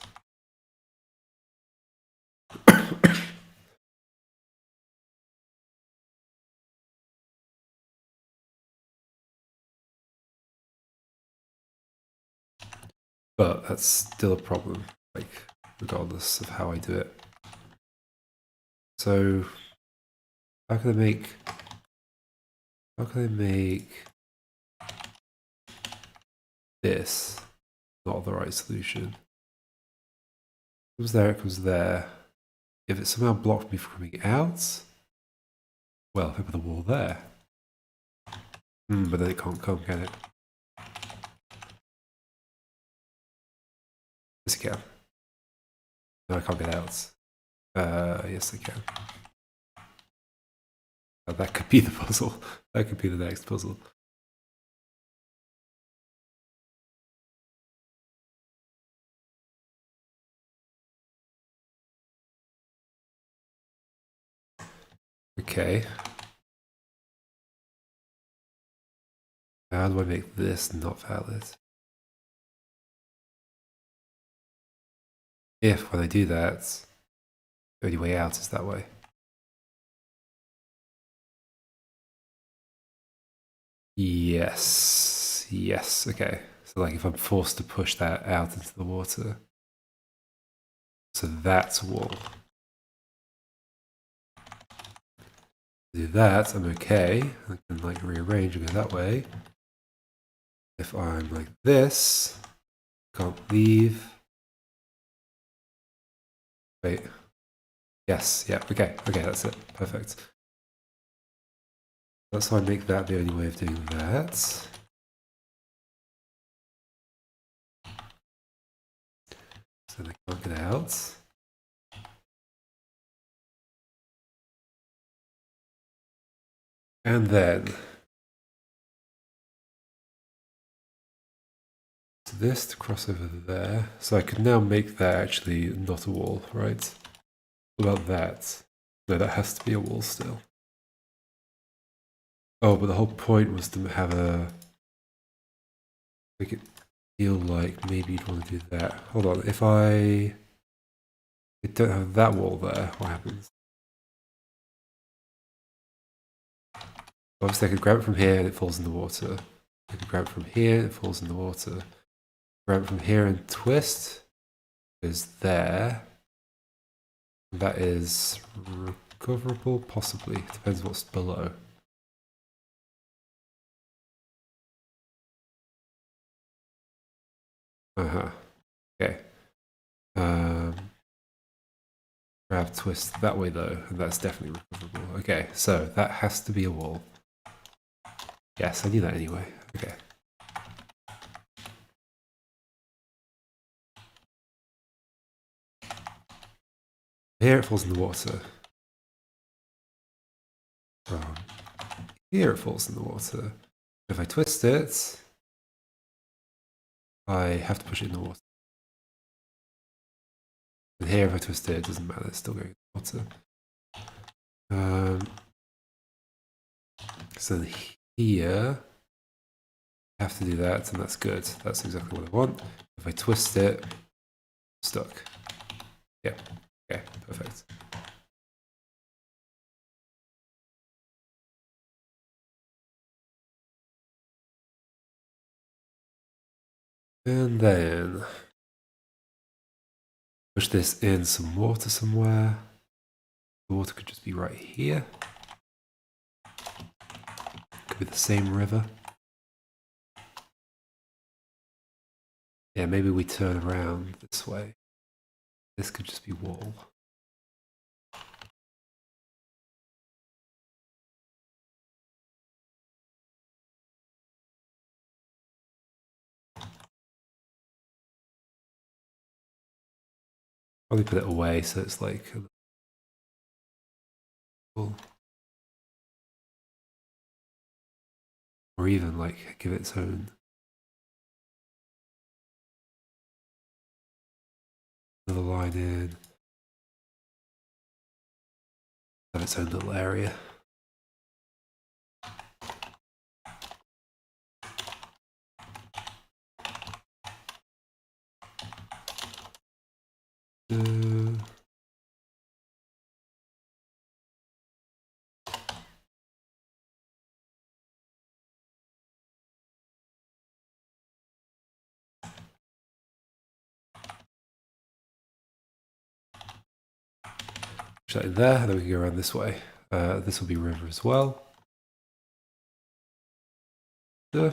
But that's still a problem, like, regardless of how I do it. So, how can I make this not the right solution? It comes there, it comes there. If it somehow blocked me from coming out, well, if I put the wall there. But then it can't come, can it? Yes, it can. No, I can't get out. Yes, I can. Oh, that could be the puzzle. That could be the next puzzle. Okay. How do I make this not valid? If, when I do that, the only way out is that way. Yes. Yes, okay. So like if I'm forced to push that out into the water. So that's a wall. Do that, I'm okay. I can like rearrange and go that way. If I'm like this, can't leave. Wait. Yes, yeah, okay, that's it. Perfect. That's why I make that the only way of doing that. So then I can't get out. And then this to cross over there. So I can now make that actually not a wall, right? What about that? No, that has to be a wall still. Oh, but the whole point was to have make it feel like maybe you'd want to do that. Hold on, if I don't have that wall there, what happens? Obviously I could grab it from here and it falls in the water. I could grab it from here and it falls in the water. Grab it from here and twist is there. That is recoverable, possibly. Depends what's below. Okay. Grab twist that way though, and that's definitely recoverable. Okay, so that has to be a wall. Yes, I knew that anyway. Okay. Here it falls in the water. Here it falls in the water. If I twist it, I have to push it in the water. And here, if I twist it, it doesn't matter, it's still going in the water. So here, I have to do that, and that's good. That's exactly what I want. If I twist it, stuck. Yeah, okay, perfect. And then push this in some water somewhere. The water could just be right here. Could be the same river. Yeah, maybe we turn around this way. This could just be wall. Probably put it away so it's like or even like give it its own another line in, have its own little area. Push that in there, and then we can go around this way. This will be river as well. Wall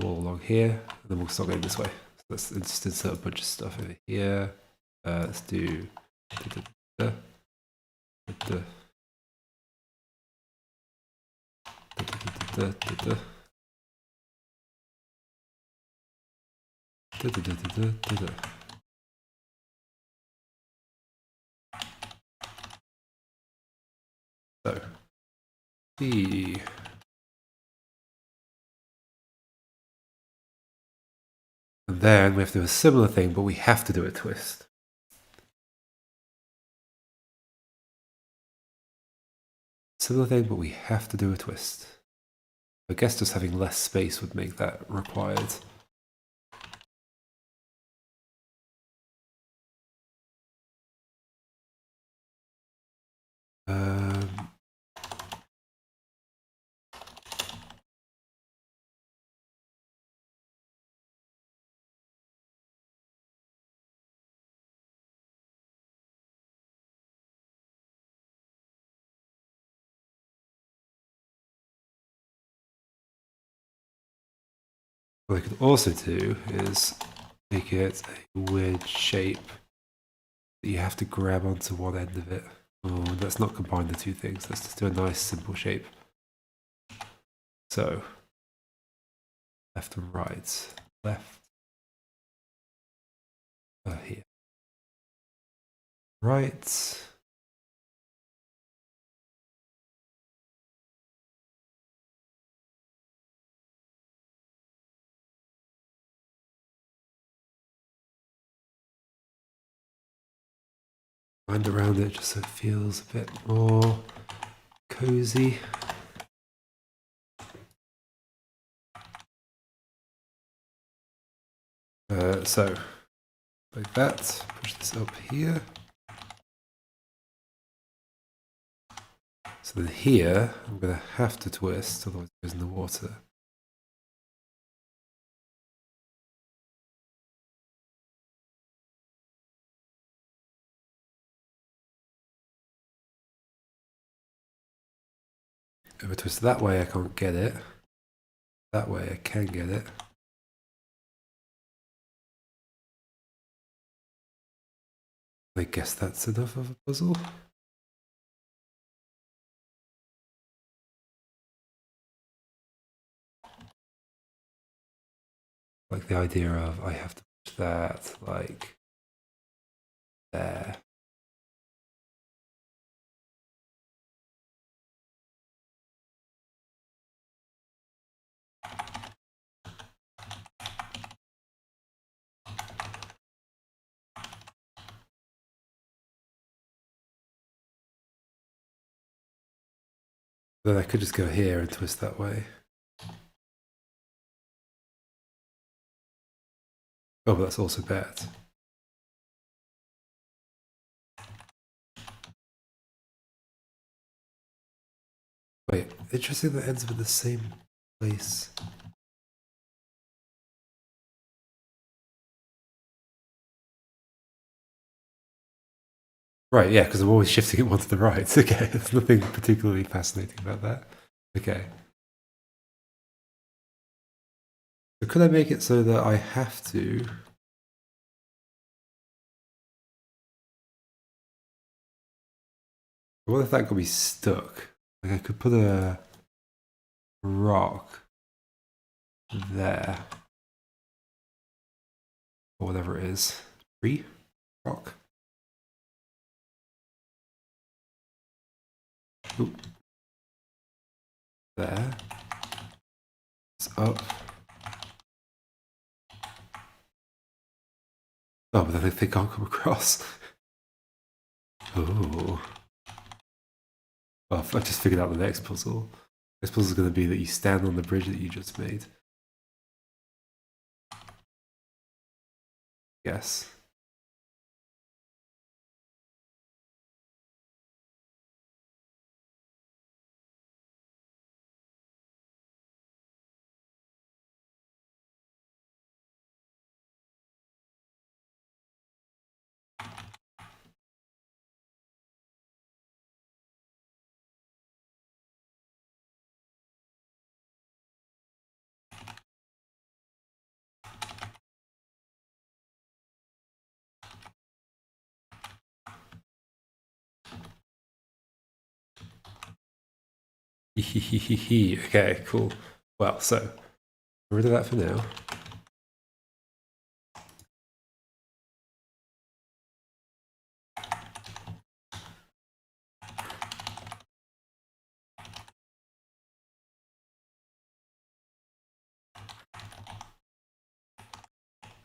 along here, and then we'll start going this way. So let's just insert a bunch of stuff over here. Let's do so the and then we have to do a similar thing, but we have to do a twist. Similar thing, but we have to do a twist. I guess just having less space would make that required. What I could also do is make it a weird shape that you have to grab onto one end of it. Oh, let's not combine the two things. Let's just do a nice simple shape. So, left and right. Left. Here. Right. wind around it just so it feels a bit more cozy. So like that, push this up here. So then here, I'm going to have to twist, otherwise it goes in the water. If I twist that way, I can't get it. That way, I can get it. I guess that's enough of a puzzle. Like the idea of I have to push that like there. Then I could just go here and twist that way. Oh, but that's also bad. Wait, interesting that ends up in the same place. Right, yeah, because I'm always shifting it one to the right. Okay, there's nothing particularly fascinating about that. Okay. So could I make it so that I have to... What if that got me stuck? Like I could put a rock there. Or whatever it is. Tree? Rock? Oop. There. It's up. Oh, but then they can't come across. Oh. Well, I just figured out the next puzzle. This puzzle is going to be that you stand on the bridge that you just made. Yes. Okay, cool. Well, so, get rid of that for now.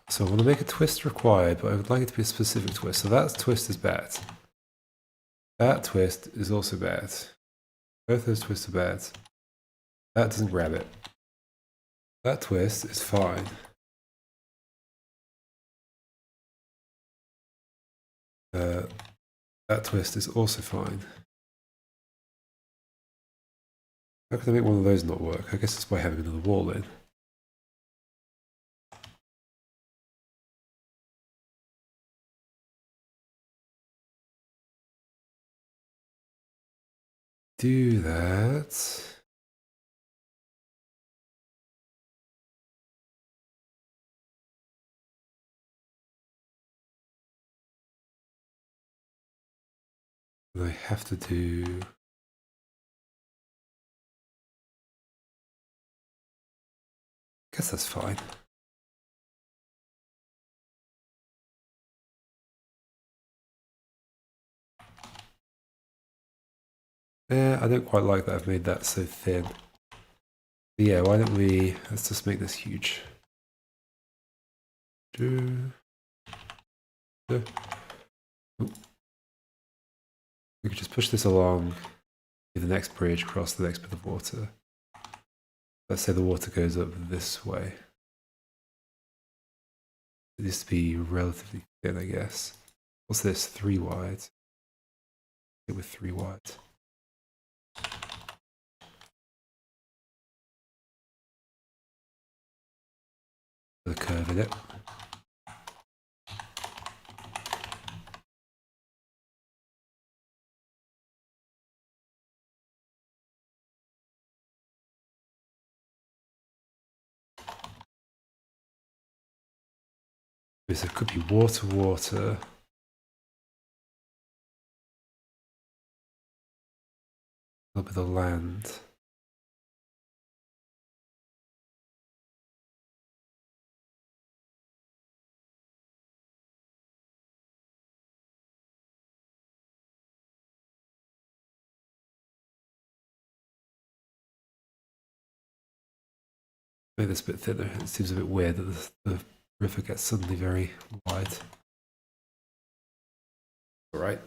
So I want to make a twist required, but I would like it to be a specific twist. So that twist is bad. That twist is also bad. Both those twists are bad. That doesn't grab it. That twist is fine. That twist is also fine. How can I make one of those not work? I guess it's by having another wall in. Do that. And I have to do... I guess that's fine. Yeah, I don't quite like that I've made that so thin. But yeah, why don't we... Let's just make this huge. We could just push this along with the next bridge across the next bit of water. Let's say the water goes up this way. It needs to be relatively thin, I guess. What's this? 3 wide. It with 3 wide. The curve in it. So it could be water, water. A little bit of land. Maybe this a bit thinner. It seems a bit weird that the river gets suddenly very wide. All right.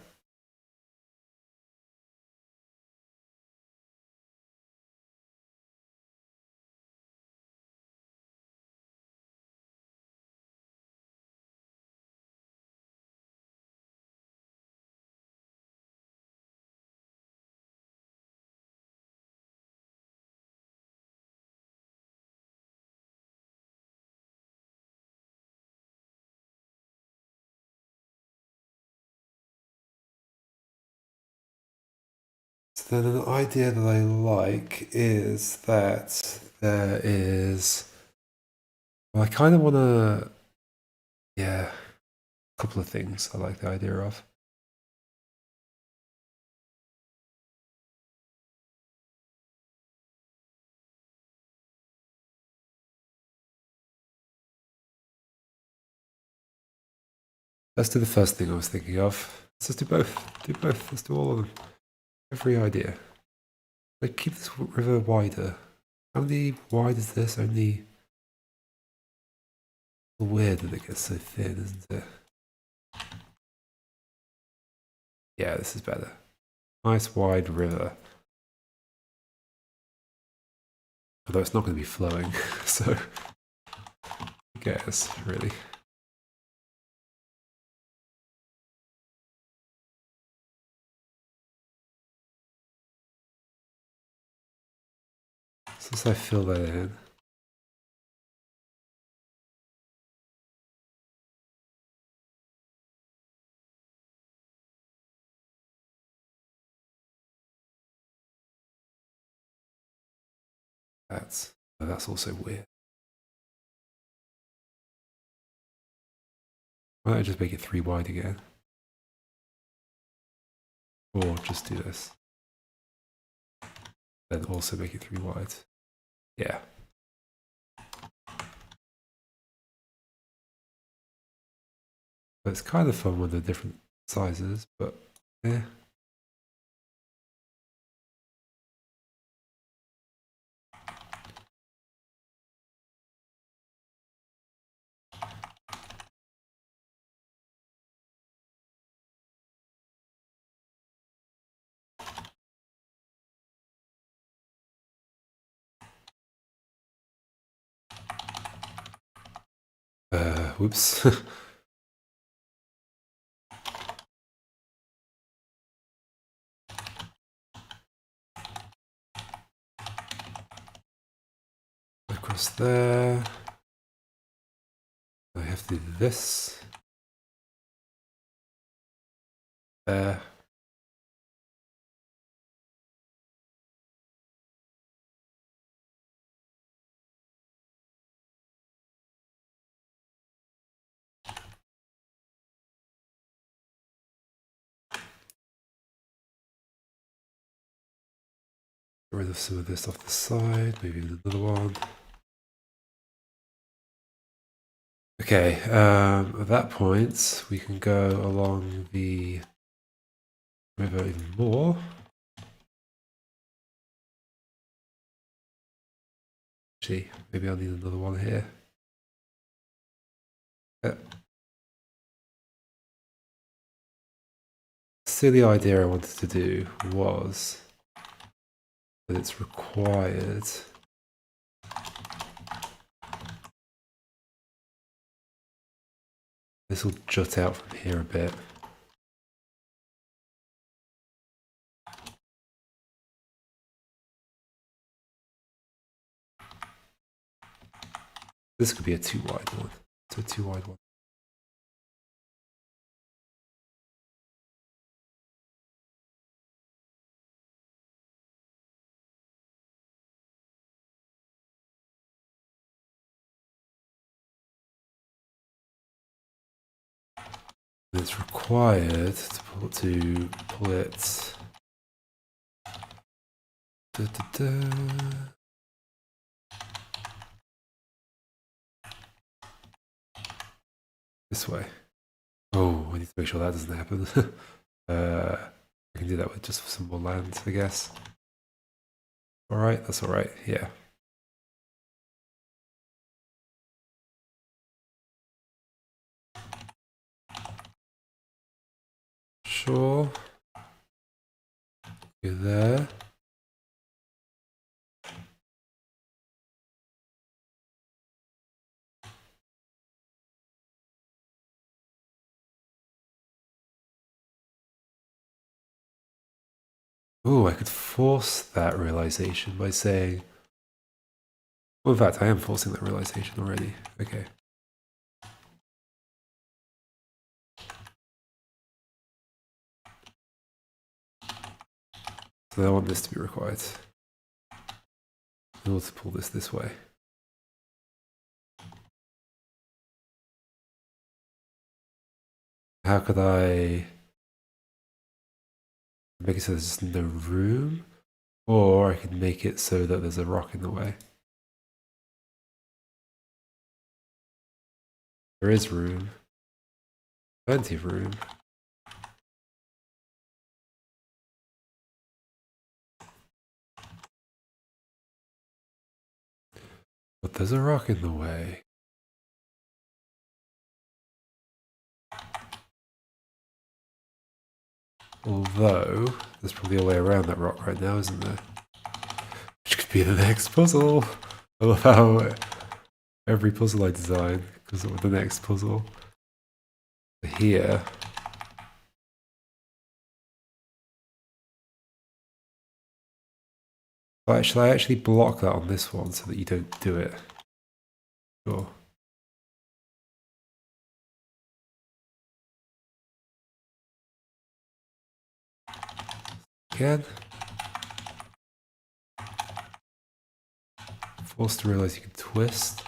So then an idea that I like is that there is, well, I kind of want to, yeah, a couple of things I like the idea of. Let's do the first thing I was thinking of. Let's just do both. Do both. Let's do all of them. Every idea. Like, keep this river wider. How many wide is this? Only weird that it gets so thin, isn't it? Yeah, this is better. Nice wide river. Although it's not going to be flowing, so I guess, really. Since I fill that in. That's also weird. Why don't I just make it 3 wide again? Or just do this. Then also make it 3 wide. Yeah. But it's kind of fun with the different sizes, but yeah. Whoops. Across there. I have to do this. There. Get rid of some of this off the side, maybe another one. Okay, at that point, we can go along the river even more. Actually, maybe I'll need another one here. silly idea I wanted to do was that it's required this will jut out from here a bit. This could be a too wide one. So a too wide one. And it's required to pull it. This way. Oh, I need to make sure that doesn't happen. I can do that with just some more land, I guess. Alright, that's alright, yeah. Sure. Go there. Oh, I could force that realization by saying... Well, in fact, I am forcing that realization already. Okay. So I want this to be required in order to pull this way. How could I make it so there's just no room? Or I could make it so that there's a rock in the way. There is room. Plenty of room. But there's a rock in the way. Although, there's probably a way around that rock right now, isn't there? Which could be the next puzzle. I love how every puzzle I design goes up with the next puzzle. Here. Should I actually block that on this one so that you don't do it? Sure. Again. Forced to realize you can twist.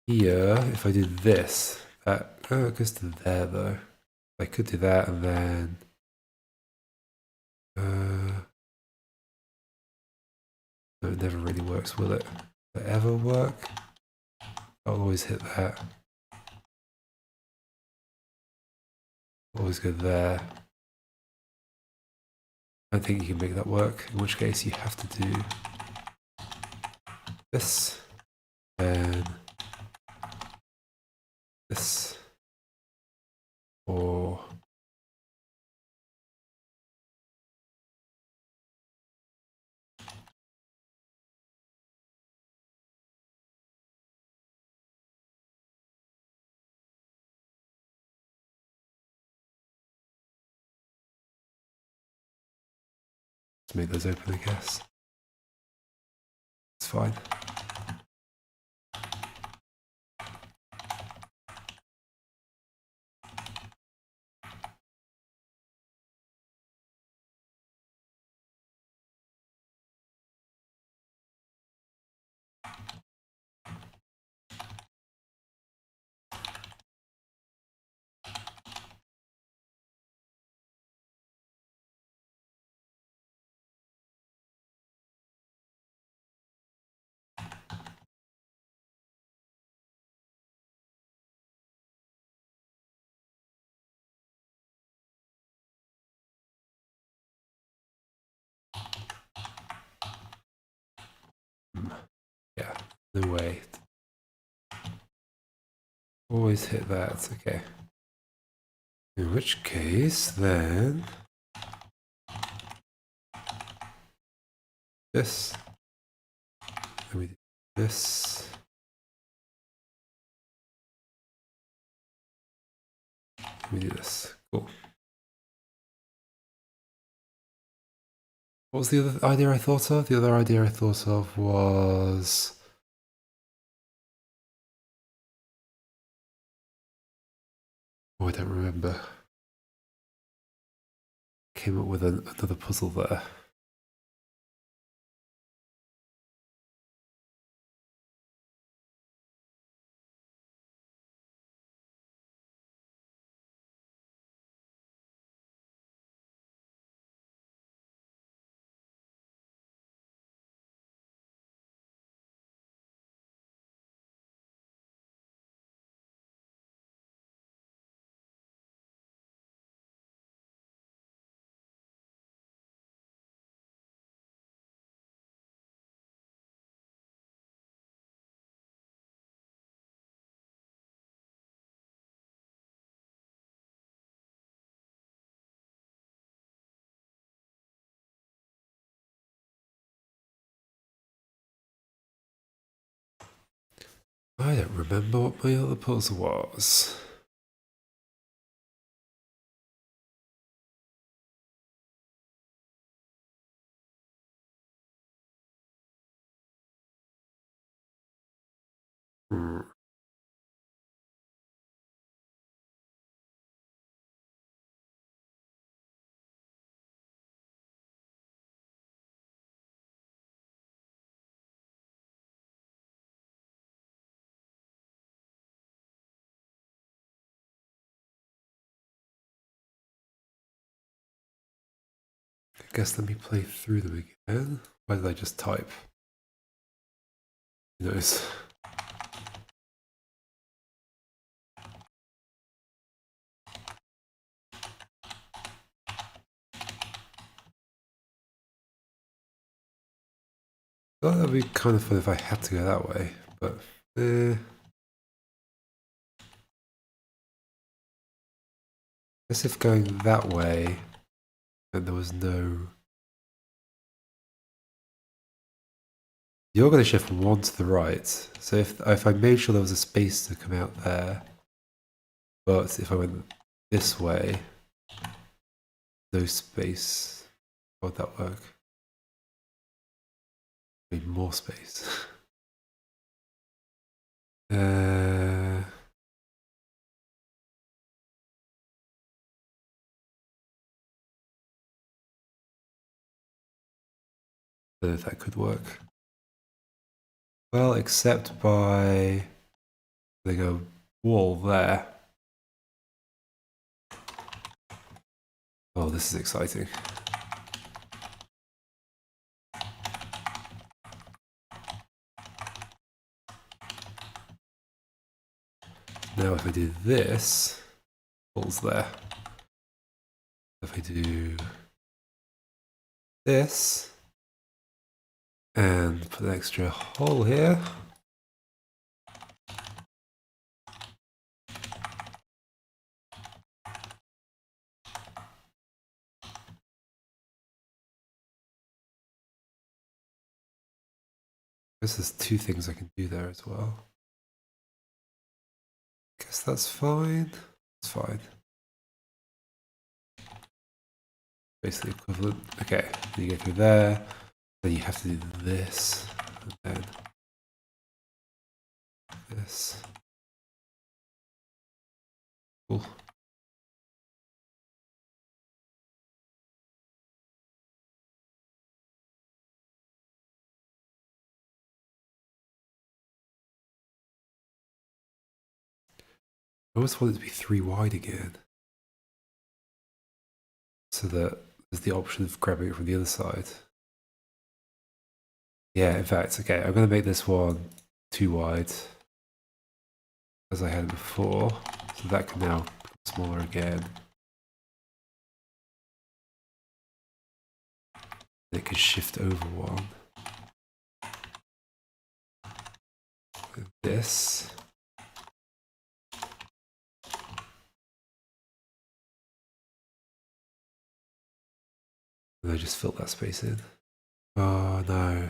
Here, if I do this, that it goes to there though. I could do that and then no, it never really works, will it? Will it ever work? I'll always hit that. Always go there. I don't think you can make that work, in which case you have to do this, and this, or let's make those open, I guess. It's fine. Yeah, no way. Always hit that, okay. In which case, then this, and we do this, and we do this. Cool. What was the other idea I thought of? The other idea I thought of was... oh, I don't remember. Came up with another puzzle there. I don't remember what my other puzzle was. I guess let me play through them again. Why did I just type? Who knows? Well, that'd be kind of fun if I had to go that way, but I guess if going that way, then there was no... You're going to shift one to the right, so if I made sure there was a space to come out there, but if I went this way, no space, how would that work? Need more space. Don't know if that could work. Well, except by putting a wall there. Oh, this is exciting. Now if I do this, wall's there. If I do this, and put an extra hole here, I guess there's two things I can do there as well. Guess that's fine. It's fine. Basically equivalent. Okay, you go through there, then you have to do this, and then this. Cool. I always want it to be 3 wide again, so that there's the option of grabbing it from the other side. Yeah, in fact, okay, I'm going to make this one 2 wide, as I had before, so that can now become smaller again. It could shift over one. With this. And I just fill that space in. Oh no.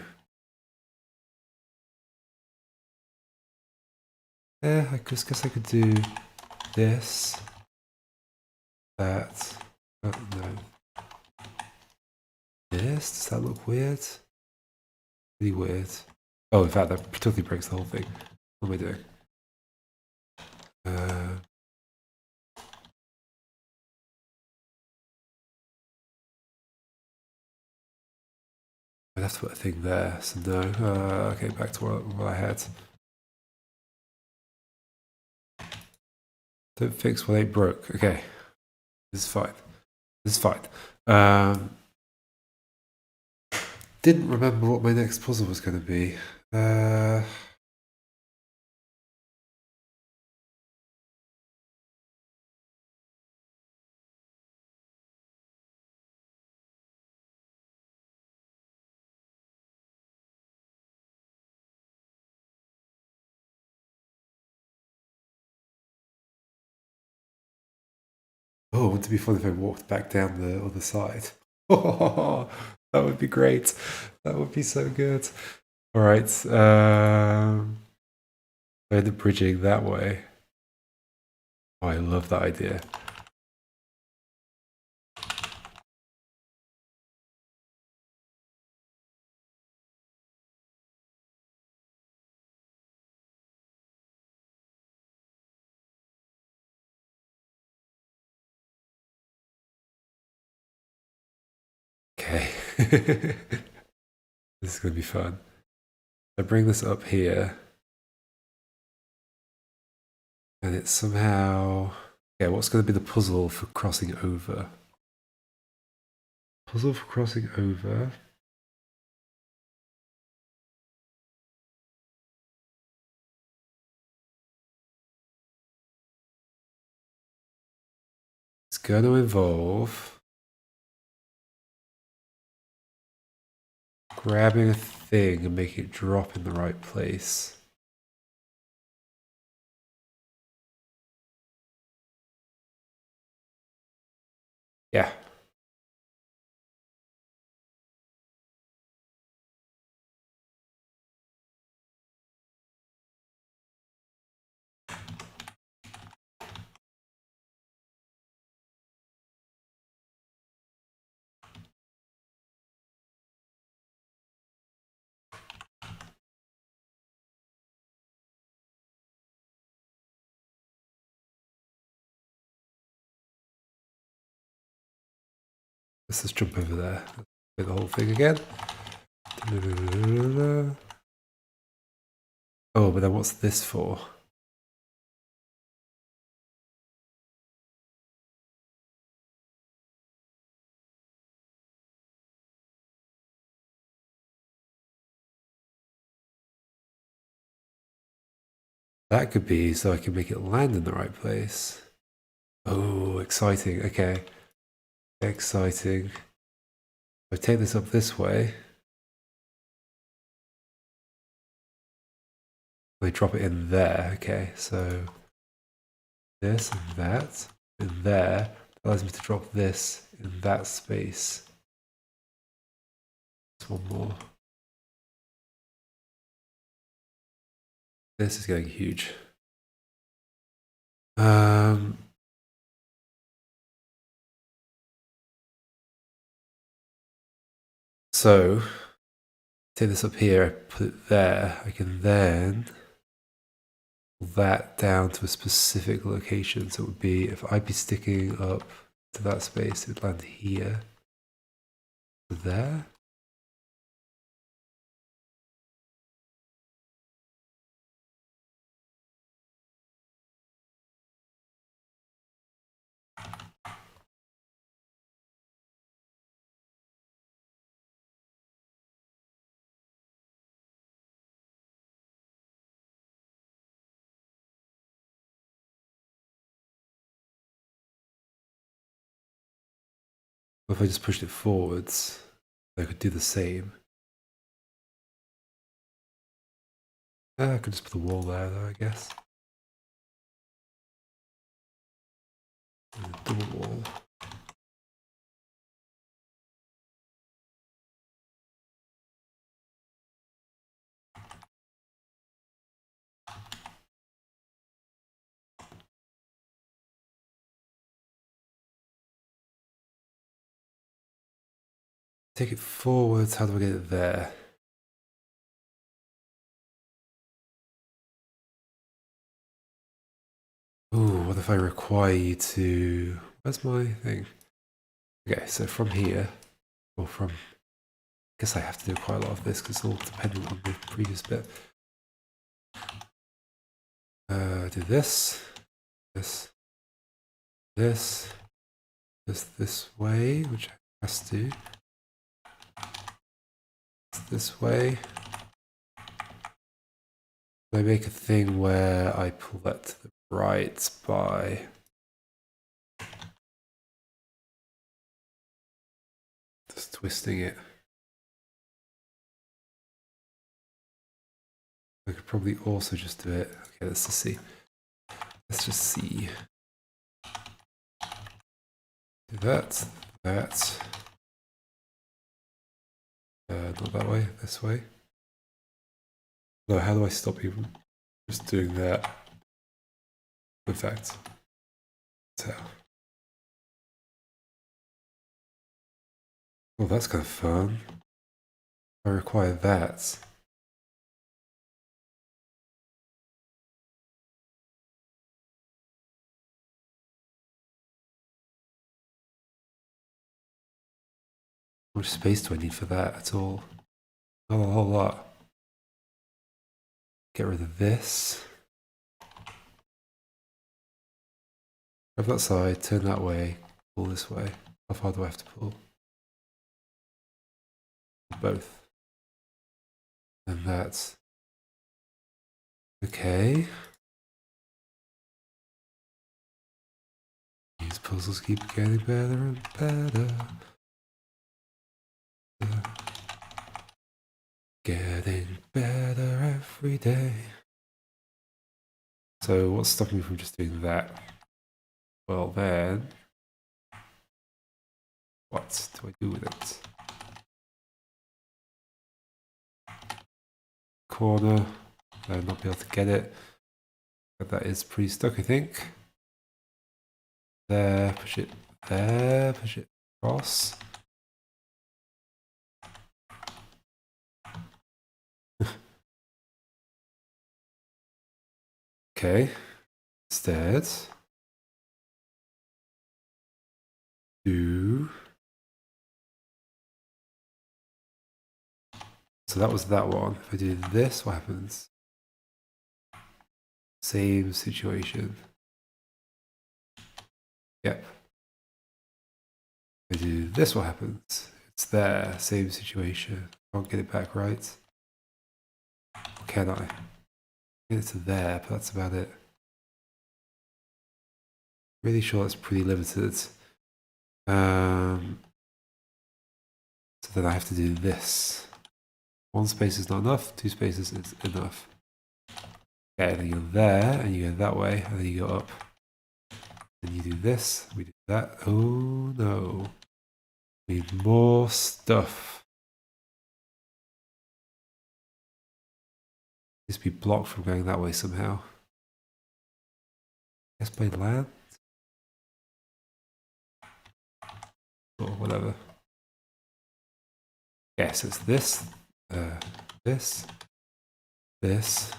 Yeah, I just guess I could do this, that, oh no. This, does that look weird? Really weird. Oh, in fact, that totally breaks the whole thing. What am I doing? I'd have to put a thing there, so no. Okay, back to what I had. Don't fix what ain't broke. Okay, this is fine. This is fine. Didn't remember what my next puzzle was going to be. Oh, wouldn't it be fun if I walked back down the other side? Oh, that would be great. That would be so good. All right. I end up bridging that way. Oh, I love that idea. Okay. This is going to be fun. I bring this up here. And it's somehow... Yeah, what's going to be the puzzle for crossing over? Puzzle for crossing over. It's going to involve grabbing a thing and making it drop in the right place. Yeah. Let's just jump over there. Do the whole thing again. Oh, but then what's this for? That could be so I can make it land in the right place. Oh, exciting. Okay. Exciting. I take this up this way. I drop it in there. Okay, so this and that in there allows me to drop this in that space. Just one more. This is getting huge. So take this up here, I put it there. I can then pull that down to a specific location. So it would be, if I'd be sticking up to that space, it would land here. There. If I just pushed it forwards, I could do the same. I could just put the wall there though, I guess. And a double wall. Take it forwards. How do I get it there? Ooh, what if I require you to... Where's my thing? Okay, so from here, or from... I guess I have to do quite a lot of this because it's all dependent on the previous bit. Do this, this way, which has to. This way. I make a thing where I pull that to the right by just twisting it. I could probably also just do it. Okay, let's just see. Let's just see. Do that, that. Not that way, this way. No, how do I stop you from just doing that? In fact, that's how. Well, that's kind of fun. I require that. How much space do I need for that at all? Not a whole lot. Get rid of this. Grab that side, turn that way, pull this way. How far do I have to pull? Both. And that's okay. These puzzles keep getting better and better. Getting better every day. So what's stopping me from just doing that? Well then, what do I do with it? Corner, I'll not be able to get it. But that is pretty stuck, I think. There, push it there, push it across. Okay, instead, do. So that was that one. If I do this, what happens? Same situation. Yep. If I do this, what happens? It's there, same situation. Can't get it back right. Can I? Get it to there, but that's about it. Really sure it's pretty limited. So then I have to do this. One space is not enough, two spaces is enough. Okay, then you go there, and you go that way, and then you go up. Then you do this, we do that. Oh no. We need more stuff. This be blocked from going that way somehow. I guess by land? Or whatever. Yes, it's this, this, this, this,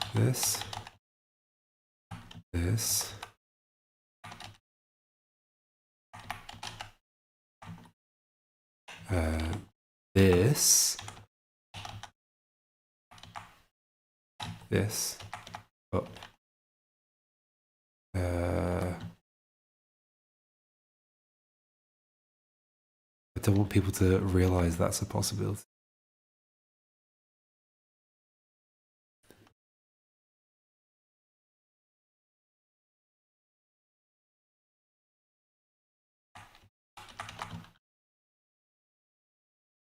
this. This, this, up. I don't want people to realize that's a possibility.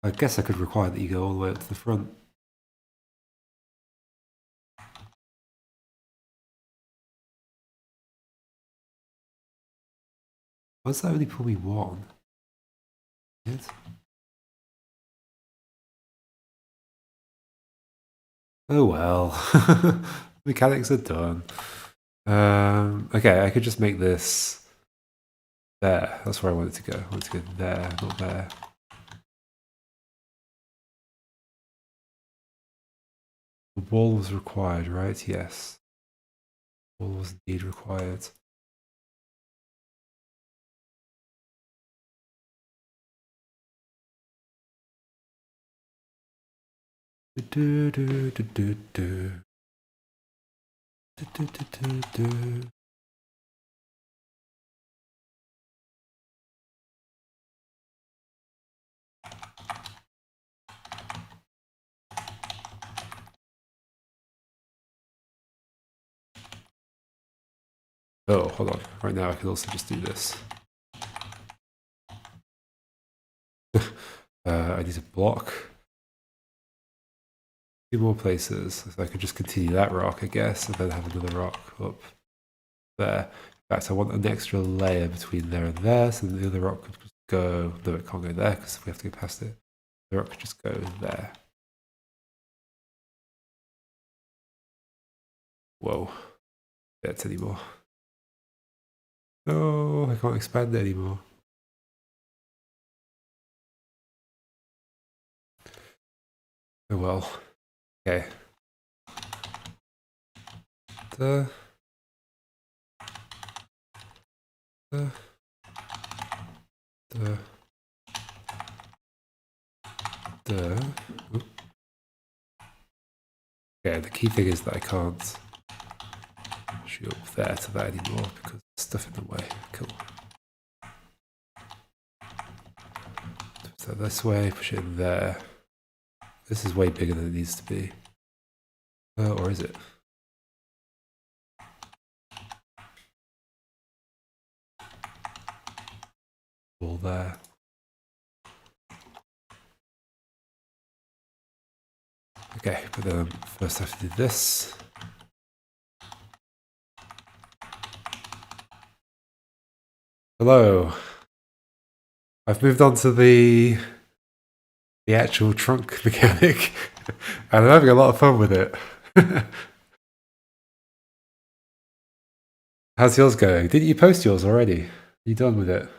I guess I could require that you go all the way up to the front. Why does that only pull me one? It? Oh well. Mechanics are done. Okay, I could just make this there. That's where I want it to go. I want it to go there, not there. The wall was required, right? Yes. The wall was indeed required. Do, do, do, do, do. Do, do, do, do, do. Oh, hold on. Right now I can also just do this. I need to block 2 more places. So I could just continue that rock, I guess, and then have another rock up there. In fact, I want an extra layer between there and there, so the other rock could just go. No, it can't go there because we have to go past it. The rock could just go there. Whoa. That's anymore. No, I can't expand it anymore. Oh well. Okay. Duh. Duh. Duh. Duh. Oop. Yeah, the key thing is that I can't shoot up there to that anymore because there's stuff in the way. Cool. So this way, push it in there. This is way bigger than it needs to be. Or is it? All there. Okay, but then first I have to do this. Hello. I've moved on to the actual trunk mechanic, and I'm having a lot of fun with it. How's yours going? Didn't you post yours already? Are you done with it?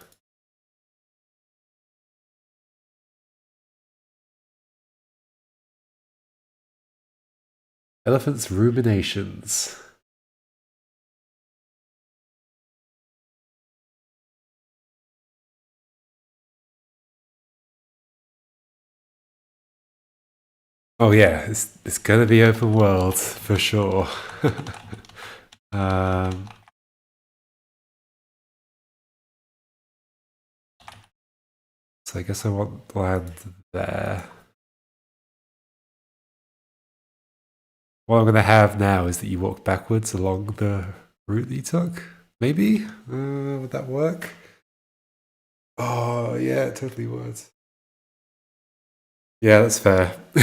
Elephant's ruminations. Oh yeah, it's gonna be open world for sure. So I guess I want land there. What I'm gonna have now is that you walk backwards along the route that you took. Maybe? Would that work? Oh yeah, it totally would. Yeah, that's fair. Do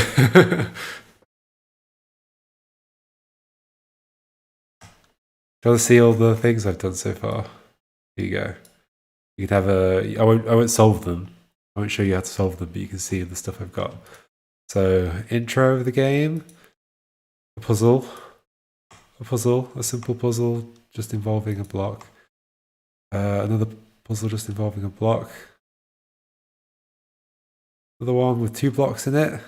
you want to see all the things I've done so far? Here you go. You can have a. I won't solve them. I won't show you how to solve them, but you can see the stuff I've got. So intro of the game, a puzzle, a simple puzzle just involving a block. Another puzzle just involving a block. Another one with 2 blocks in it.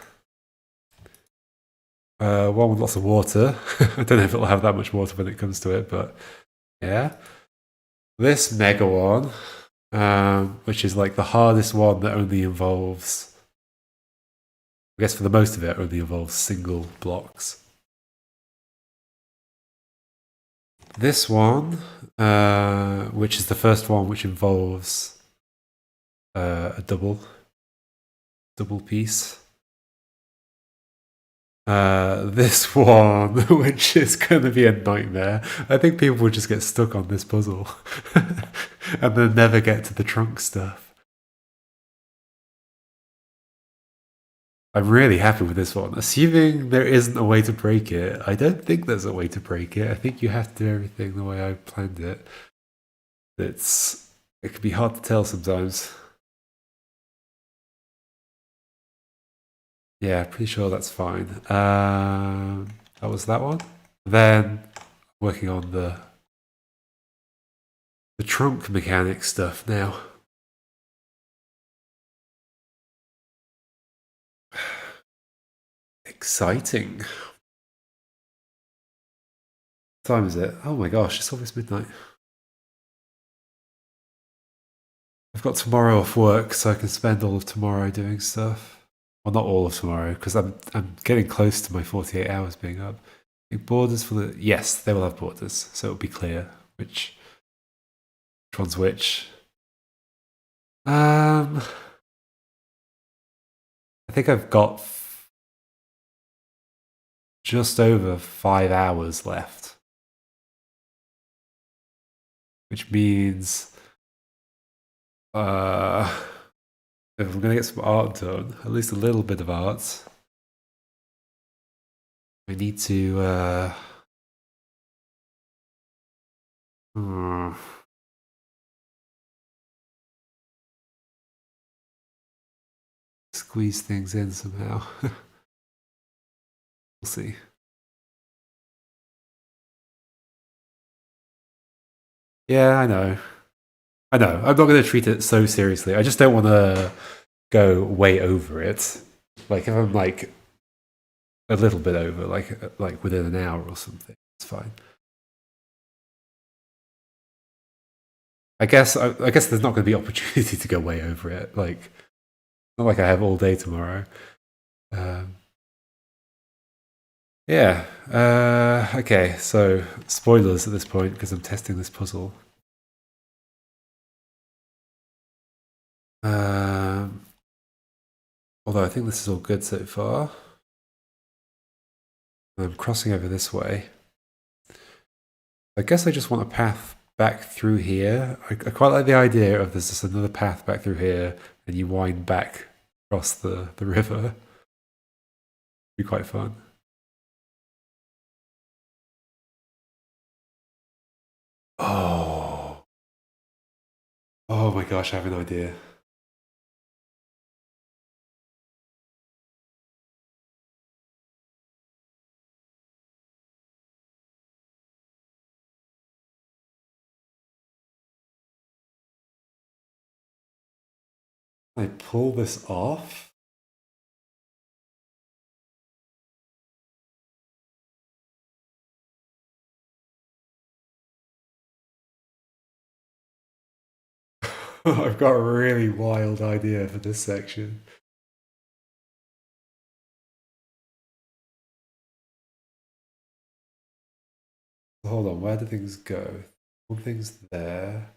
One with lots of water. I don't know if it'll have that much water when it comes to it, but yeah. This mega one, which is like the hardest one that only involves, I guess for the most of it, only involves single blocks. This one, which is the first one, which involves a double piece. This one, which is going to be a nightmare. I think people would just get stuck on this puzzle and then never get to the trunk stuff. I'm really happy with this one. Assuming there isn't a way to break it, I don't think there's a way to break it. I think you have to do everything the way I planned it. It can be hard to tell sometimes. Yeah, pretty sure that's fine. That was that one. Then working on the trunk mechanic stuff now. Exciting. What time is it? Oh my gosh, it's almost midnight. I've got tomorrow off work, so I can spend all of tomorrow doing stuff. Well, not all of tomorrow, because I'm getting close to my 48 hours being up. Borders for the yes, they will have borders, so it'll be clear which one's which. I think I've got just over 5 hours left, which means if I'm gonna get some art done, at least a little bit of art, I need to hmm, squeeze things in somehow. We'll see. Yeah, I know. I know. I'm not going to treat it so seriously. I just don't want to go way over it. Like if I'm like a little bit over, like within an hour or something, it's fine. I guess there's not going to be opportunity to go way over it. Like not like I have all day tomorrow. Um, yeah. Okay. So spoilers at this point because I'm testing this puzzle. Um, although I think this is all good so far. I'm crossing over this way. I guess I just want a path back through here. I quite like the idea of there's just another path back through here and you wind back across the river. It'd be quite fun. Oh. Oh my gosh, I have an idea. I pull this off. I've got a really wild idea for this section. Hold on, where do things go? One thing's there.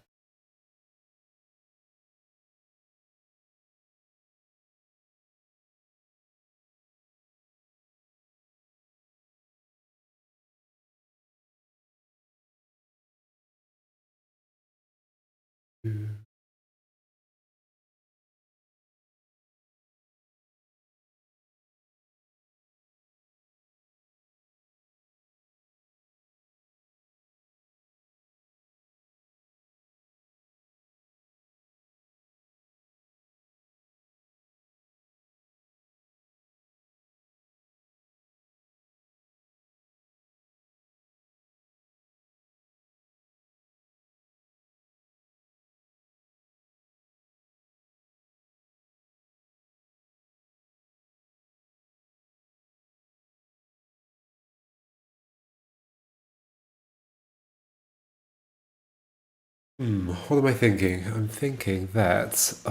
What am I thinking? I'm thinking that it's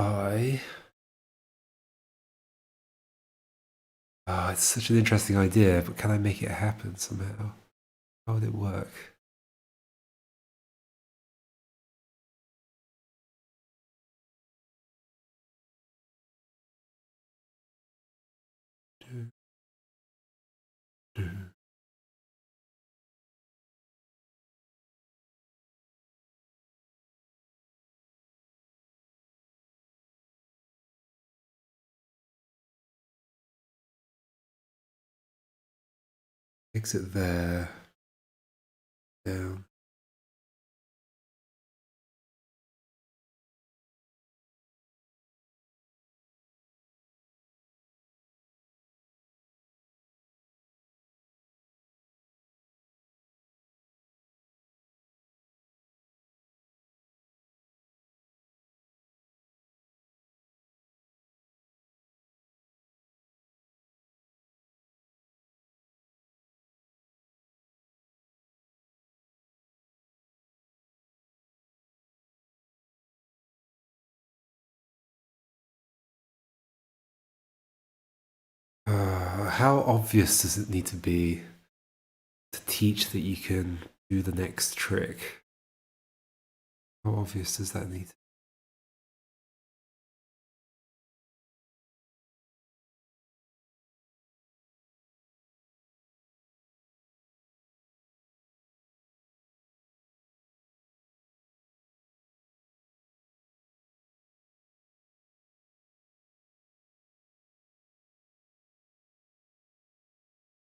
such an interesting idea, but can I make it happen somehow? How would it work? Exit there. Down. how obvious does it need to be to teach that you can do the next trick? How obvious does that need to be?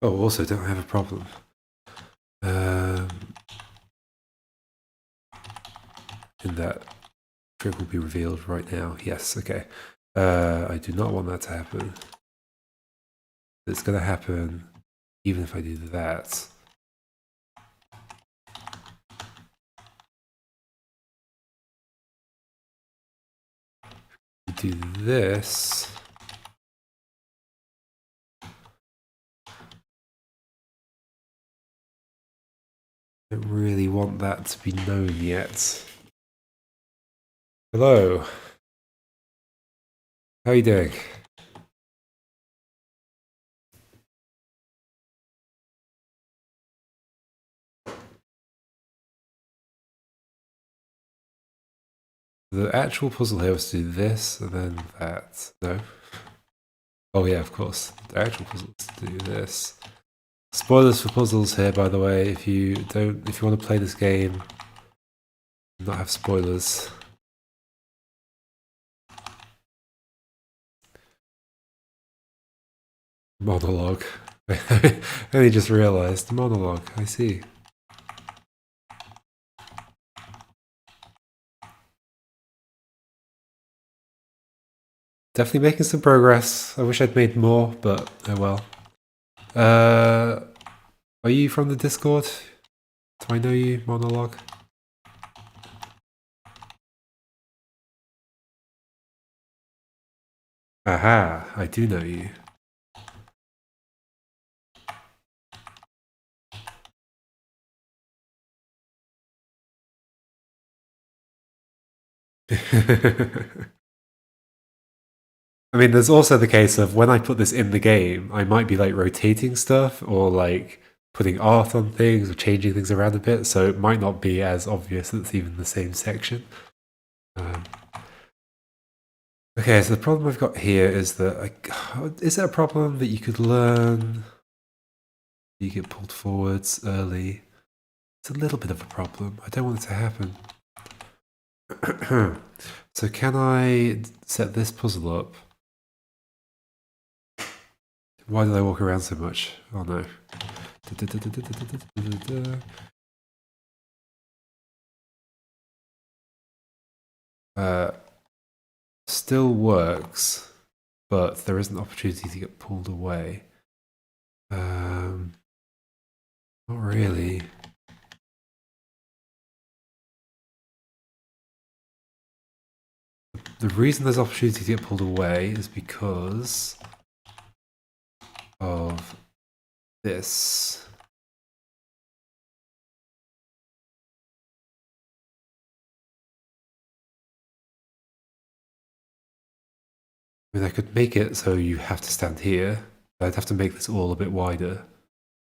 Oh, also, don't I have a problem? In that trick will be revealed right now. Yes, okay. I do not want that to happen. It's going to happen even if I do that. Do this. I don't really want that to be known yet. Hello. How are you doing? The actual puzzle here was to do this and then that. No? Oh yeah, of course. The actual puzzle is to do this. Spoilers for puzzles here, by the way. If you want to play this game, not have spoilers. Monologue. I only just realised. Monologue, I see. Definitely making some progress. I wish I'd made more, but oh well. Are you from the Discord? Do I know you, Monologue? Aha, I do know you. I mean, there's also the case of when I put this in the game, I might be like rotating stuff or like putting art on things or changing things around a bit, so it might not be as obvious that it's even the same section. Okay, so the problem I've got here is that is it a problem that you could learn? You get pulled forwards early. It's a little bit of a problem. I don't want it to happen. So can I set this puzzle up? Why did I walk around so much? Oh no. Still works, but there is an opportunity to get pulled away. Not really. The reason there's opportunity to get pulled away is because of this. I mean, I could make it so you have to stand here, but I'd have to make this all a bit wider.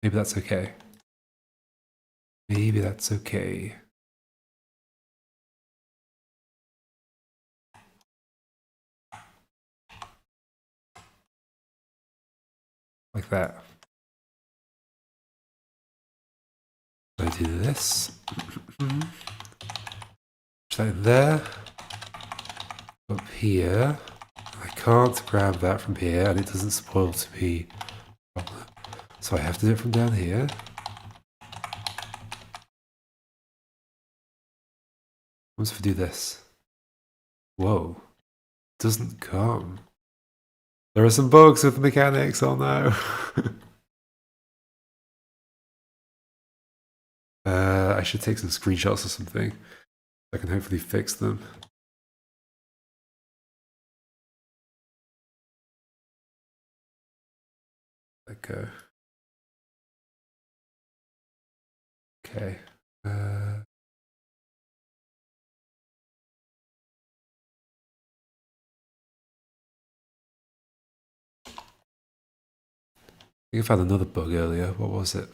Maybe that's okay. Maybe that's okay. Like that. I do this. Just like there. Up here. I can't grab that from here, and it doesn't spoil to be a problem. So I have to do it from down here. What if I do this? Whoa. Doesn't come. There are some bugs with the mechanics, oh no. I should take some screenshots or something. I can hopefully fix them. Let go. Okay. think I found another bug earlier. What was it?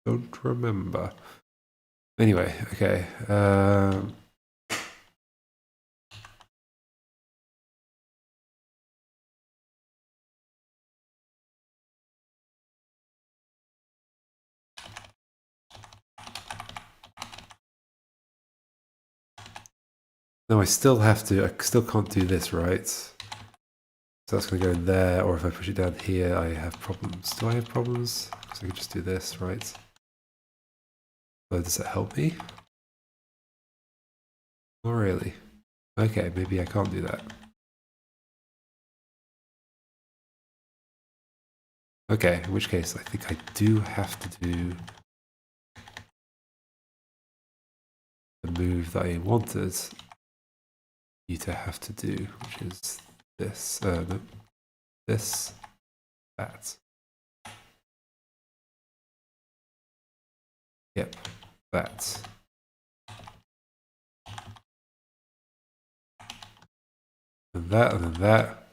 Don't remember. Anyway, okay. No, I still have to. I still can't do this, right? So that's going to go in there, or if I push it down here, I have problems. Do I have problems? Because I can just do this, right? But does that help me? Not really. Okay, maybe I can't do that. Okay, in which case I think I do have to do the move that I wanted you to have to do, which is this. No, this, that. Yep, that. And that, and then that.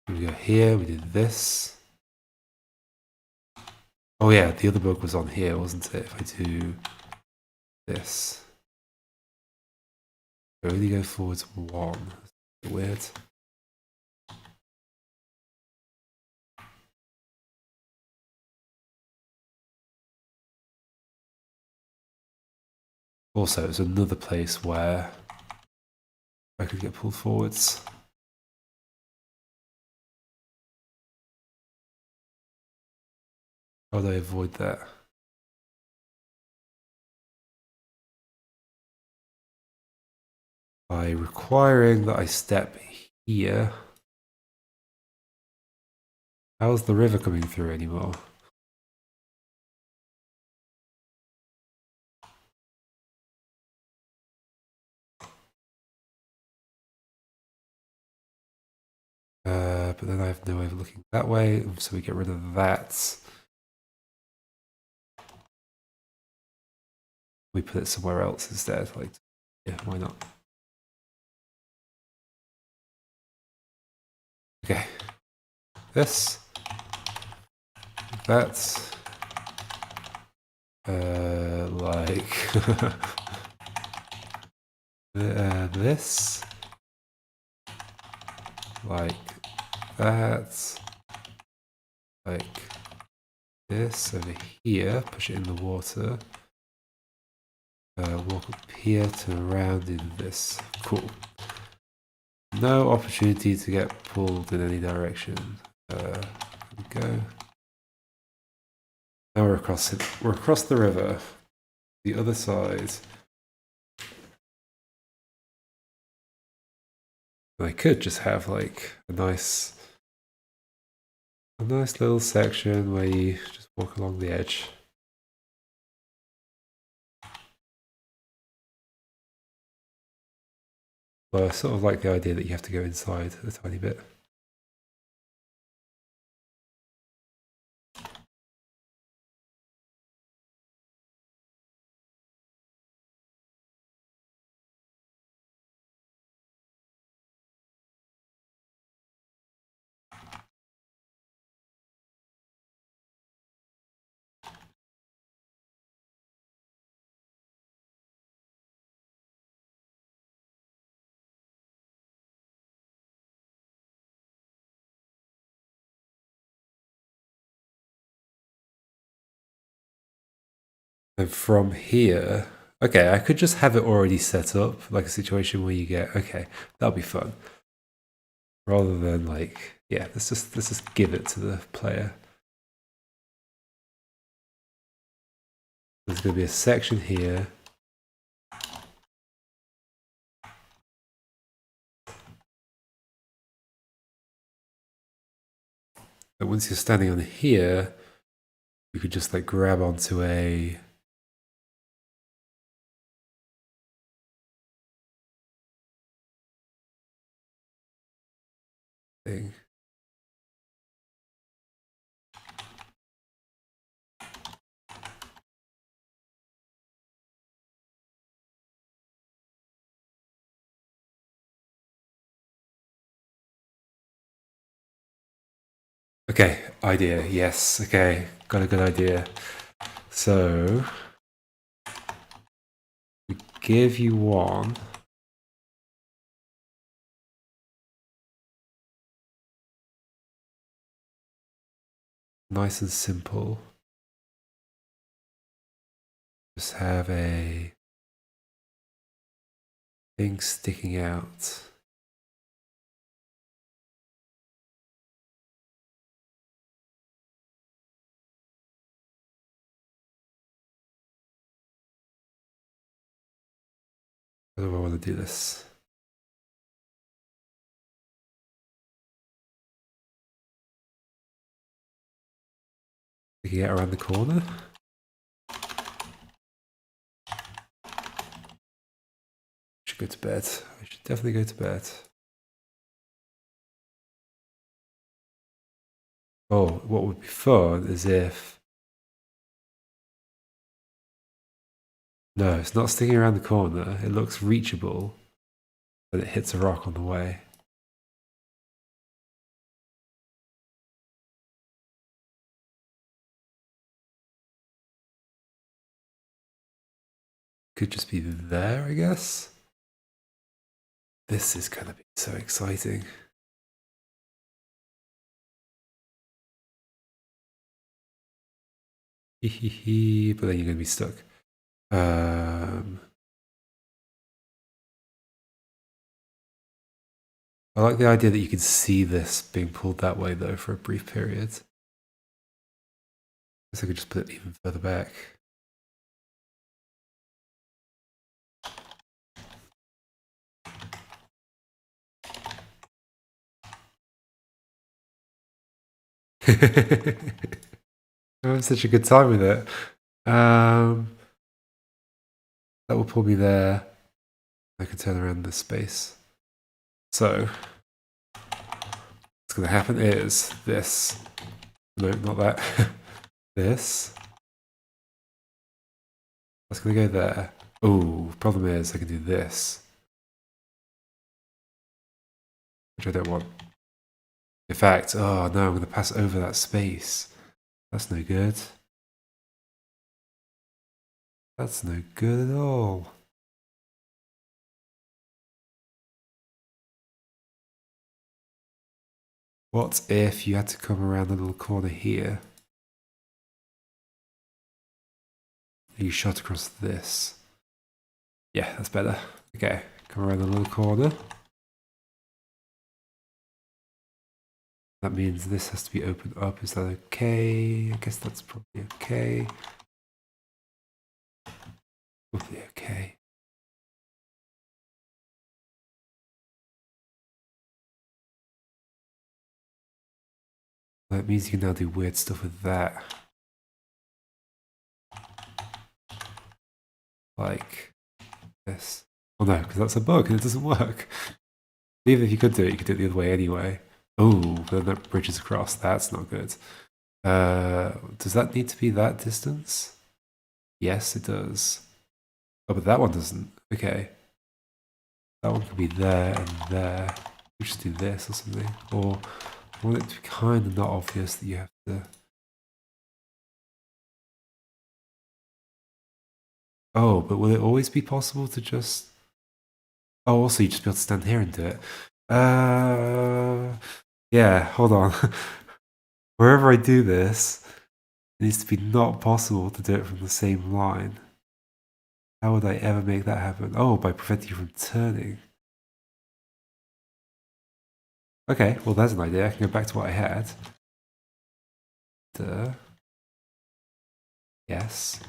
We go here, we did this. Oh yeah, the other bug was on here, wasn't it? If I do this. I only go forwards one. That's weird. Also, it's another place where I could get pulled forwards. How do I avoid that? By requiring that I step here. How's the river coming through anymore? But then I have no way of looking that way, so we get rid of that. We put it somewhere else instead. Like, yeah, why not? Okay. This. That. Like this. Like that. Like this over here. Push it in the water. Walk up here to around in this. Cool. No opportunity to get pulled in any direction. There we go. Now we're across it. We're across the river. The other side. And I could just have like a nice little section where you just walk along the edge. But I sort of like the idea that you have to go inside a tiny bit. And from here, okay, I could just have it already set up, like a situation where you get, okay, that'll be fun. Rather than like, yeah, let's just give it to the player. There's going to be a section here. And once you're standing on here, you could just like grab onto a thing. Okay, idea, yes, okay, got a good idea. So, we give you one. Nice and simple. Just have a thing sticking out. How do I want to do this? Sticking out around the corner? I should go to bed. I should definitely go to bed. Oh, what would be fun is if... No, it's not sticking around the corner. It looks reachable, but it hits a rock on the way. Could just be there, I guess. This is gonna be so exciting. Hee, but then you're gonna be stuck. I like the idea that you can see this being pulled that way though for a brief period. I guess I could just put it even further back. I'm having such a good time with it. That will pull me there. I can turn around this space. So, what's going to happen is this. No, not that. This. That's going to go there. Oh, problem is I can do this. Which I don't want. In fact, oh no, I'm going to pass over that space. That's no good. That's no good at all. What if you had to come around the little corner here? And you shot across this. Yeah, that's better. Okay, come around the little corner. That means this has to be opened up. Is that okay? I guess that's probably okay. Probably okay. That means you can now do weird stuff with that. Like this. Oh no, because that's a bug and it doesn't work. Even if you could do it, you could do it the other way anyway. Oh, but then that bridges across. That's not good. Does that need to be that distance? Yes, it does. Oh, but that one doesn't. Okay. That one could be there and there. We just do this or something. Or I want it to be kind of not obvious that you have to... Oh, but will it always be possible to just... Oh, also you just be able to stand here and do it. Yeah, hold on. Wherever I do this, it needs to be not possible to do it from the same line. How would I ever make that happen? Oh, by preventing you from turning. Okay, well there's an idea. I can go back to what I had. Duh. Yes.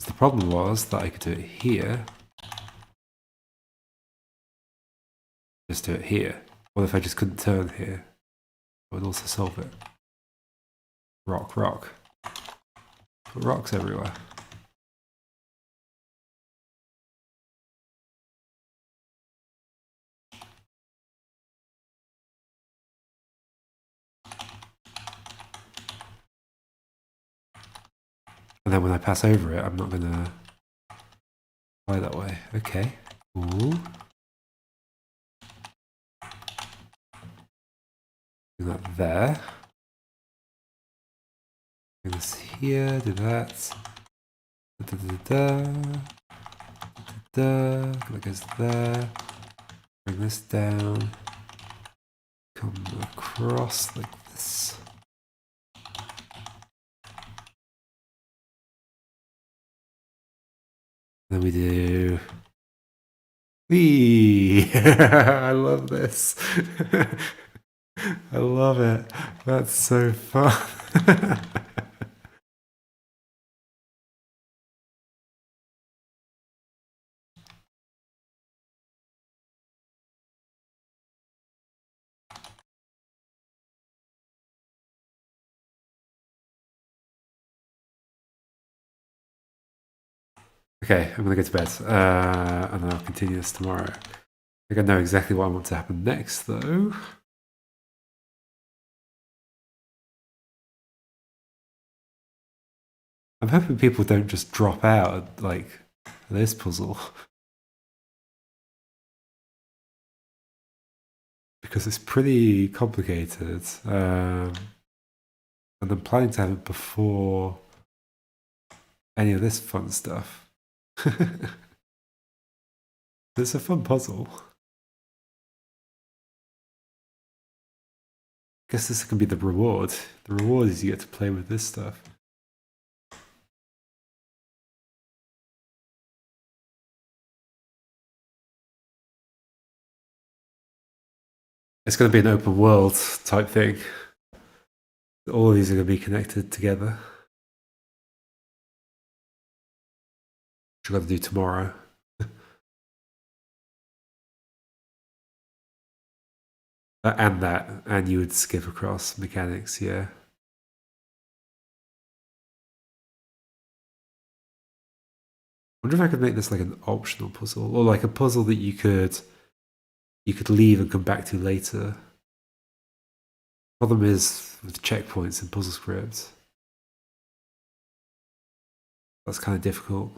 The problem was that I could do it here. Just do it here. What if I just couldn't turn here? I would also solve it. Rock, rock. Put rocks everywhere. And then when I pass over it, I'm not gonna fly that way. Okay. Ooh. Do that there. Bring this here, do that. Da, da, da, da. That goes there. Bring this down. Come across like this. Then we do. Whee! I love this. I love it. That's so fun. Okay, I'm gonna go to bed, and then I'll continue this tomorrow. I think I know exactly what I want to happen next, though. I'm hoping people don't just drop out at, like, this puzzle. Because it's pretty complicated. And I'm planning to have it before any of this fun stuff. It's a fun puzzle. I guess this can be the reward. The reward is you get to play with this stuff. It's going to be an open world type thing. All of these are going to be connected together. Which I've got to do tomorrow. And that, and you would skip across mechanics, yeah. I wonder if I could make this like an optional puzzle, or like a puzzle that you could leave and come back to later. Problem is with checkpoints in puzzle scripts. That's kind of difficult.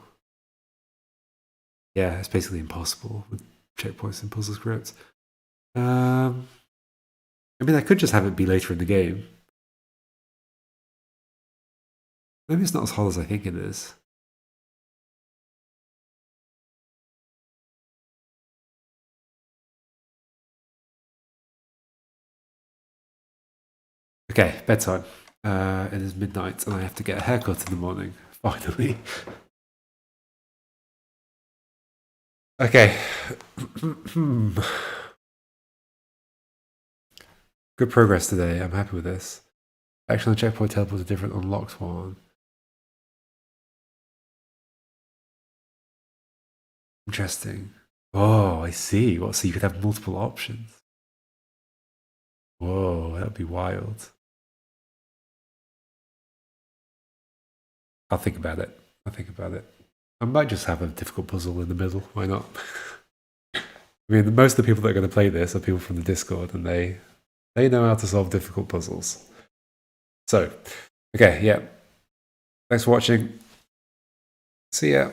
Yeah, it's basically impossible with checkpoints in puzzle scripts. I mean, I could just have it be later in the game. Maybe it's not as hard as I think it is. Okay, bedtime. It is midnight and I have to get a haircut in the morning, finally. Okay. Good progress today. I'm happy with this. Action on checkpoint teleport to different unlocked one. Interesting. Oh, I see. What? So you could have multiple options. Whoa, that'd be wild. I'll think about it. I'll think about it. I might just have a difficult puzzle in the middle. Why not? I mean, most of the people that are going to play this are people from the Discord, and they know how to solve difficult puzzles. So, okay, yeah. Thanks for watching. See ya.